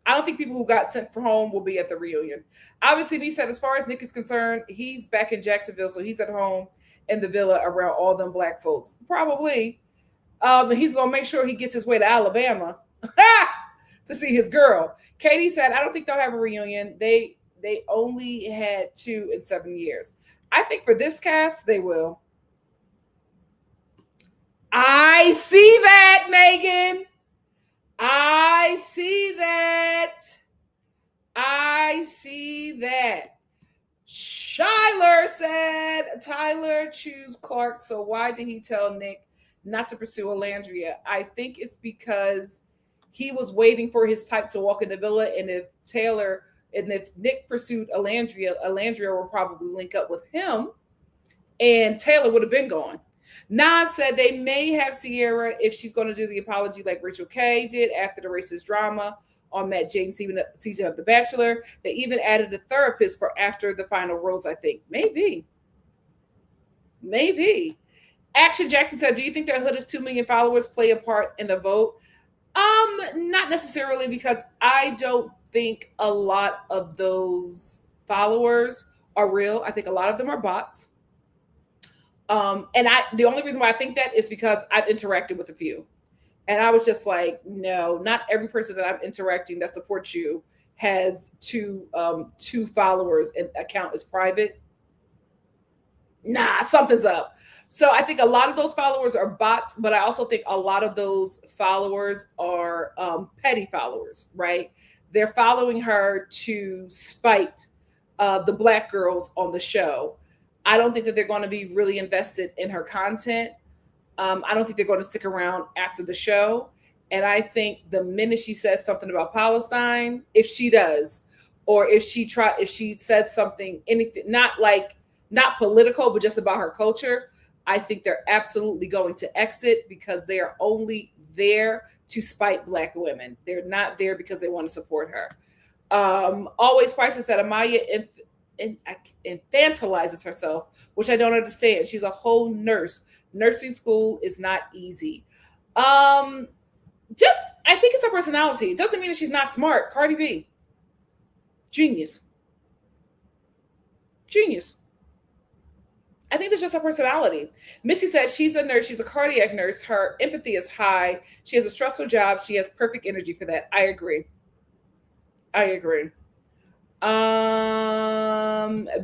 I don't think people who got sent from home will be at the reunion. Obviously, he said, as far as Nick is concerned, he's back in Jacksonville, so he's at home in the villa around all them black folks. Probably. He's going to make sure he gets his way to Alabama to see his girl. Katie said, I don't think they'll have a reunion. They only had 2 in 7 years. I think for this cast, they will. I see that, Megan. I see that. Shyler said, Tyler choose Clark, so why did he tell Nick not to pursue Alandria? I think it's because he was waiting for his type to walk in the villa, and if Nick pursued Alandria will probably link up with him, and Taylor would have been gone. Nas said they may have Sierra if she's going to do the apology like Rachel K did after the racist drama on Matt James' season of The Bachelor. They even added a therapist for after the final rose, I think. Maybe. Action Jackson said, do you think that Huda's 2 million followers play a part in the vote? Not necessarily, because I don't think a lot of those followers are real. I think a lot of them are bots. And the only reason why I think that is because I've interacted with a few. And I was just like, no, not every person that I'm interacting that supports you has two followers and account is private. Nah, something's up. So I think a lot of those followers are bots, but I also think a lot of those followers are petty followers, right? They're following her to spite the black girls on the show. I don't think that they're going to be really invested in her content. I don't think they're going to stick around after the show. And I think the minute she says something about Palestine, if she does, or if she says something, anything, not political, but just about her culture, I think they're absolutely going to exit, because they are only there to spite black women. They're not there because they want to support her. Always Prices that Amaya infantilizes herself, which I don't understand. She's a whole nurse. Nursing school is not easy. Just, I think it's her personality. It doesn't mean that she's not smart. Cardi B, genius. I think it's just her personality. Missy said she's a nurse. She's a cardiac nurse. Her empathy is high. She has a stressful job. She has perfect energy for that. I agree.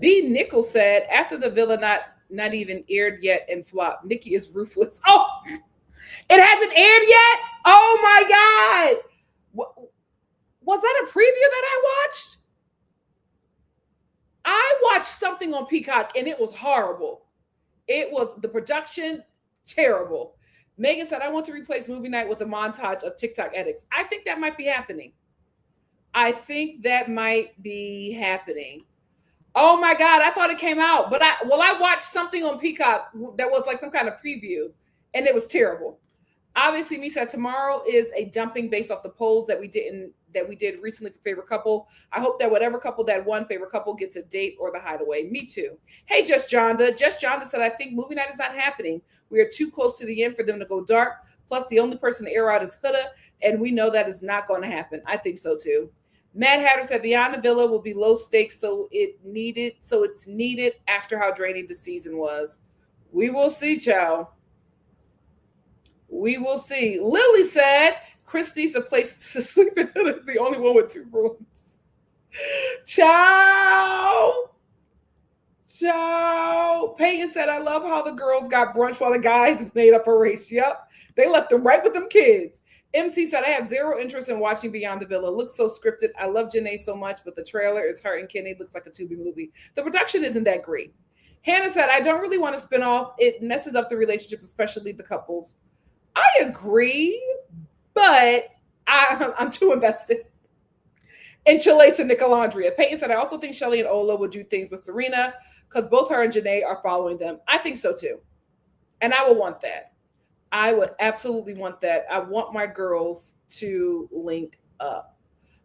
B. Nickel said, after the Villa not even aired yet and flopped, Nikki is ruthless. Oh, it hasn't aired yet? Oh my God. Was that a preview that I watched? I watched something on Peacock and it was horrible. It was the production terrible. Megan said, I want to replace movie night with a montage of TikTok edits. I think that might be happening. Oh my God, I thought it came out. But I watched something on Peacock that was like some kind of preview, and it was terrible. Obviously, me said tomorrow is a dumping based off the polls that we did recently for favorite couple. I hope that whatever couple that won favorite couple gets a date or the Hideaway. Me too. Hey, Just Jonda said, I think movie night is not happening. We are too close to the end for them to go dark. Plus, the only person to air out is Huda, and we know that is not going to happen. I think so too. Matt Hatter said Beyond the Villa will be low stakes, so it's needed after how draining the season was. We will see, child. We will see. Lily said Chris needs a place to sleep in. It's the only one with 2 rooms. Ciao. Peyton said, I love how the girls got brunch while the guys made up a race. Yep. They left them right with them kids. MC said, I have zero interest in watching Beyond the Villa. It looks so scripted. I love Janae so much, but the trailer is her and Kenny. Looks like a Tubi movie. The production isn't that great. Hannah said, I don't really want to spin off. It messes up the relationships, especially the couples. I agree, but I'm too invested. And Chalace and Nicolandria. Peyton said, I also think Shelly and Ola would do things with Serena because both her and Janae are following them. I think so too. And I would want that. I would absolutely want that. I want my girls to link up.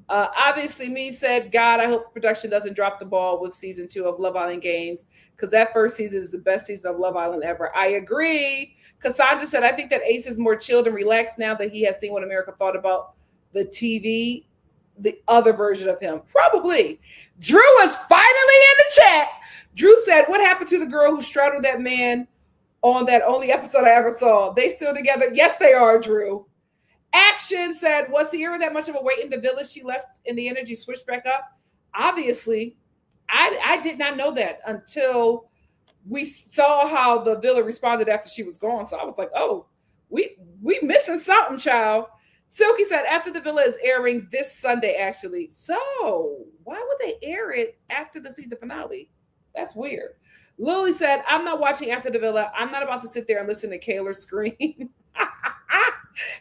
Obviously, me said, God, I hope production doesn't drop the ball with season 2 of Love Island Games, because that first season is the best season of Love Island ever. I agree. Cassandra said, I think that Ace is more chilled and relaxed now that he has seen what America thought about the TV, the other version of him. Probably. Drew is finally in the chat. Drew said, what happened to the girl who straddled that man on that only episode I ever saw? They still together? Yes, they are, Drew. Action said, was Sierra that much of a weight in the village? She left and the energy switched back up? Obviously. I did not know that until we saw how the villa responded after she was gone. So I was like, oh, we missing something, child. Silky said, after the villa is airing this Sunday, actually. So why would they air it after the season finale? That's weird. Lily said, I'm not watching After the Villa. I'm not about to sit there and listen to Kayla scream.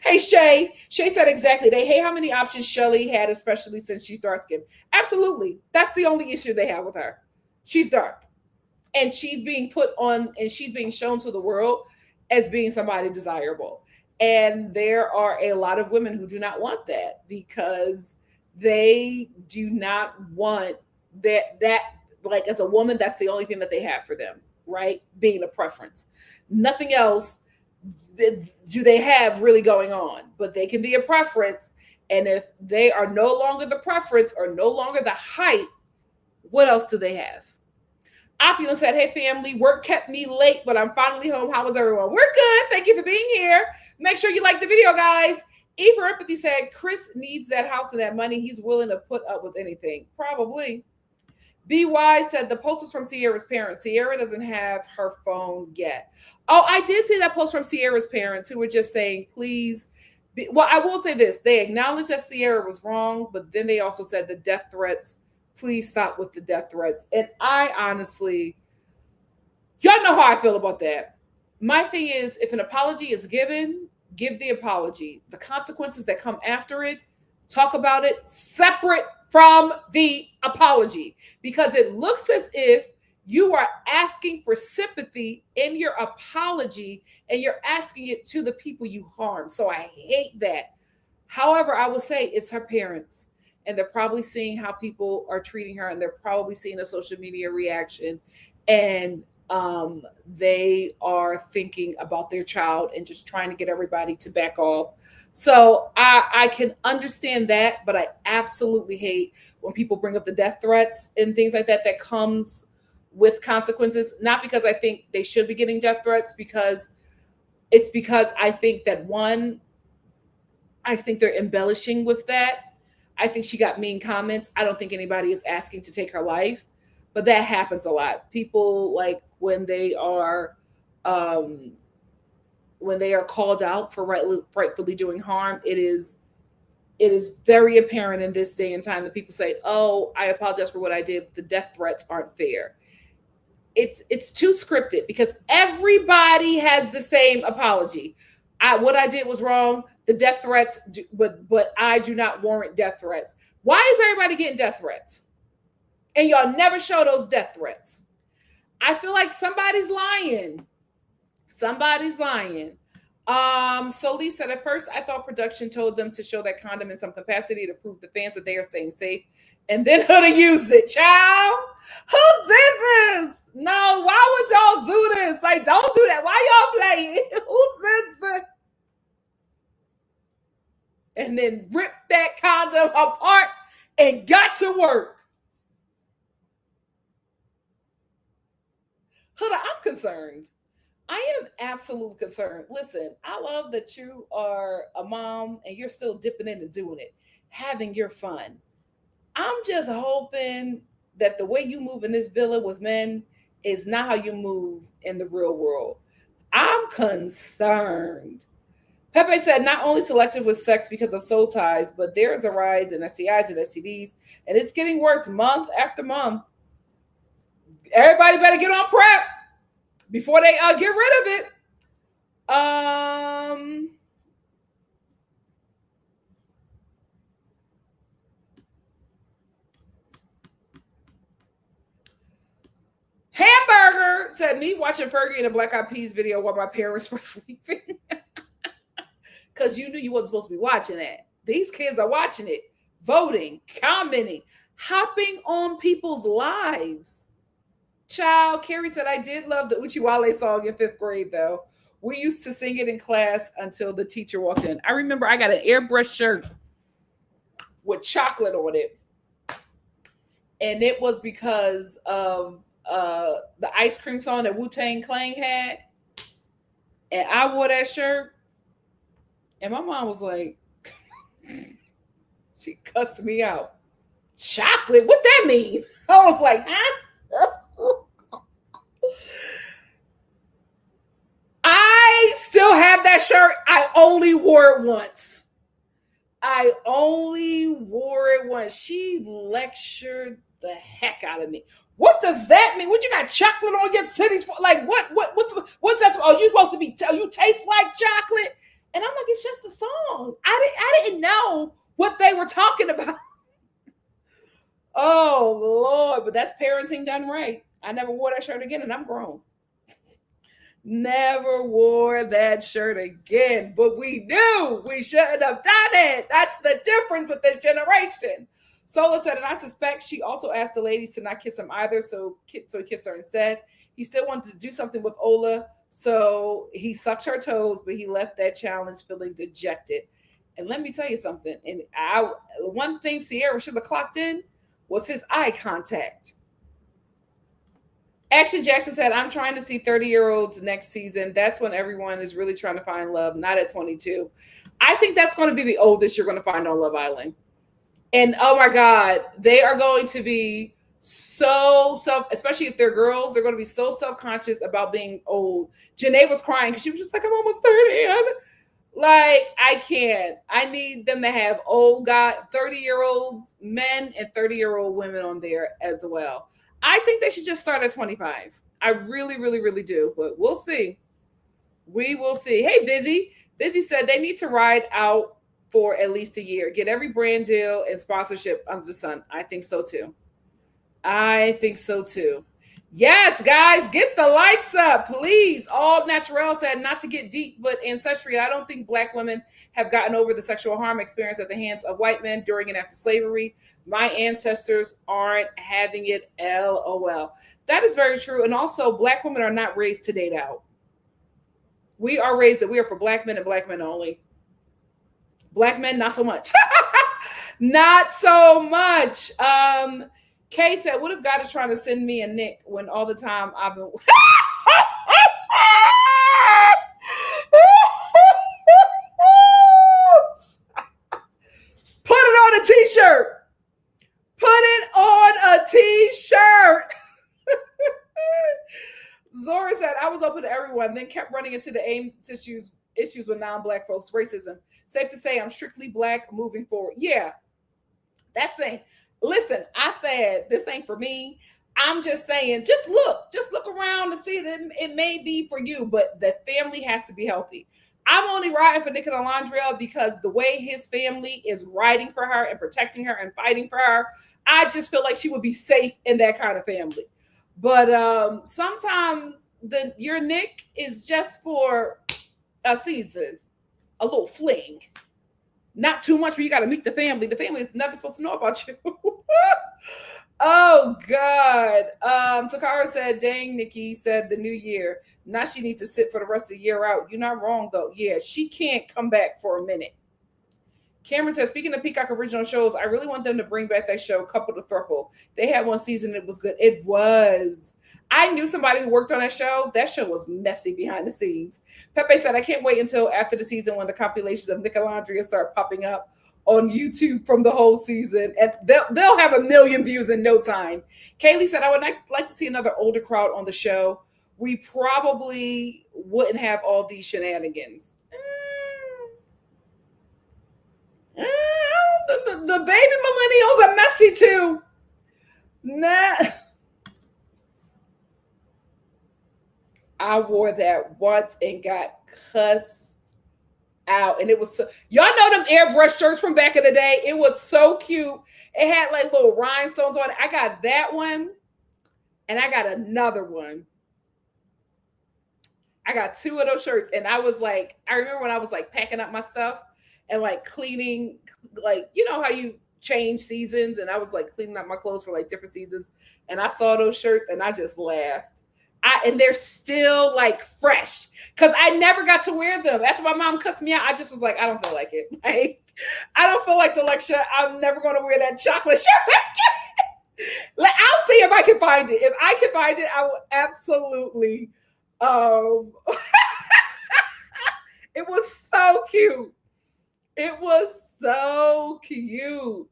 Hey, Shay. Shay said exactly. They hate how many options Shelly had, especially since she's dark-skinned. Absolutely. That's the only issue they have with her. She's dark. And she's being put on, and she's being shown to the world as being somebody desirable. And there are a lot of women who do not want that because they do not want that like as a woman, that's the only thing that they have for them, right? Being a preference. Nothing else do they have really going on, but they can be a preference. And if they are no longer the preference or no longer the hype, what else do they have? Opulent said, hey family, work kept me late, but I'm finally home. How was everyone? We're good. Thank you for being here. Make sure you like the video, guys. E for Empathy said, Chris needs that house and that money. He's willing to put up with anything. Probably. BY said the post was from Sierra's parents. Sierra doesn't have her phone yet. Oh, I did see that post from Sierra's parents who were just saying, please. Well, I will say this. They acknowledged that Sierra was wrong, but then they also said the death threats, please stop with the death threats. And I honestly, y'all know how I feel about that. My thing is, if an apology is given, give the apology. The consequences that come after it, talk about it separate from the apology, because it looks as if you are asking for sympathy in your apology and you're asking it to the people you harm. So I hate that. However, I will say it's her parents, and they're probably seeing how people are treating her, and they're probably seeing a social media reaction, and they are thinking about their child and just trying to get everybody to back off. So I can understand that, but I absolutely hate when people bring up the death threats and things like that comes with consequences. Not because I think they should be getting death threats, because I think that, one, I think they're embellishing with that. I think she got mean comments. I don't think anybody is asking to take her life, but that happens a lot. People, like, when they are called out for rightfully doing harm, it is very apparent in this day and time that people say, oh, I apologize for what I did, but the death threats aren't fair. It's too scripted, because everybody has the same apology. What I did was wrong. The death threats, but I do not warrant death threats. Why is everybody getting death threats? And y'all never show those death threats. I feel like somebody's lying. Somebody's lying. So Lee said, at first I thought production told them to show that condom in some capacity to prove the fans that they are staying safe. And then Huda used it. Child, who did this? No, why would y'all do this? Like, don't do that. Why y'all playing? Who did this? And then ripped that condom apart and got to work. Huda, I'm concerned. I am absolutely concerned. Listen, I love that you are a mom and you're still dipping into doing it, having your fun. I'm just hoping that the way you move in this villa with men is not how you move in the real world. I'm concerned. Pepe said, not only selective with sex because of soul ties, but there is a rise in STIs and STDs, and it's getting worse month after month. Everybody better get on PrEP before they get rid of it. Hamburger said, me watching Fergie in a Black Eyed Peas video while my parents were sleeping. Because you knew you wasn't supposed to be watching that. These kids are watching it, voting, commenting, hopping on people's lives. Child, Carrie said, I did love the Uchiwale song in 5th grade, though. We used to sing it in class until the teacher walked in. I remember I got an airbrush shirt with chocolate on it. And it was because of the ice cream song that Wu-Tang Clan had. And I wore that shirt. And my mom was like, she cussed me out. Chocolate? What that mean? I was like, huh? I still have that shirt. I only wore it once. She lectured the heck out of me. What does that mean? What you got chocolate on your titties for? Like, what's that? Oh, you supposed to be, you taste like chocolate? And I'm like, it's just a song. I didn't know what they were talking about. Oh, Lord. But that's parenting done right. I never wore that shirt again, and I'm grown. Never wore that shirt again. But we knew we shouldn't have done it. That's the difference with this generation. Sola said, and I suspect she also asked the ladies to not kiss him either, so he kissed her instead. He still wanted to do something with Ola, So he sucked her toes, but he left that challenge feeling dejected. And let me tell you something. And one thing Sierra should have clocked in was his eye contact. Action Jackson said, I'm trying to see 30-year-olds next season. That's when everyone is really trying to find love, not at 22. I think that's going to be the oldest you're going to find on Love Island. And oh my God, they are going to be so especially if they're girls, they're going to be so self-conscious about being old. Janae was crying because she was just like, I'm almost 30. Like, I can't. I need them to have old guy, 30-year-old men and 30-year-old women on there as well. I think they should just start at 25. I really, really, really do. But we'll see. We will see. Hey, Busy. Busy said they need to ride out for at least a year. Get every brand deal and sponsorship under the sun. I think so too. I think so too. Yes, guys, get the lights up, please. All Natural said, not to get deep, but ancestry. I don't think Black women have gotten over the sexual harm experience at the hands of white men during and after slavery. My ancestors aren't having it, LOL. That is very true. And also, Black women are not raised to date out. We are raised that we are for Black men and Black men only. Black men, not so much. Not so much. Kay said, what if God is trying to send me a Nick when all the time I've been... Put it on a t-shirt. Put it on a t-shirt. Zora said, I was open to everyone, then kept running into the AIMS issues with non-Black folks, racism. Safe to say I'm strictly Black moving forward. Yeah, that's it. Listen, I said this ain't for me. I'm just saying, just look around to see that it may be for you, but the family has to be healthy. I'm only riding for Nicolandria because the way his family is riding for her and protecting her and fighting for her, I just feel like she would be safe in that kind of family. But sometimes your Nick is just for a season, a little fling. Not too much, but you got to meet the family. The family is never supposed to know about you. Oh, God. Takara said, dang, Nikki said the new year. Now she needs to sit for the rest of the year out. You're not wrong, though. Yeah, she can't come back for a minute. Cameron says, speaking of Peacock original shows, I really want them to bring back that show, Couple to Thruple. They had one season. It was good. It was. I knew somebody who worked on that show. That show was messy behind the scenes. Pepe said, I can't wait until after the season when the compilations of Nicolandria start popping up on YouTube from the whole season. And they'll have 1 million views in no time. Kaylee said, I would like to see another older crowd on the show. We probably wouldn't have all these shenanigans. The baby millennials are messy too. Nah. I wore that once and got cussed out. And it was so, y'all know them airbrush shirts from back in the day. It was so cute. It had like little rhinestones on it. I got that one and I got another one. I got 2 of those shirts. And I was like, I remember when I was like packing up my stuff and like cleaning, like, you know how you change seasons, and I was like cleaning up my clothes for like different seasons, and I saw those shirts and I just laughed. And they're still like fresh because I never got to wear them. After my mom cussed me out, I just was like, I don't feel like it. I don't feel like the lecture. I'm never going to wear that chocolate shirt. I'll see if I can find it. If I can find it, I will absolutely. It was so cute. It was so cute.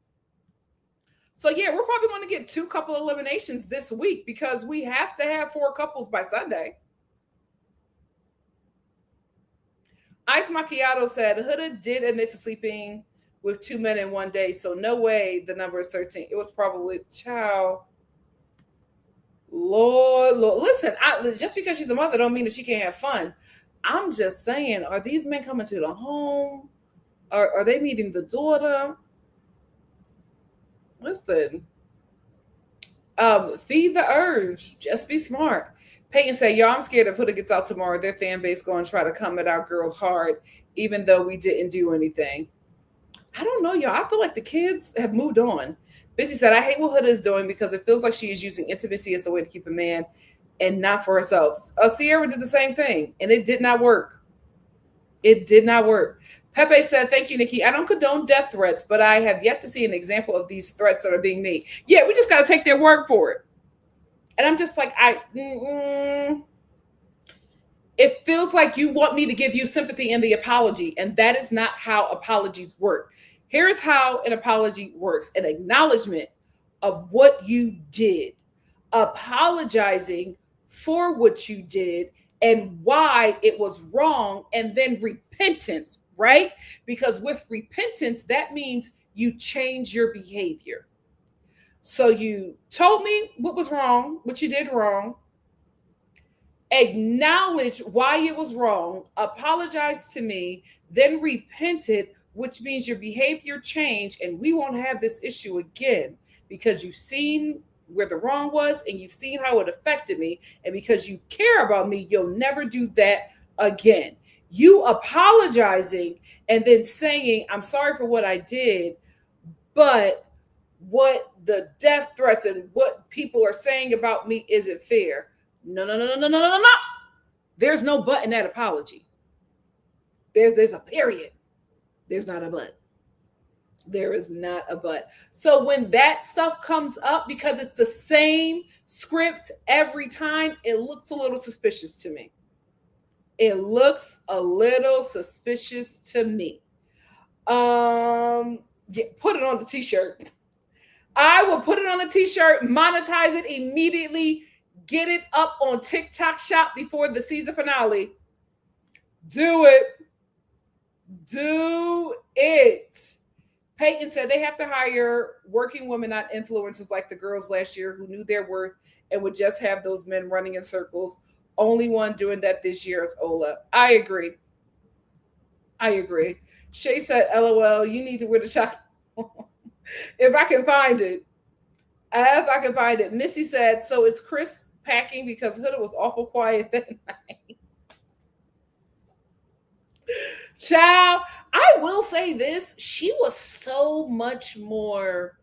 So yeah, we're probably going to get 2 couple eliminations this week because we have to have 4 couples by Sunday. Ice Macchiato said, Huda did admit to sleeping with 2 men in one day, so no way the number is 13. It was probably, child. Lord. Listen, just because she's a mother don't mean that she can't have fun. I'm just saying, are these men coming to the home? Are they meeting the daughter? Listen, feed the urge. Just be smart. Peyton said, yo, I'm scared if Huda gets out tomorrow, their fan base going to try to come at our girls hard, even though we didn't do anything. I don't know, y'all. I feel like the kids have moved on. Busy said, I hate what Huda is doing because it feels like she is using intimacy as a way to keep a man and not for ourselves. Sierra did the same thing, and it did not work. It did not work. Pepe said, thank you, Nikki. I don't condone death threats, but I have yet to see an example of these threats that are being made. Yeah, we just got to take their word for it. And I'm just like, it feels like you want me to give you sympathy in the apology, and that is not how apologies work. Here's how an apology works: an acknowledgement of what you did, apologizing for what you did and why it was wrong, and then repentance, right? Because with repentance, that means you change your behavior. So you told me what was wrong, what you did wrong, acknowledge why it was wrong, apologize to me, then repented, which means your behavior changed, and we won't have this issue again because you've seen where the wrong was and you've seen how it affected me, and because you care about me, you'll never do that again. You apologizing and then saying, I'm sorry for what I did, but what the death threats and what people are saying about me isn't fair. No. There's no but in that apology. There's a period. There's not a but. There is not a but. So when that stuff comes up, because it's the same script every time, it looks a little suspicious to me. It looks a little suspicious to me. Yeah, put it on the t-shirt. I will put it on a t-shirt, monetize it immediately, get it up on TikTok Shop before the season finale. Do it. Do it. Peyton said they have to hire working women, not influencers like the girls last year who knew their worth and would just have those men running in circles. Only one doing that this year is Ola. I agree. Shay said, LOL, you need to wear the chocolate. If I can find it. Missy said, so it's Chris packing because Huda was awful quiet that night. Child, I will say this. She was so much more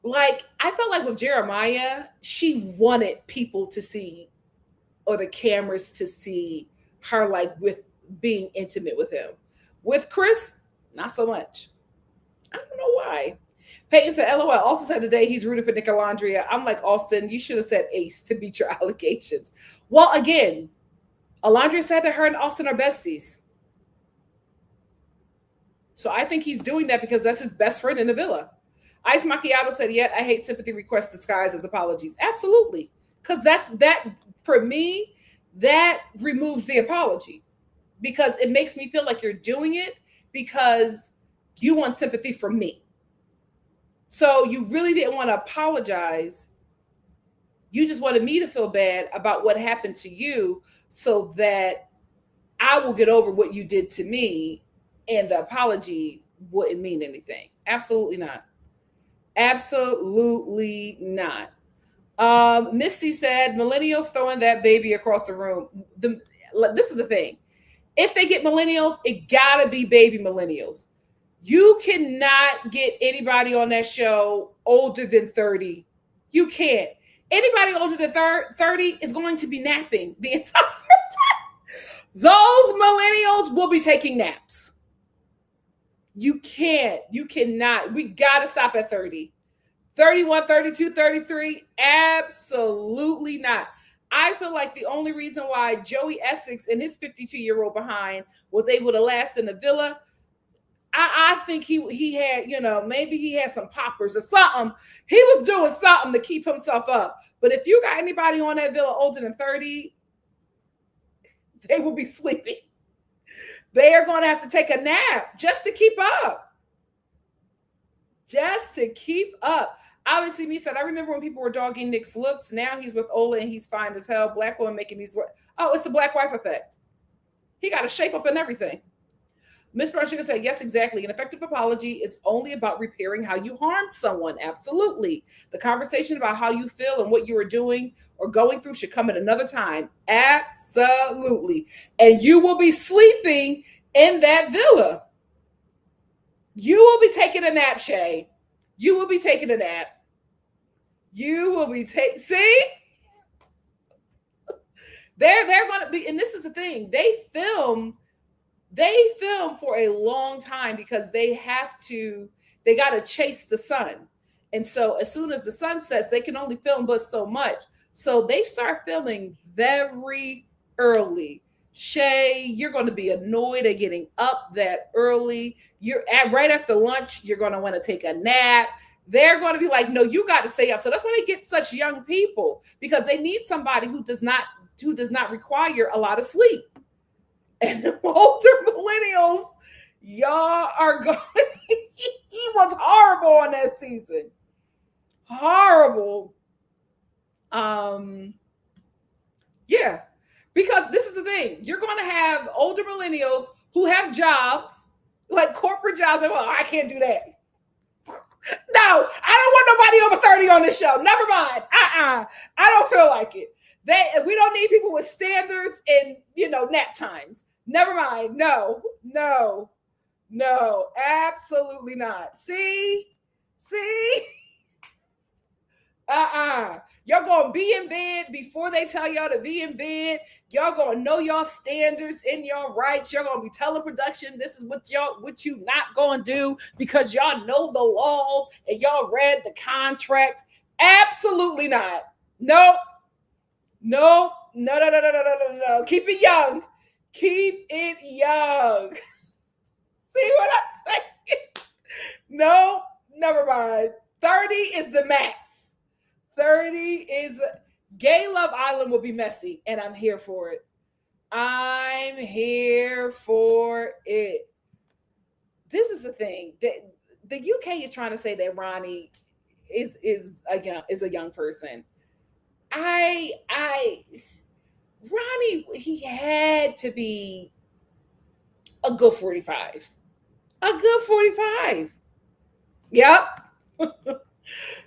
like, I felt like with Jeremiah, she wanted people to see, or the cameras to see her, like, with being intimate with him. With Chris, not so much. I don't know why. Peyton said, LOL, also said today he's rooting for Nicolandria. I'm like, Austin, you should have said Ace to beat your allegations. Well, again, Alandria said that her and Austin are besties. So I think he's doing that because that's his best friend in the villa. Ice Macchiato said, yet I hate sympathy requests disguised as apologies. Absolutely. Because that, for me, that removes the apology. Because it makes me feel like you're doing it because you want sympathy from me. So you really didn't want to apologize. You just wanted me to feel bad about what happened to you so that I will get over what you did to me, and the apology wouldn't mean anything. Absolutely not. Absolutely not. Misty said, millennials throwing that baby across the room. This is the thing. If they get millennials, it gotta be baby millennials. You cannot get anybody on that show older than 30. You can't. Anybody older than 30 is going to be napping the entire time. Those millennials will be taking naps. You can't. You cannot. We got to stop at 30. 31, 32, 33, absolutely not. I feel like the only reason why Joey Essex and his 52-year-old behind was able to last in the villa, I think he had, maybe he had some poppers or something. He was doing something to keep himself up. But if you got anybody on that villa older than 30, they will be sleeping. They are going to have to take a nap just to keep up. Just to keep up. Obviously, me said, I remember when people were dogging Nick's looks. Now he's with Ola and he's fine as hell. Black woman making these work. Oh, it's the black wife effect. He got a shape up and everything. Miss Brown Sugar said, yes, exactly. An effective apology is only about repairing how you harmed someone. Absolutely. The conversation about how you feel and what you were doing or going through should come at another time. Absolutely. And you will be sleeping in that villa. You will be taking a nap, Shay. You will be taking a nap. You will be see? They're gonna be, and this is the thing, they film for a long time because they got to chase the sun. And so as soon as the sun sets, they can only film but so much. So they start filming very early. Shay, you're going to be annoyed at getting up that early. You're at right after lunch, you're going to want to take a nap. They're going to be like, no, you got to stay up. So that's why they get such young people, because they need somebody who does not require a lot of sleep. And the older millennials, y'all are going. He was horrible on that season. Horrible. Yeah. Because this is the thing. You're going to have older millennials who have jobs, like corporate jobs. They're like, oh, I can't do that. No, I don't want nobody over 30 on this show. Never mind. I don't feel like it. We don't need people with standards and, nap times. Never mind. No, absolutely not. See? Y'all gonna be in bed before they tell y'all to be in bed. Y'all gonna know y'all standards and y'all rights. Y'all gonna be telling production this is what you not gonna do because y'all know the laws and y'all read the contract. Absolutely not. Nope. No. Keep it young. See what I'm saying? No, never mind. 30 is the max. 30 is Gay Love Island will be messy, and I'm here for it. I'm here for it. This is the thing. The UK is trying to say that Ronnie is a young person. Ronnie, he had to be a good 45. A good 45. Yep.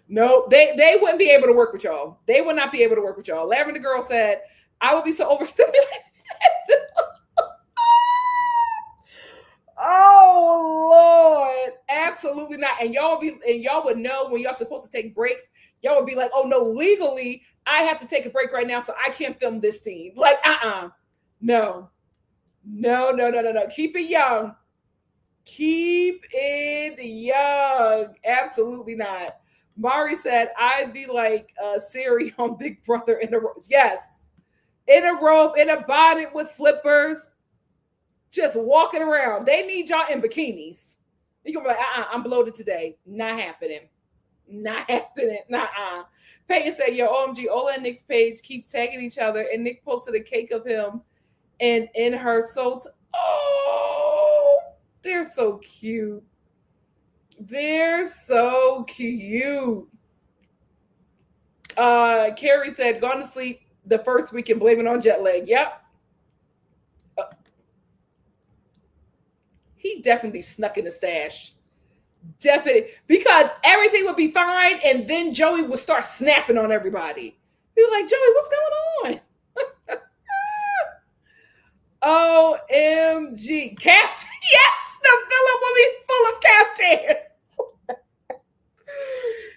No, they wouldn't be able to work with y'all. They would not be able to work with y'all. Lavender Girl said, I would be so overstimulated. Oh Lord, absolutely not. And y'all would know when y'all supposed to take breaks. Y'all would be like, oh no, legally, I have to take a break right now, so I can't film this scene. Like, no. Keep it young. Keep it young. Absolutely not. Mari said, I'd be like Siri on Big Brother in a robe. Yes. In a robe, in a bonnet with slippers. Just walking around. They need y'all in bikinis. You're going to be like, I'm bloated today. Not happening. Nuh-uh. Peyton said, yo, OMG, Ola and Nick's page keeps tagging each other, and Nick posted a cake of him and in her soul. Oh, they're so cute. They're so cute. Carrie said, gone to sleep the first week and blame it on jet lag. Yep. He definitely snuck in the stash. Definitely. Because everything would be fine, and then Joey would start snapping on everybody. He was like, Joey, what's going on? OMG. Captain. Yes, the villa will be full of caftans.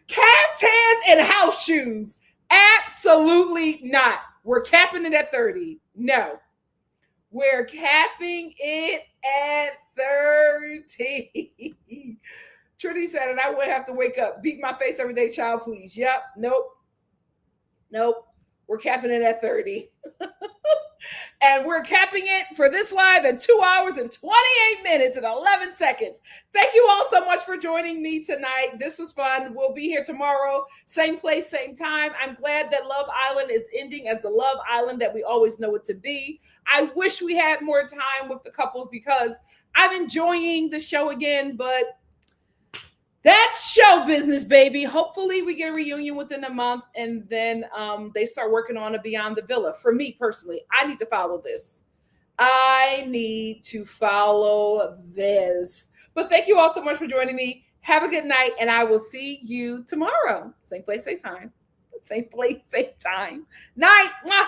Caftans and house shoes. Absolutely not. We're capping it at 30. No. We're capping it at 30. Trinity said, and I would have to wake up, beat my face every day, child, please. Yep. Nope. We're capping it at 30. And we're capping it for this live at 2 hours and 28 minutes and 11 seconds. Thank you all so much for joining me tonight. This was fun. We'll be here tomorrow. Same place, same time. I'm glad that Love Island is ending as the Love Island that we always know it to be. I wish we had more time with the couples because I'm enjoying the show again, but that's show business, baby. Hopefully we get a reunion within a month, and then they start working on a Beyond the Villa. For me personally, I need to follow this. But thank you all so much for joining me. Have a good night, and I will see you tomorrow. Same place, same time. Same place, same time. Night. Mwah.